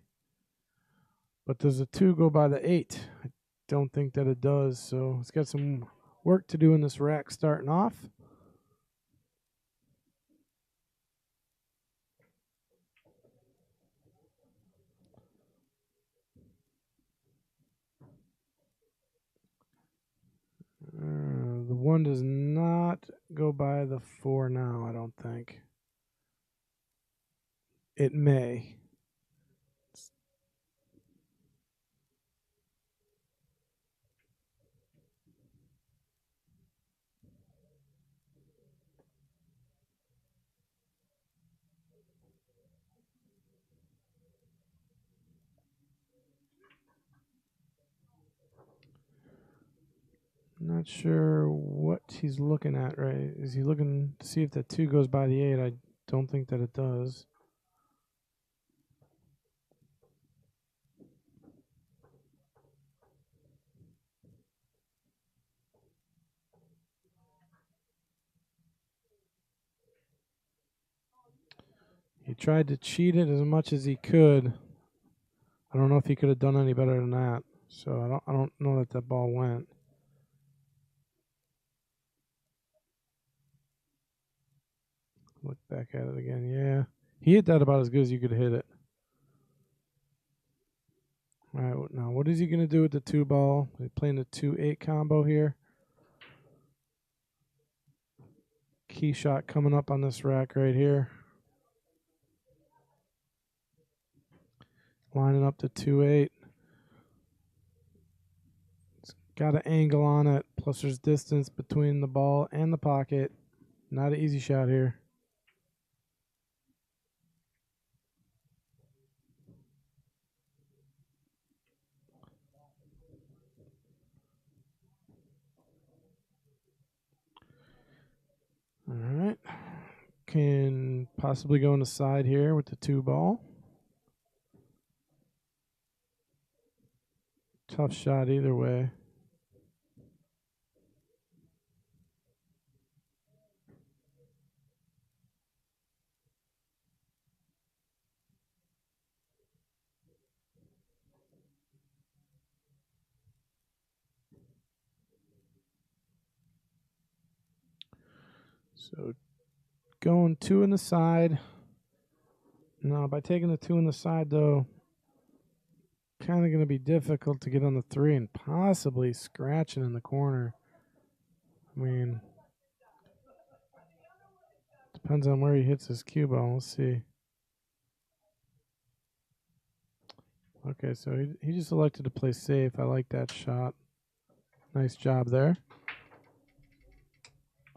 Speaker 2: But does the 2 go by the 8? I don't think that it does. So it's got some work to do in this rack starting off. 1 does not go by the 4 now, I don't think. It may. Not sure what he's looking at, right? Is he looking to see if the 2 goes by the 8? I don't think that it does. He tried to cheat it as much as he could. I don't know if he could have done any better than that. So I don't know that that ball went. Look back at it again. Yeah. He hit that about as good as you could hit it. All right, now what is he going to do with the 2 ball? He's playing the 2-8 combo here. Key shot coming up on this rack right here. Lining up the 2-8. It's got an angle on it. Plus there's distance between the ball and the pocket. Not an easy shot here. All right. Can possibly go on the side here with the 2 ball. Tough shot either way. So going 2 in the side. Now by taking the 2 in the side though, kind of going to be difficult to get on the 3 and possibly scratching in the corner. I mean, depends on where he hits his cue ball. Let's see. Okay, so he just elected to play safe. I like that shot. Nice job there.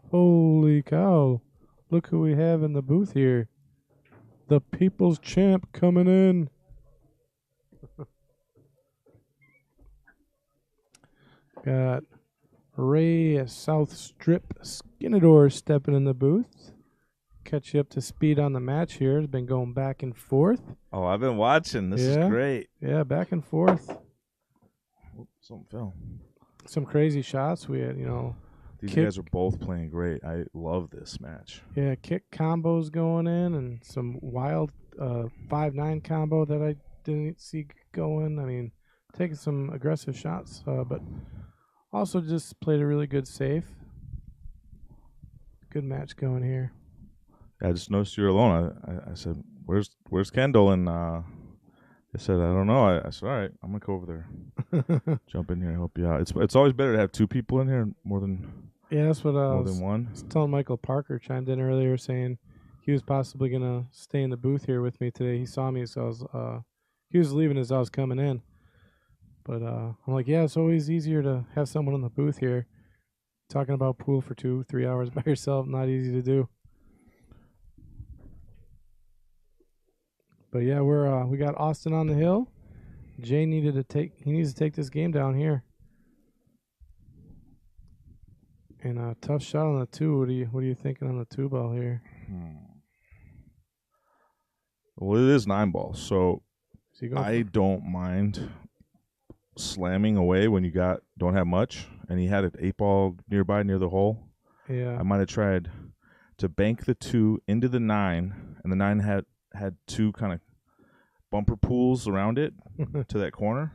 Speaker 2: Holy cow. Look who we have in the booth here. The people's champ coming in. Got Ray South Strip Skinador stepping in the booth. Catch you up to speed on the match here. It's been going back and forth.
Speaker 3: Oh, I've been watching. This is great.
Speaker 2: Yeah, back and forth.
Speaker 3: Oops, something fell.
Speaker 2: Some crazy shots. We had,
Speaker 3: These guys are both playing great. I love this match.
Speaker 2: Yeah, kick combos going in and some wild 5-9 combo that I didn't see going. I mean, taking some aggressive shots, but also just played a really good safe. Good match going here.
Speaker 3: I just noticed you were alone. I said, "Where's Kendall?" And they said, "I don't know." I said, "All right, I'm gonna go over there, jump in here, and help you out." It's always better to have 2 people in here more than
Speaker 2: that's what I
Speaker 3: more
Speaker 2: was
Speaker 3: than one.
Speaker 2: I was telling Michael Parker chimed in earlier saying he was possibly gonna stay in the booth here with me today. He saw me, so I was he was leaving as I was coming in. But I'm like, yeah, it's always easier to have someone in the booth here. Talking about pool for 2-3 hours by yourself, not easy to do. But yeah, we got Austin on the hill. Jay needs to take this game down here. And a tough shot on the 2. What are you thinking on the 2 ball here?
Speaker 3: Well, it is 9 balls, so I don't mind slamming away when you don't have much. And he had an 8 ball nearby near the hole.
Speaker 2: Yeah,
Speaker 3: I might have tried to bank the 2 into the 9, and the 9 had 2 kind of bumper pools around it to that corner.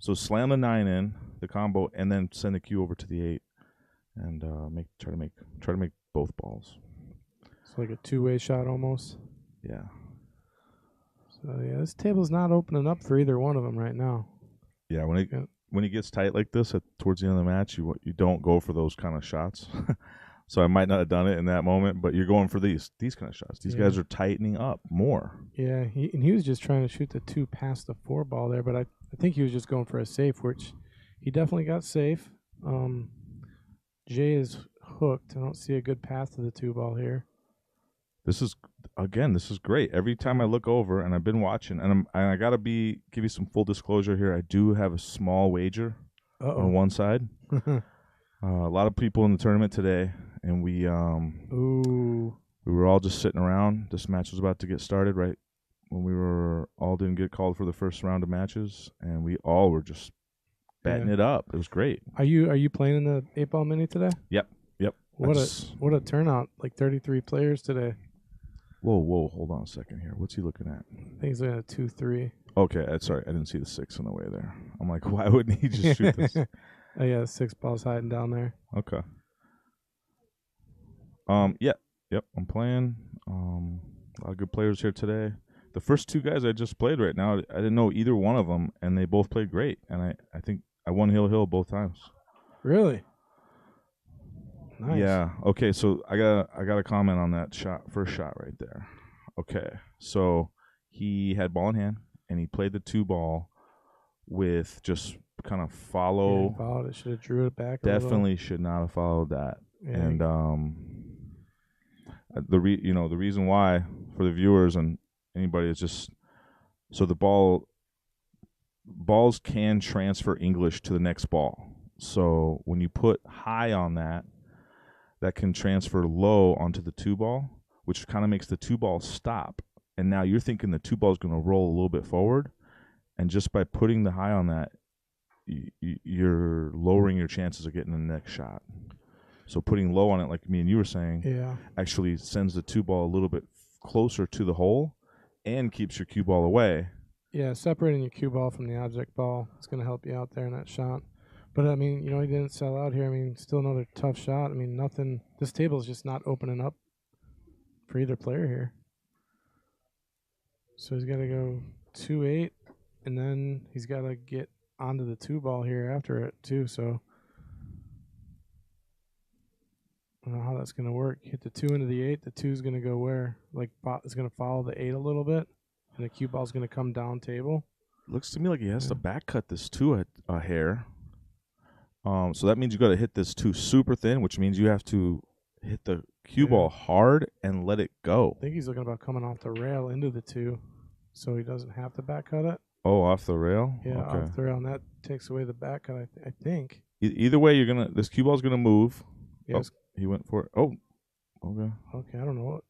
Speaker 3: So slam the 9 in the combo, and then send the cue over to the 8, and try to make both balls.
Speaker 2: It's like a 2-way shot almost.
Speaker 3: Yeah.
Speaker 2: So yeah, this table's not opening up for either one of them right now.
Speaker 3: Yeah, when it gets tight like this towards the end of the match, you don't go for those kind of shots. So I might not have done it in that moment, but you're going for these kind of shots. These guys are tightening up more.
Speaker 2: Yeah, he was just trying to shoot the 2 past the 4 ball there, but I think he was just going for a safe, which he definitely got safe. Jay is hooked. I don't see a good path to the 2 ball here.
Speaker 3: This is great. Every time I look over, and I've been watching, and I gotta give you some full disclosure here. I do have a small wager on one side. A lot of people in the tournament today, and we were all just sitting around. This match was about to get started right when we didn't get called for the first round of matches, and we all were just betting it up. It was great.
Speaker 2: Are you playing in the 8-ball mini today?
Speaker 3: Yep.
Speaker 2: What a turnout! Like 33 players today.
Speaker 3: Whoa! Hold on a second here. What's he looking at?
Speaker 2: I think he's looking at 2-3.
Speaker 3: Okay, sorry, I didn't see the 6 on the way there. I'm like, why wouldn't he just shoot this?
Speaker 2: Oh yeah, 6 balls hiding down there.
Speaker 3: Okay. Yep. I'm playing. A lot of good players here today. The first 2 guys I just played right now, I didn't know either one of them, and they both played great. And I think I won Hill both times.
Speaker 2: Really? Nice.
Speaker 3: Yeah. Okay. So I got a comment on that first shot right there. Okay. So he had ball in hand, and he played the 2 ball with just kind of follow.
Speaker 2: Yeah, followed it. Should have drew it back.
Speaker 3: Definitely should not have followed that. Yeah. And the reason why for the viewers and anybody is just so the balls can transfer English to the next ball. So when you put high on that can transfer low onto the 2 ball, which kind of makes the 2 ball stop. And now you're thinking the 2 ball is going to roll a little bit forward, and just by putting the high on that, you're lowering your chances of getting the next shot. So putting low on it, like me and you were saying, actually sends the 2 ball a little bit closer to the hole and keeps your cue ball away.
Speaker 2: Yeah, separating your cue ball from the object ball is going to help you out there in that shot. But, I mean, he didn't sell out here. I mean, still another tough shot. I mean, this table is just not opening up for either player here. So he's got to go 2-8, and then he's got to get onto the 2 ball here after it, too. So I don't know how that's going to work. Hit the 2 into the 8. The 2 is going to go where? Like, it's going to follow the 8 a little bit, and the cue ball is going to come down table.
Speaker 3: Looks to me like he has to back cut this 2 a hair. So that means you got to hit this 2 super thin, which means you have to hit the cue ball hard and let it go.
Speaker 2: I think he's looking about coming off the rail into the 2, so he doesn't have to back cut it.
Speaker 3: Oh, off the rail?
Speaker 2: Yeah, off the rail, and that takes away the back cut, I think.
Speaker 3: Either way, this cue ball's gonna move.
Speaker 2: Yes.
Speaker 3: Oh, he went for it. Oh, okay.
Speaker 2: Okay, I don't know what.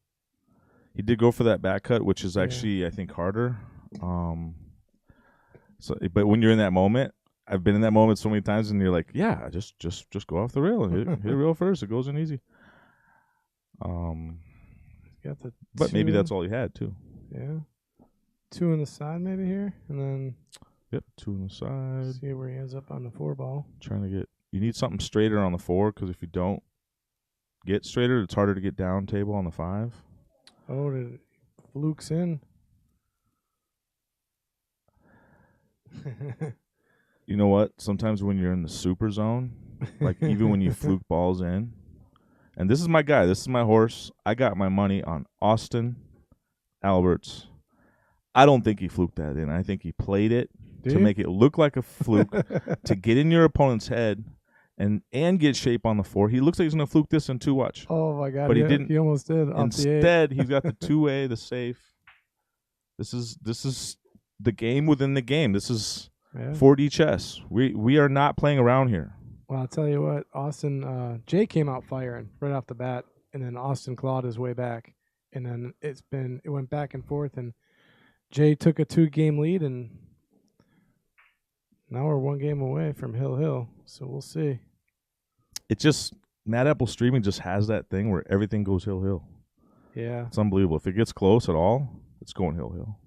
Speaker 3: He did go for that back cut, which is actually I think harder. So, but when you're in that moment, I've been in that moment so many times, and you're like, yeah, just go off the rail and hit the rail first. It goes in easy.
Speaker 2: Got the
Speaker 3: but
Speaker 2: 2.
Speaker 3: Maybe that's all he had too.
Speaker 2: Yeah. 2 on the side maybe here, and then
Speaker 3: 2 on the side.
Speaker 2: See where he ends up on the 4 ball.
Speaker 3: You need something straighter on the 4, because if you don't get straighter, it's harder to get down table on the 5.
Speaker 2: Oh, it flukes in.
Speaker 3: You know what? Sometimes when you're in the super zone, like even when you fluke balls in, and this is my guy, this is my horse. I got my money on Austin Alberts. I don't think he fluked that in. I think he played it to make it look like a fluke, to get in your opponent's head and get shape on the 4. He looks like he's going to fluke this in 2 watch.
Speaker 2: Oh, my God.
Speaker 3: But he didn't.
Speaker 2: He almost did.
Speaker 3: Instead, he's got the 2A, the safe. This is the game within the game. This is 4D chess. We are not playing around here.
Speaker 2: Well, I'll tell you what, Austin, Jay came out firing right off the bat, and then Austin clawed his way back, and then it went back and forth, and Jay took a 2-game lead, and now we're 1 game away from Hill, so we'll see.
Speaker 3: It just, Mad Apple Streaming just has that thing where everything goes Hill.
Speaker 2: Yeah.
Speaker 3: It's unbelievable. If it gets close at all, it's going Hill.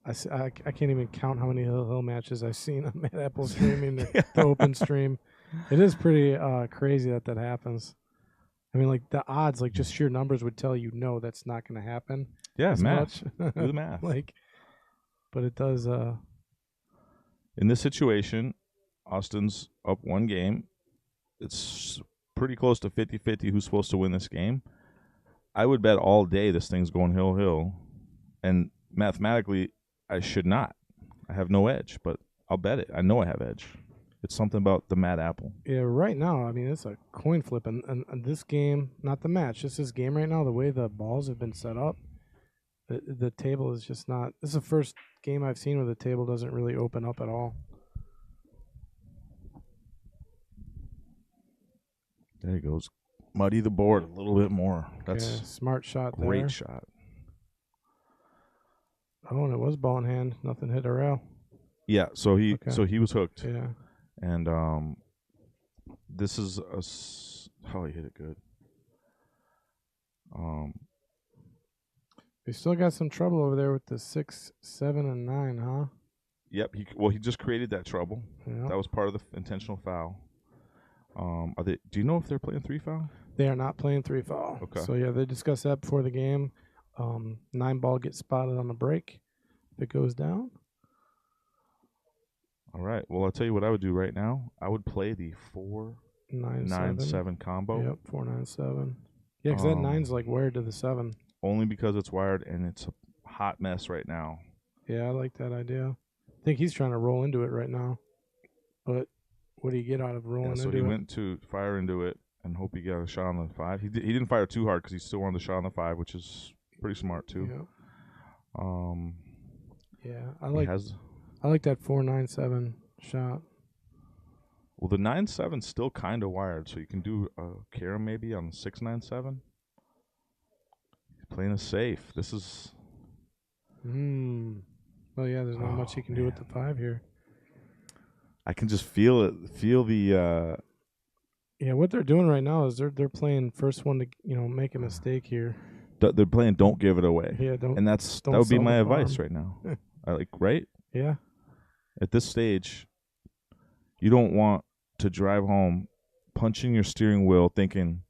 Speaker 2: I can't even count how many Hill matches I've seen on Mad Apple Streaming, the open stream. It is pretty crazy that happens. I mean, like, the odds, like, just sheer numbers would tell you, no, that's not going to happen.
Speaker 3: Yeah,
Speaker 2: as
Speaker 3: math.
Speaker 2: much.
Speaker 3: Do the math.
Speaker 2: But it does.
Speaker 3: In this situation, Austin's up 1 game. It's pretty close to 50-50 who's supposed to win this game. I would bet all day this thing's going hill. And mathematically, I should not. I have no edge, but I'll bet it. I know I have edge. It's something about the mad apple.
Speaker 2: Yeah, right now, I mean, it's a coin flip. And this game, not the match, just this game right now, the way the balls have been set up, the table is just not. This is the first game I've seen where the table doesn't really open up at all.
Speaker 3: There he goes. Muddy the board a little bit more. That's
Speaker 2: yeah, smart shot there.
Speaker 3: great shot.
Speaker 2: Oh, and it was ball in hand. Nothing hit a rail.
Speaker 3: Yeah, so he was hooked.
Speaker 2: Yeah.
Speaker 3: And this is he hit it good.
Speaker 2: We still got some trouble over there with the 6, 7, and 9, huh?
Speaker 3: Yep. He just created that trouble.
Speaker 2: Yeah.
Speaker 3: That was part of the intentional foul. Do you know if they're playing 3 foul?
Speaker 2: They are not playing 3 foul.
Speaker 3: Okay.
Speaker 2: So yeah, they discussed that before the game. 9 ball gets spotted on the break. If it goes down.
Speaker 3: All right. Well, I'll tell you what I would do right now. I would play the 4-9-7 combo.
Speaker 2: Yep, 4-9-7. Yeah, because that 9's like wired to the 7.
Speaker 3: Only because it's wired and it's a hot mess right now.
Speaker 2: Yeah, I like that idea. I think he's trying to roll into it right now. But what do you get out of rolling into it?
Speaker 3: So he went to fire into it and hope he got a shot on the 5. He didn't fire too hard because he still wanted the shot on the 5, which is pretty smart too.
Speaker 2: Yep. Yeah, I like that 4-9-7 shot.
Speaker 3: Well, the 9-7's still kind of wired, so you can do a carom maybe on the 6-9-7. He's playing it safe. This is.
Speaker 2: Well, yeah, there's not much he can do with the 5 here.
Speaker 3: I can just feel it. Feel the.
Speaker 2: Yeah, what they're doing right now is they're playing first one to make a mistake here.
Speaker 3: They're playing don't give it away.
Speaker 2: Yeah, don't.
Speaker 3: And that would be my advice
Speaker 2: farm.
Speaker 3: right now. Right?
Speaker 2: Yeah.
Speaker 3: At this stage, you don't want to drive home, punching your steering wheel, thinking,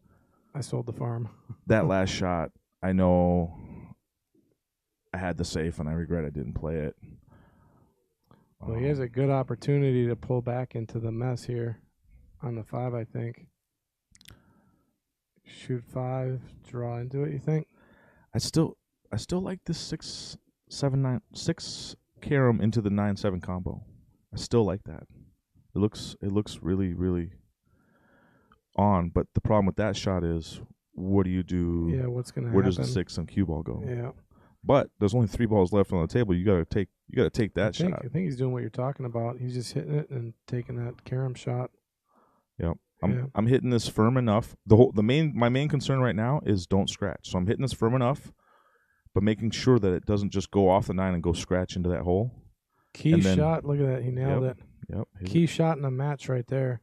Speaker 2: I sold the farm.
Speaker 3: That last shot, I know I had the safe and I regret I didn't play it.
Speaker 2: Well, he has a good opportunity to pull back into the mess here on the 5, I think. Shoot 5, draw into it, you think?
Speaker 3: I still like this 6 carom into the 9-7 combo. I still like that. It looks really, really on, but the problem with that shot is, what do you do?
Speaker 2: Yeah, what's gonna happen?
Speaker 3: Where does the 6 and cue ball go?
Speaker 2: Yeah.
Speaker 3: But there's only 3 balls left on the table. You gotta take that shot.
Speaker 2: I think he's doing what you're talking about. He's just hitting it and taking that carom shot.
Speaker 3: Yep. I'm hitting this firm enough. My main concern right now is don't scratch. So I'm hitting this firm enough, but making sure that it doesn't just go off the 9 and go scratch into that hole.
Speaker 2: Key shot. Look at that. He nailed it.
Speaker 3: Yep.
Speaker 2: Key shot in a match right there.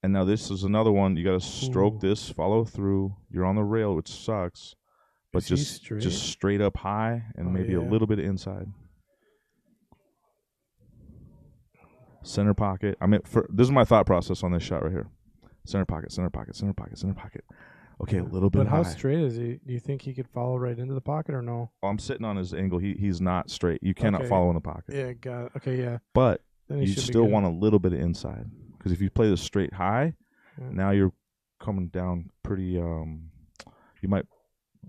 Speaker 3: And now this is another one. You got to stroke this, follow through. You're on the rail, which sucks, but just straight up high and maybe a little bit inside. Center pocket. This is my thought process on this shot right here. Center pocket, center pocket, center pocket, center pocket. Okay, a little bit
Speaker 2: But how
Speaker 3: high.
Speaker 2: straight is he? Do you think he could follow right into the pocket or no?
Speaker 3: Oh, I'm sitting on his angle. He's not straight. You cannot follow in the pocket.
Speaker 2: Yeah, got it. Okay, yeah.
Speaker 3: But
Speaker 2: then
Speaker 3: you still want a little bit of inside. Because if you play this straight high, now you're coming down pretty, you might,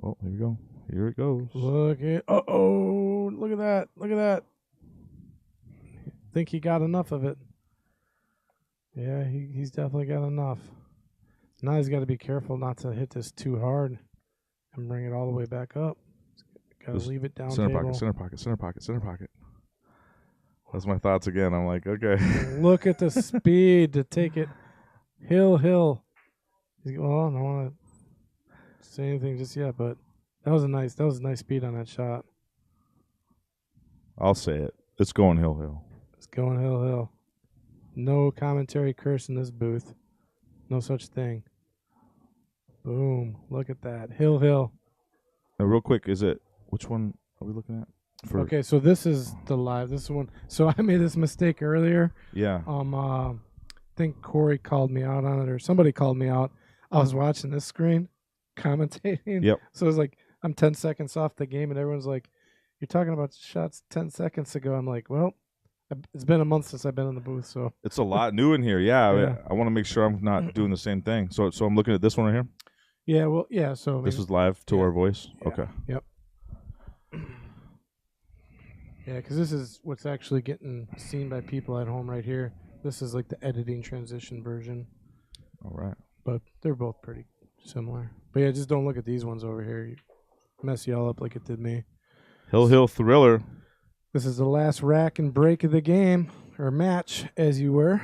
Speaker 3: here we go. Here it goes.
Speaker 2: Look at that. Look at that. Think he got enough of it. Yeah, he's definitely got enough. Now he's got to be careful not to hit this too hard and bring it all the way back up. Got to leave it down
Speaker 3: center
Speaker 2: table.
Speaker 3: Pocket, center pocket, center pocket, center pocket. That's my thoughts again. I'm like, okay.
Speaker 2: Look at the speed to take it hill. Well, I don't want to say anything just yet, but that was a nice speed on that shot.
Speaker 3: I'll say it. It's going hill.
Speaker 2: It's going hill. No commentary curse in this booth. No such thing. Boom. Look at that. Hill.
Speaker 3: Now, real quick, which one are we looking at?
Speaker 2: Okay, so this is the live. This is one. So I made this mistake earlier.
Speaker 3: Yeah.
Speaker 2: I think Corey called me out on it, or somebody called me out. I was watching this screen, commentating.
Speaker 3: Yep.
Speaker 2: So it was like, I'm 10 seconds off the game, and everyone's like, you're talking about shots 10 seconds ago. I'm like, well, It's been a month since I've been in the booth, so
Speaker 3: It's a lot new in here. Yeah,
Speaker 2: Yeah.
Speaker 3: I want to make sure I'm not doing the same thing. So I'm looking at this one right here.
Speaker 2: yeah. Well, yeah. So
Speaker 3: This is live to
Speaker 2: yeah.
Speaker 3: our voice.
Speaker 2: Yeah.
Speaker 3: Okay.
Speaker 2: Yep. Yeah, because this is what's actually getting seen by people at home right here. This is like the editing transition version,
Speaker 3: All right.
Speaker 2: but they're both pretty similar. But yeah, just don't look at these ones over here. You mess y'all up like it did me.
Speaker 3: Hill Thriller.
Speaker 2: This is the last rack and break of the game, or match, as you were.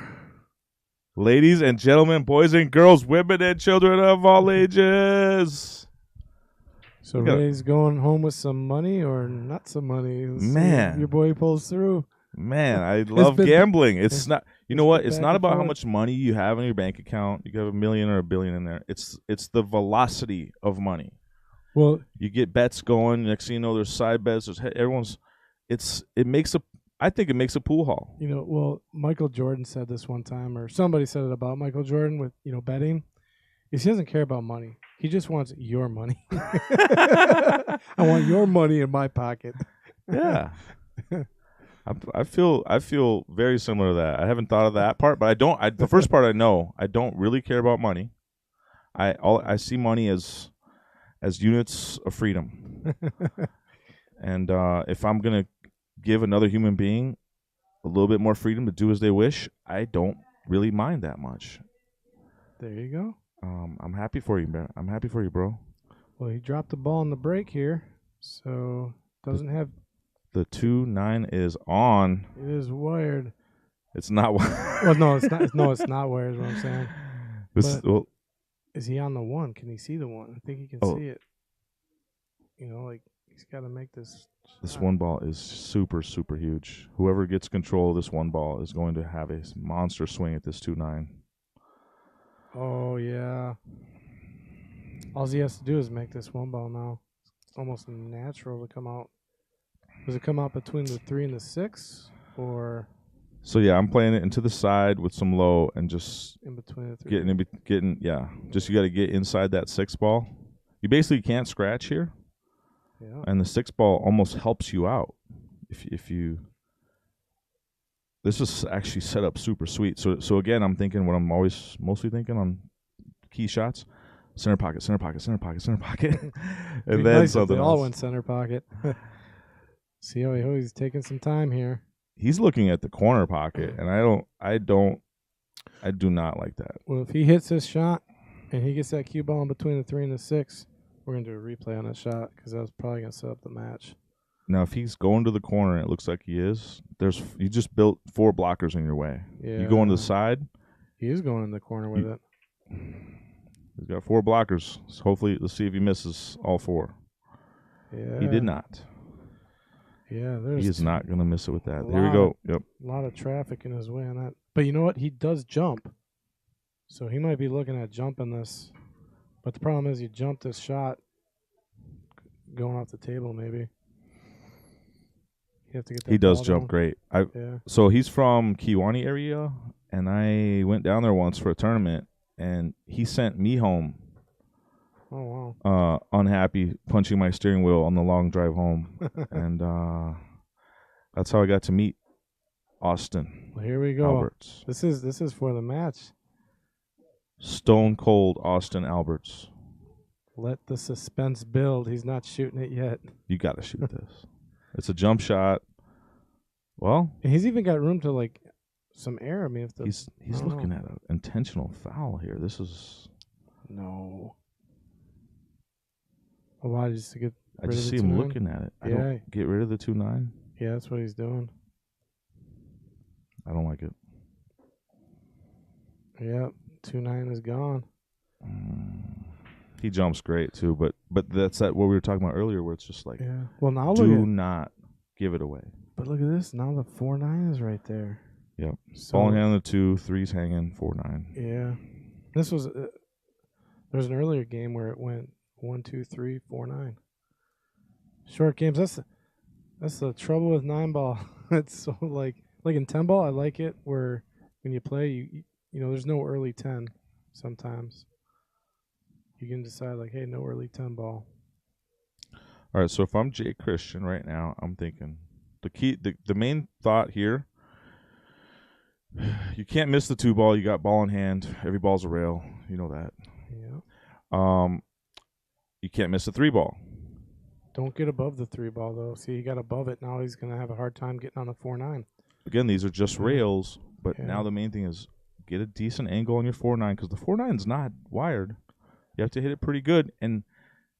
Speaker 3: Ladies and gentlemen, boys and girls, women and children of all ages.
Speaker 2: So Ray's going home with some money or not some money. Let's see if your boy pulls through.
Speaker 3: Man, I love gambling. It's not. You know what? It's
Speaker 2: back
Speaker 3: not
Speaker 2: and
Speaker 3: about how
Speaker 2: forth.
Speaker 3: much money you have in your bank account. You have $1 million or $1 billion in there. It's the velocity of money.
Speaker 2: Well,
Speaker 3: You get bets going. Next thing you know, there's side bets. There's everyone's. I think it makes a pool hall.
Speaker 2: Michael Jordan said this one time, or somebody said it about Michael Jordan with betting. He doesn't care about money. He just wants your money. I want your money in my pocket.
Speaker 3: Yeah. I feel very similar to that. I haven't thought of that part, but I don't. The first part I know. I don't really care about money. I see money as units of freedom. And if I'm gonna give another human being a little bit more freedom to do as they wish, I don't really mind that much.
Speaker 2: There you go.
Speaker 3: I'm happy for you, man. I'm happy for you, bro.
Speaker 2: Well, he dropped the ball on the break here, so doesn't have.
Speaker 3: The 2-9 is on.
Speaker 2: It is wired.
Speaker 3: It's not.
Speaker 2: Well, no, it's not. No, it's not wired. Is what I'm saying. But is he on the one? Can he see the one? I think he can see it. He's got to make this.
Speaker 3: This one ball is super, super huge. Whoever gets control of this one ball is going to have a monster swing at this 2-9.
Speaker 2: Oh, yeah. All he has to do is make this one ball now. It's almost natural to come out. Does it come out between the 3 and the 6? Or?
Speaker 3: So, yeah, I'm playing it into the side with some low and just
Speaker 2: in between the 3.
Speaker 3: Just you got to get inside that 6 ball. You basically can't scratch here.
Speaker 2: Yeah.
Speaker 3: And the 6 ball almost helps you out if you. This is actually set up super sweet. So again, I'm thinking what I'm always mostly thinking on key shots: center pocket, center pocket, center pocket, center pocket, and then
Speaker 2: nice
Speaker 3: something
Speaker 2: if they
Speaker 3: else.
Speaker 2: all went center pocket. See how he's taking some time here.
Speaker 3: He's looking at the corner pocket, and I do not like that.
Speaker 2: Well, if he hits this shot and he gets that cue ball in between the 3 and the 6. We're going to do a replay on that shot because that was probably going to set up the match.
Speaker 3: Now, if he's going to the corner and it looks like he is, you just built 4 blockers in your way.
Speaker 2: Yeah.
Speaker 3: You go on the side.
Speaker 2: He is going in the corner with it.
Speaker 3: He's got 4 blockers. So hopefully, let's see if he misses all 4.
Speaker 2: Yeah.
Speaker 3: He did not.
Speaker 2: Yeah.
Speaker 3: He is not going to miss it with that. Here we go. Yep.
Speaker 2: A lot of traffic in his way on that. But you know what? He does jump. So he might be looking at jumping this. But the problem is you jump this shot going off the table maybe. You have to get that
Speaker 3: He does
Speaker 2: ball
Speaker 3: jump
Speaker 2: down.
Speaker 3: great.
Speaker 2: Yeah.
Speaker 3: So he's from Kiwani area, and I went down there once for a tournament, and he sent me home.
Speaker 2: Oh, wow.
Speaker 3: Unhappy, punching my steering wheel on the long drive home. And that's how I got to meet Austin.
Speaker 2: Well, here we go.
Speaker 3: Alberts.
Speaker 2: This is for the match.
Speaker 3: Stone cold Austin Alberts.
Speaker 2: Let the suspense build. He's not shooting it yet.
Speaker 3: You got to shoot this. It's a jump shot. Well,
Speaker 2: And he's even got room to some air. I mean, if
Speaker 3: he's looking at an intentional foul here. This is
Speaker 2: no. Why just to get?
Speaker 3: I
Speaker 2: rid
Speaker 3: just
Speaker 2: of
Speaker 3: see
Speaker 2: the
Speaker 3: him
Speaker 2: 2-9?
Speaker 3: looking at it. I don't get rid of the 2-9.
Speaker 2: Yeah, that's what he's doing.
Speaker 3: I don't like it.
Speaker 2: Yeah, 2-9 is gone.
Speaker 3: He jumps great too, but that's what we were talking about earlier, where it's just like,
Speaker 2: Yeah. Well, now
Speaker 3: do not give it away.
Speaker 2: But look at this. Now the 4-9 is right there.
Speaker 3: Yep.
Speaker 2: So,
Speaker 3: Ball in hand on the 2, 3's hanging, 4-9.
Speaker 2: Yeah. This was there was an earlier game where it went 1, 2, 3, 4-9. Short games. That's the trouble with 9-ball. It's so like in 10-ball, I like it where when you play, you there's no early 10 sometimes. You can decide hey, no early 10-ball.
Speaker 3: All right, so if I'm Jay Christian right now, I'm thinking the main thought here You can't miss the 2-ball. You got ball in hand. Every ball's a rail. You know that.
Speaker 2: Yeah.
Speaker 3: You can't miss the 3-ball.
Speaker 2: Don't get above the 3-ball though. See, he got above it. Now he's gonna have a hard time getting on the 4-9.
Speaker 3: Again, these are just rails, but
Speaker 2: Yeah.
Speaker 3: now the main thing is get a decent angle on your 4-9 because the 4-9's not wired. You have to hit it pretty good. And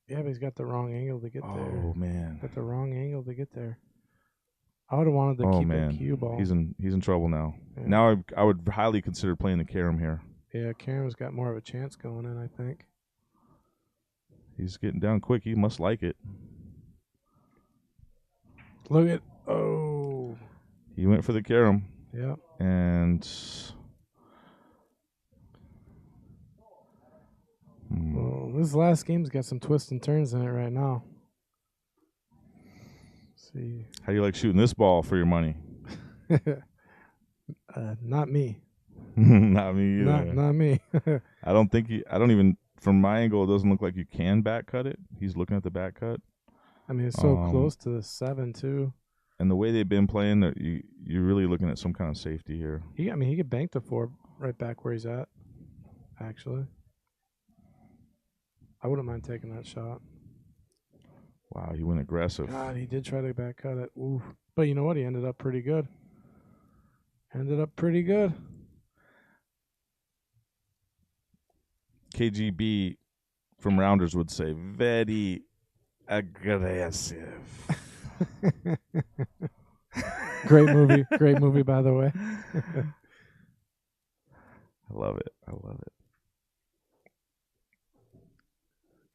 Speaker 2: yeah, but he's got the wrong angle to get there.
Speaker 3: oh man,
Speaker 2: Got the wrong angle to get there. I would have wanted to keep a cue ball.
Speaker 3: He's in trouble now.
Speaker 2: Yeah.
Speaker 3: Now I would highly consider playing the carom here.
Speaker 2: Yeah, Karen's got more of a chance going in, I think.
Speaker 3: He's getting down quick. He must like it.
Speaker 2: Look at oh.
Speaker 3: He went for the carom.
Speaker 2: Yeah.
Speaker 3: And
Speaker 2: well, this last game's got some twists and turns in it right now. Let's see.
Speaker 3: How do you like shooting this ball for your money?
Speaker 2: Not me.
Speaker 3: Not me either.
Speaker 2: Not me.
Speaker 3: I don't even, from my angle, it doesn't look like you can back cut it. He's looking at the back cut.
Speaker 2: I mean, it's so close to the 7 too.
Speaker 3: And the way they've been playing, you're really looking at some kind of safety here.
Speaker 2: He could bank the 4 right back where he's at. Actually, I wouldn't mind taking that shot.
Speaker 3: Wow, he went aggressive.
Speaker 2: God, he did try to back cut it. Ooh. But you know what? He ended up pretty good.
Speaker 3: KGB from Rounders would say, very aggressive.
Speaker 2: Great movie. Great movie, by the way.
Speaker 3: I love it.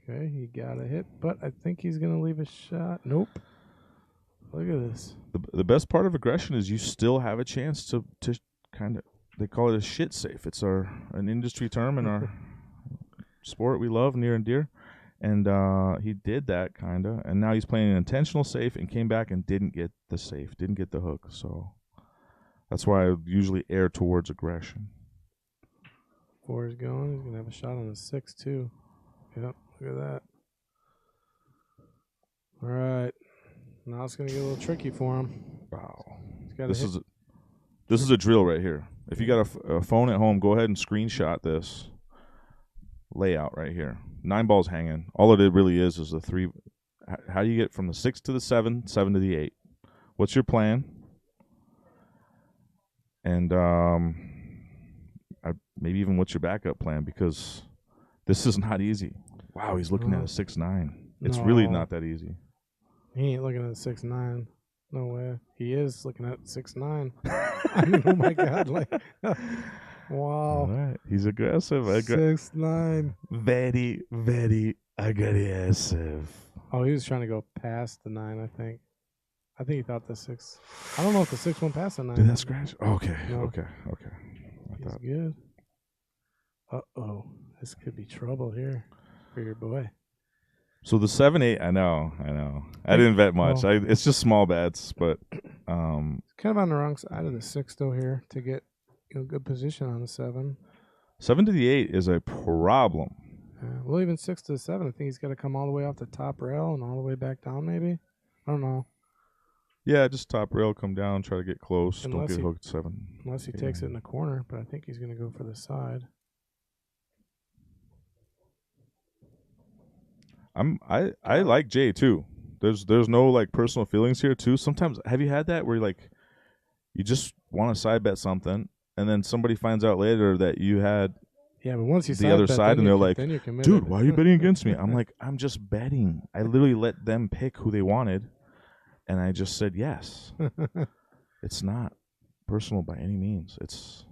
Speaker 2: Okay, he got a hit, but I think he's going to leave a shot. Nope. Look at this.
Speaker 3: The best part of aggression is you still have a chance to kind of, they call it a shit safe. It's an industry term in our sport we love near and dear. And he did that kind of, and now he's playing an intentional safe and came back and didn't get the safe, didn't get the hook. So that's why I usually err towards aggression.
Speaker 2: 4 is going. He's going to have a shot on the 6 too. Yep, look at that. All right. Now it's going to get a little tricky for him.
Speaker 3: Wow.
Speaker 2: This
Speaker 3: is a drill right here. If you got a phone at home, go ahead and screenshot this layout right here. 9 balls hanging. All it really is the 3. How do you get from the 6 to the 7, 7 to the 8? What's your plan? And maybe even what's your backup plan, because this is not easy. Wow, he's looking at a 6-9. It's really not that easy.
Speaker 2: He ain't looking at a 6-9. No way. He is looking at 6-9. I mean, oh my God! Like, wow.
Speaker 3: All right. He's aggressive.
Speaker 2: 6-9.
Speaker 3: Very, very aggressive.
Speaker 2: Oh, he was trying to go past the 9. I think he thought the 6. I don't know if the 6 went past the 9.
Speaker 3: Did that scratch? Okay.
Speaker 2: No.
Speaker 3: Okay.
Speaker 2: He's good. Uh-oh. This could be trouble here for your boy.
Speaker 3: So the 7-8, I know. I didn't bet much.
Speaker 2: Well,
Speaker 3: It's just small bets, but
Speaker 2: it's kind of on the wrong side of the 6 though here to get good position on the 7.
Speaker 3: 7 to the 8 is a problem.
Speaker 2: Well, even 6 to the 7, I think he's got to come all the way off the top rail and all the way back down. Maybe, I don't know.
Speaker 3: Yeah, just top rail, come down, try to get close.
Speaker 2: Unless
Speaker 3: Don't get
Speaker 2: he-
Speaker 3: hooked 7.
Speaker 2: Unless he takes it in the corner, but I think he's going to go for the side.
Speaker 3: I like Jay too. There's no like personal feelings here too. Sometimes have you had that where you just want to side bet something and then somebody finds out later that you had
Speaker 2: Yeah, but once you
Speaker 3: the other side and they're like,
Speaker 2: then you're committed.
Speaker 3: dude, why are you betting against me? I'm like, I'm just betting. I literally let them pick who they wanted and I just said yes. It's not personal by any means. It's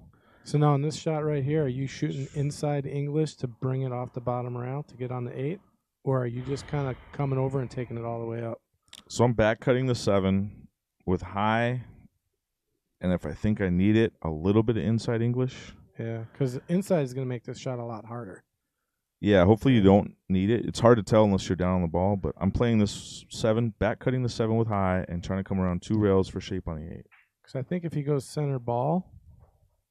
Speaker 2: So now in this shot right here, are you shooting inside English to bring it off the bottom rail to get on the 8? Or are you just kind of coming over and taking it all the way up?
Speaker 3: So I'm back cutting the 7 with high, and if I think I need it, a little bit of inside English.
Speaker 2: Yeah, because inside is going to make this shot a lot harder.
Speaker 3: Yeah, hopefully you don't need it. It's hard to tell unless you're down on the ball, but I'm playing this 7, back cutting the 7 with high, and trying to come around 2 rails for shape on the 8.
Speaker 2: Because I think if he goes center ball,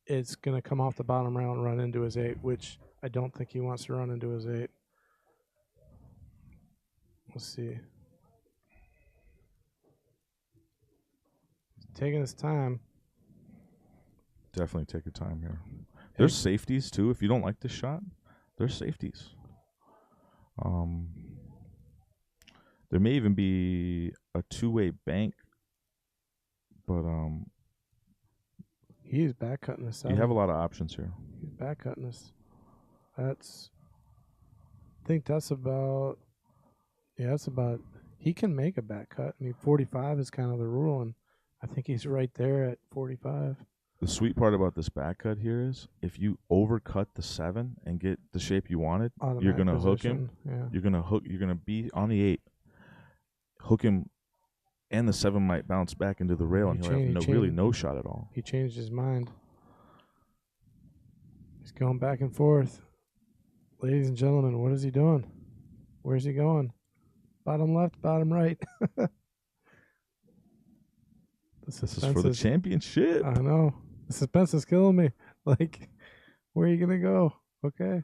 Speaker 2: it's going to come off the bottom rail and run into his 8, which I don't think he wants to run into his 8. We'll see. He's taking his time.
Speaker 3: Definitely take your time here. There's safeties too. If you don't like this shot, there's safeties. There may even be a two-way bank, but
Speaker 2: He's back cutting this out.
Speaker 3: you have a lot of options here.
Speaker 2: He's back cutting this. I think that's about. Yeah, that's about. He can make a back cut. I mean, 45 is kind of the rule, and I think he's right there at 45.
Speaker 3: The sweet part about this back cut here is if you overcut the 7 and get the shape you wanted, you're gonna hook him.
Speaker 2: Yeah.
Speaker 3: You're gonna be on the 8, hook him, and the 7 might bounce back into the rail, and he'll have really no shot at all.
Speaker 2: He changed his mind. He's going back and forth. Ladies and gentlemen, what is he doing? Where's he going? Bottom left, bottom right.
Speaker 3: This is for the championship.
Speaker 2: I know. The suspense is killing me. Like, where are you going to go? Okay.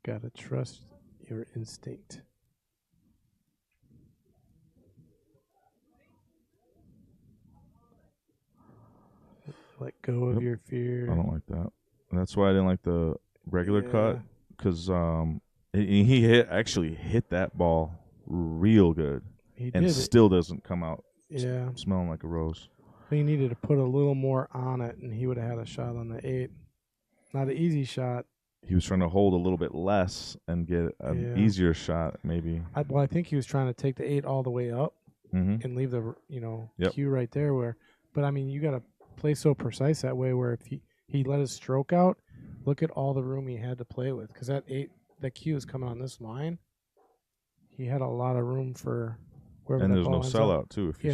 Speaker 2: Gotta trust your instinct. Let go of your fear.
Speaker 3: I don't like that. And that's why I didn't like the regular cut, because he actually hit that ball real good.
Speaker 2: He
Speaker 3: and
Speaker 2: did
Speaker 3: still doesn't come out
Speaker 2: Yeah.
Speaker 3: smelling like a rose.
Speaker 2: He needed to put a little more on it, and he would have had a shot on the 8. Not an easy shot.
Speaker 3: He was trying to hold a little bit less and get an easier shot, maybe.
Speaker 2: I think he was trying to take the 8 all the way up and leave the cue right there. But I mean, you got to play so precise that way. Where if he let his stroke out, look at all the room he had to play with, because that cue is coming on this line. He had a lot of room for.
Speaker 3: And there's no sellout too if you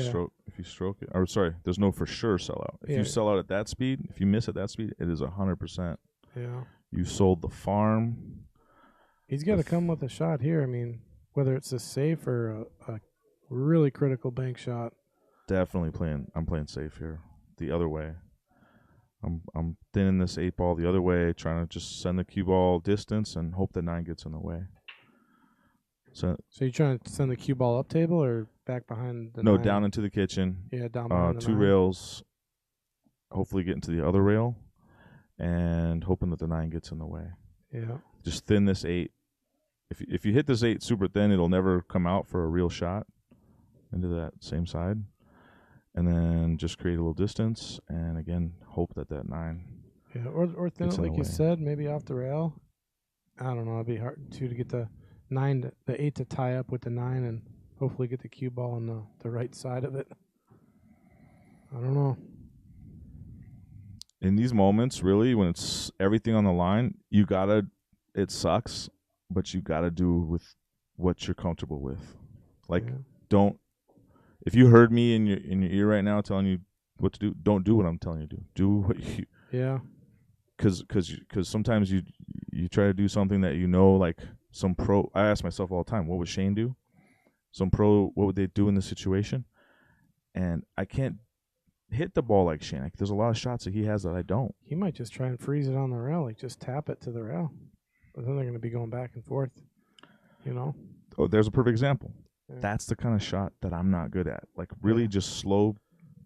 Speaker 3: stroke it. Or sorry, there's no for sure sellout. If you sell out at that speed, if you miss at that speed, it is 100%.
Speaker 2: Yeah.
Speaker 3: You sold the farm.
Speaker 2: He's got to come with a shot here. I mean, whether it's a safe or a really critical bank shot.
Speaker 3: Definitely I'm playing safe here. The other way. I'm thinning this 8 ball the other way, trying to just send the cue ball distance and hope the 9 gets in the way. So
Speaker 2: you're trying to send the cue ball up table or back behind the 9?
Speaker 3: Down into the kitchen.
Speaker 2: Yeah, down behind the
Speaker 3: 2
Speaker 2: 9.
Speaker 3: rails. Hopefully get into the other rail, and hoping that the 9 gets in the way.
Speaker 2: Yeah.
Speaker 3: Just thin this 8. If you hit this 8 super thin, it'll never come out for a real shot into that same side. And then just create a little distance, and again, hope that 9.
Speaker 2: Yeah, or thin it like you said, maybe off the rail. I don't know. It'd be hard to get the 8 to tie up with the 9 and hopefully get the cue ball on the right side of it. I don't know.
Speaker 3: In these moments, really, when it's everything on the line, it sucks, but you gotta do with what you're comfortable with. Like, if you heard me in your ear right now telling you what to do, don't do what I'm telling you to do. Do what you.
Speaker 2: Yeah.
Speaker 3: Because sometimes you try to do something that like some pro. I ask myself all the time, what would Shane do? Some pro, what would they do in this situation? And I can't hit the ball like Shane. There's a lot of shots that he has that I don't.
Speaker 2: He might just try and freeze it on the rail, like just tap it to the rail. But then they're going to be going back and forth,
Speaker 3: Oh, there's a perfect example.
Speaker 2: Yeah.
Speaker 3: That's the kind of shot that I'm not good at. Like, really just slow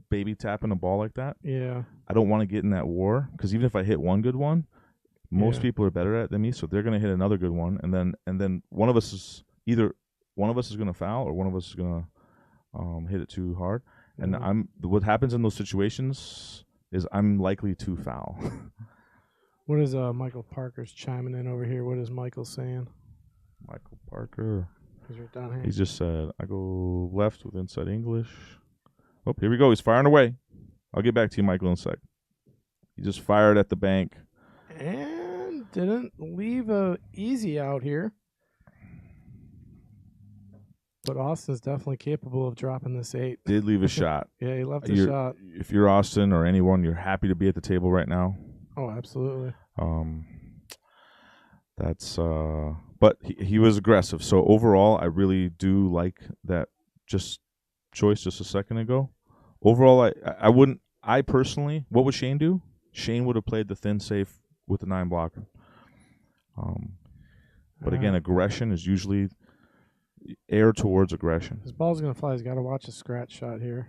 Speaker 3: baby tapping a ball like that.
Speaker 2: Yeah.
Speaker 3: I don't want to get in that war, because even if I hit one good one, most people are better at it than me, so they're going to hit another good one, and then one of us is going to foul, or one of us is going to hit it too hard. And what happens in those situations is I'm likely to foul.
Speaker 2: What is Michael Parker's chiming in over here? What is Michael saying?
Speaker 3: Michael Parker.
Speaker 2: Right down here.
Speaker 3: He just said, I go left with inside English. Oh, here we go. He's firing away. I'll get back to you, Michael, in a sec. He just fired at the bank.
Speaker 2: And didn't leave a easy out here. But Austin's definitely capable of dropping this 8.
Speaker 3: Did leave a shot.
Speaker 2: Yeah, he left a shot.
Speaker 3: If you're Austin or anyone, you're happy to be at the table right now.
Speaker 2: Oh, absolutely.
Speaker 3: But he was aggressive. So overall, I really do like that choice just a second ago. Overall, I wouldn't. I personally, what would Shane do? Shane would have played the thin safe with the 9 blocker. But again, aggression is usually air towards aggression.
Speaker 2: His ball's going to fly. He's got to watch a scratch shot here.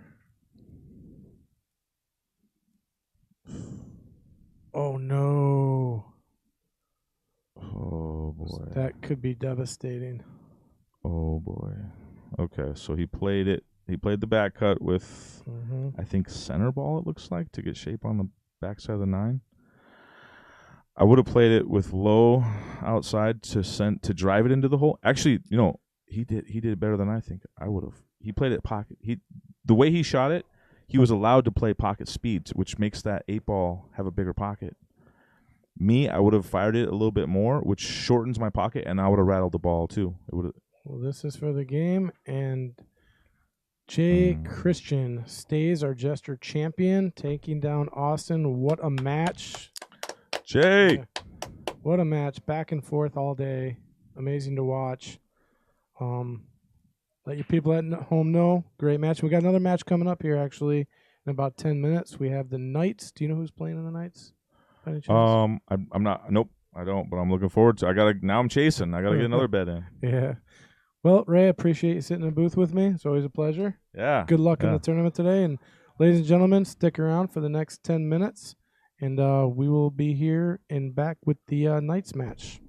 Speaker 3: boy.
Speaker 2: That could be devastating.
Speaker 3: Oh boy. Okay, so he played it. He played the back cut with, I think, center ball, it looks like, to get shape on the backside of the 9. I would have played it with low outside to drive it into the hole. Actually, he did it better than I think I would have. He played it pocket. The way he shot it, he was allowed to play pocket speeds, which makes that 8 ball have a bigger pocket. Me, I would have fired it a little bit more, which shortens my pocket, and I would have rattled the ball too. It would have.
Speaker 2: Well, this is for the game, and Jay Christian stays our Jester champion, taking down Austin. What a match.
Speaker 3: Jay!
Speaker 2: Yeah. What a match. Back and forth all day. Amazing to watch. Let your people at home know. Great match. We got another match coming up here, actually, in about 10 minutes. We have the Knights. Do you know who's playing in the Knights? By any chance?
Speaker 3: I'm not. Nope, I don't. But I'm looking forward to. Now I'm chasing. I gotta get another bet in.
Speaker 2: Yeah. Well, Ray, I appreciate you sitting in the booth with me. It's always a pleasure.
Speaker 3: Yeah.
Speaker 2: Good luck in the tournament today. And ladies and gentlemen, stick around for the next 10 minutes. And we will be here and back with the Knights match.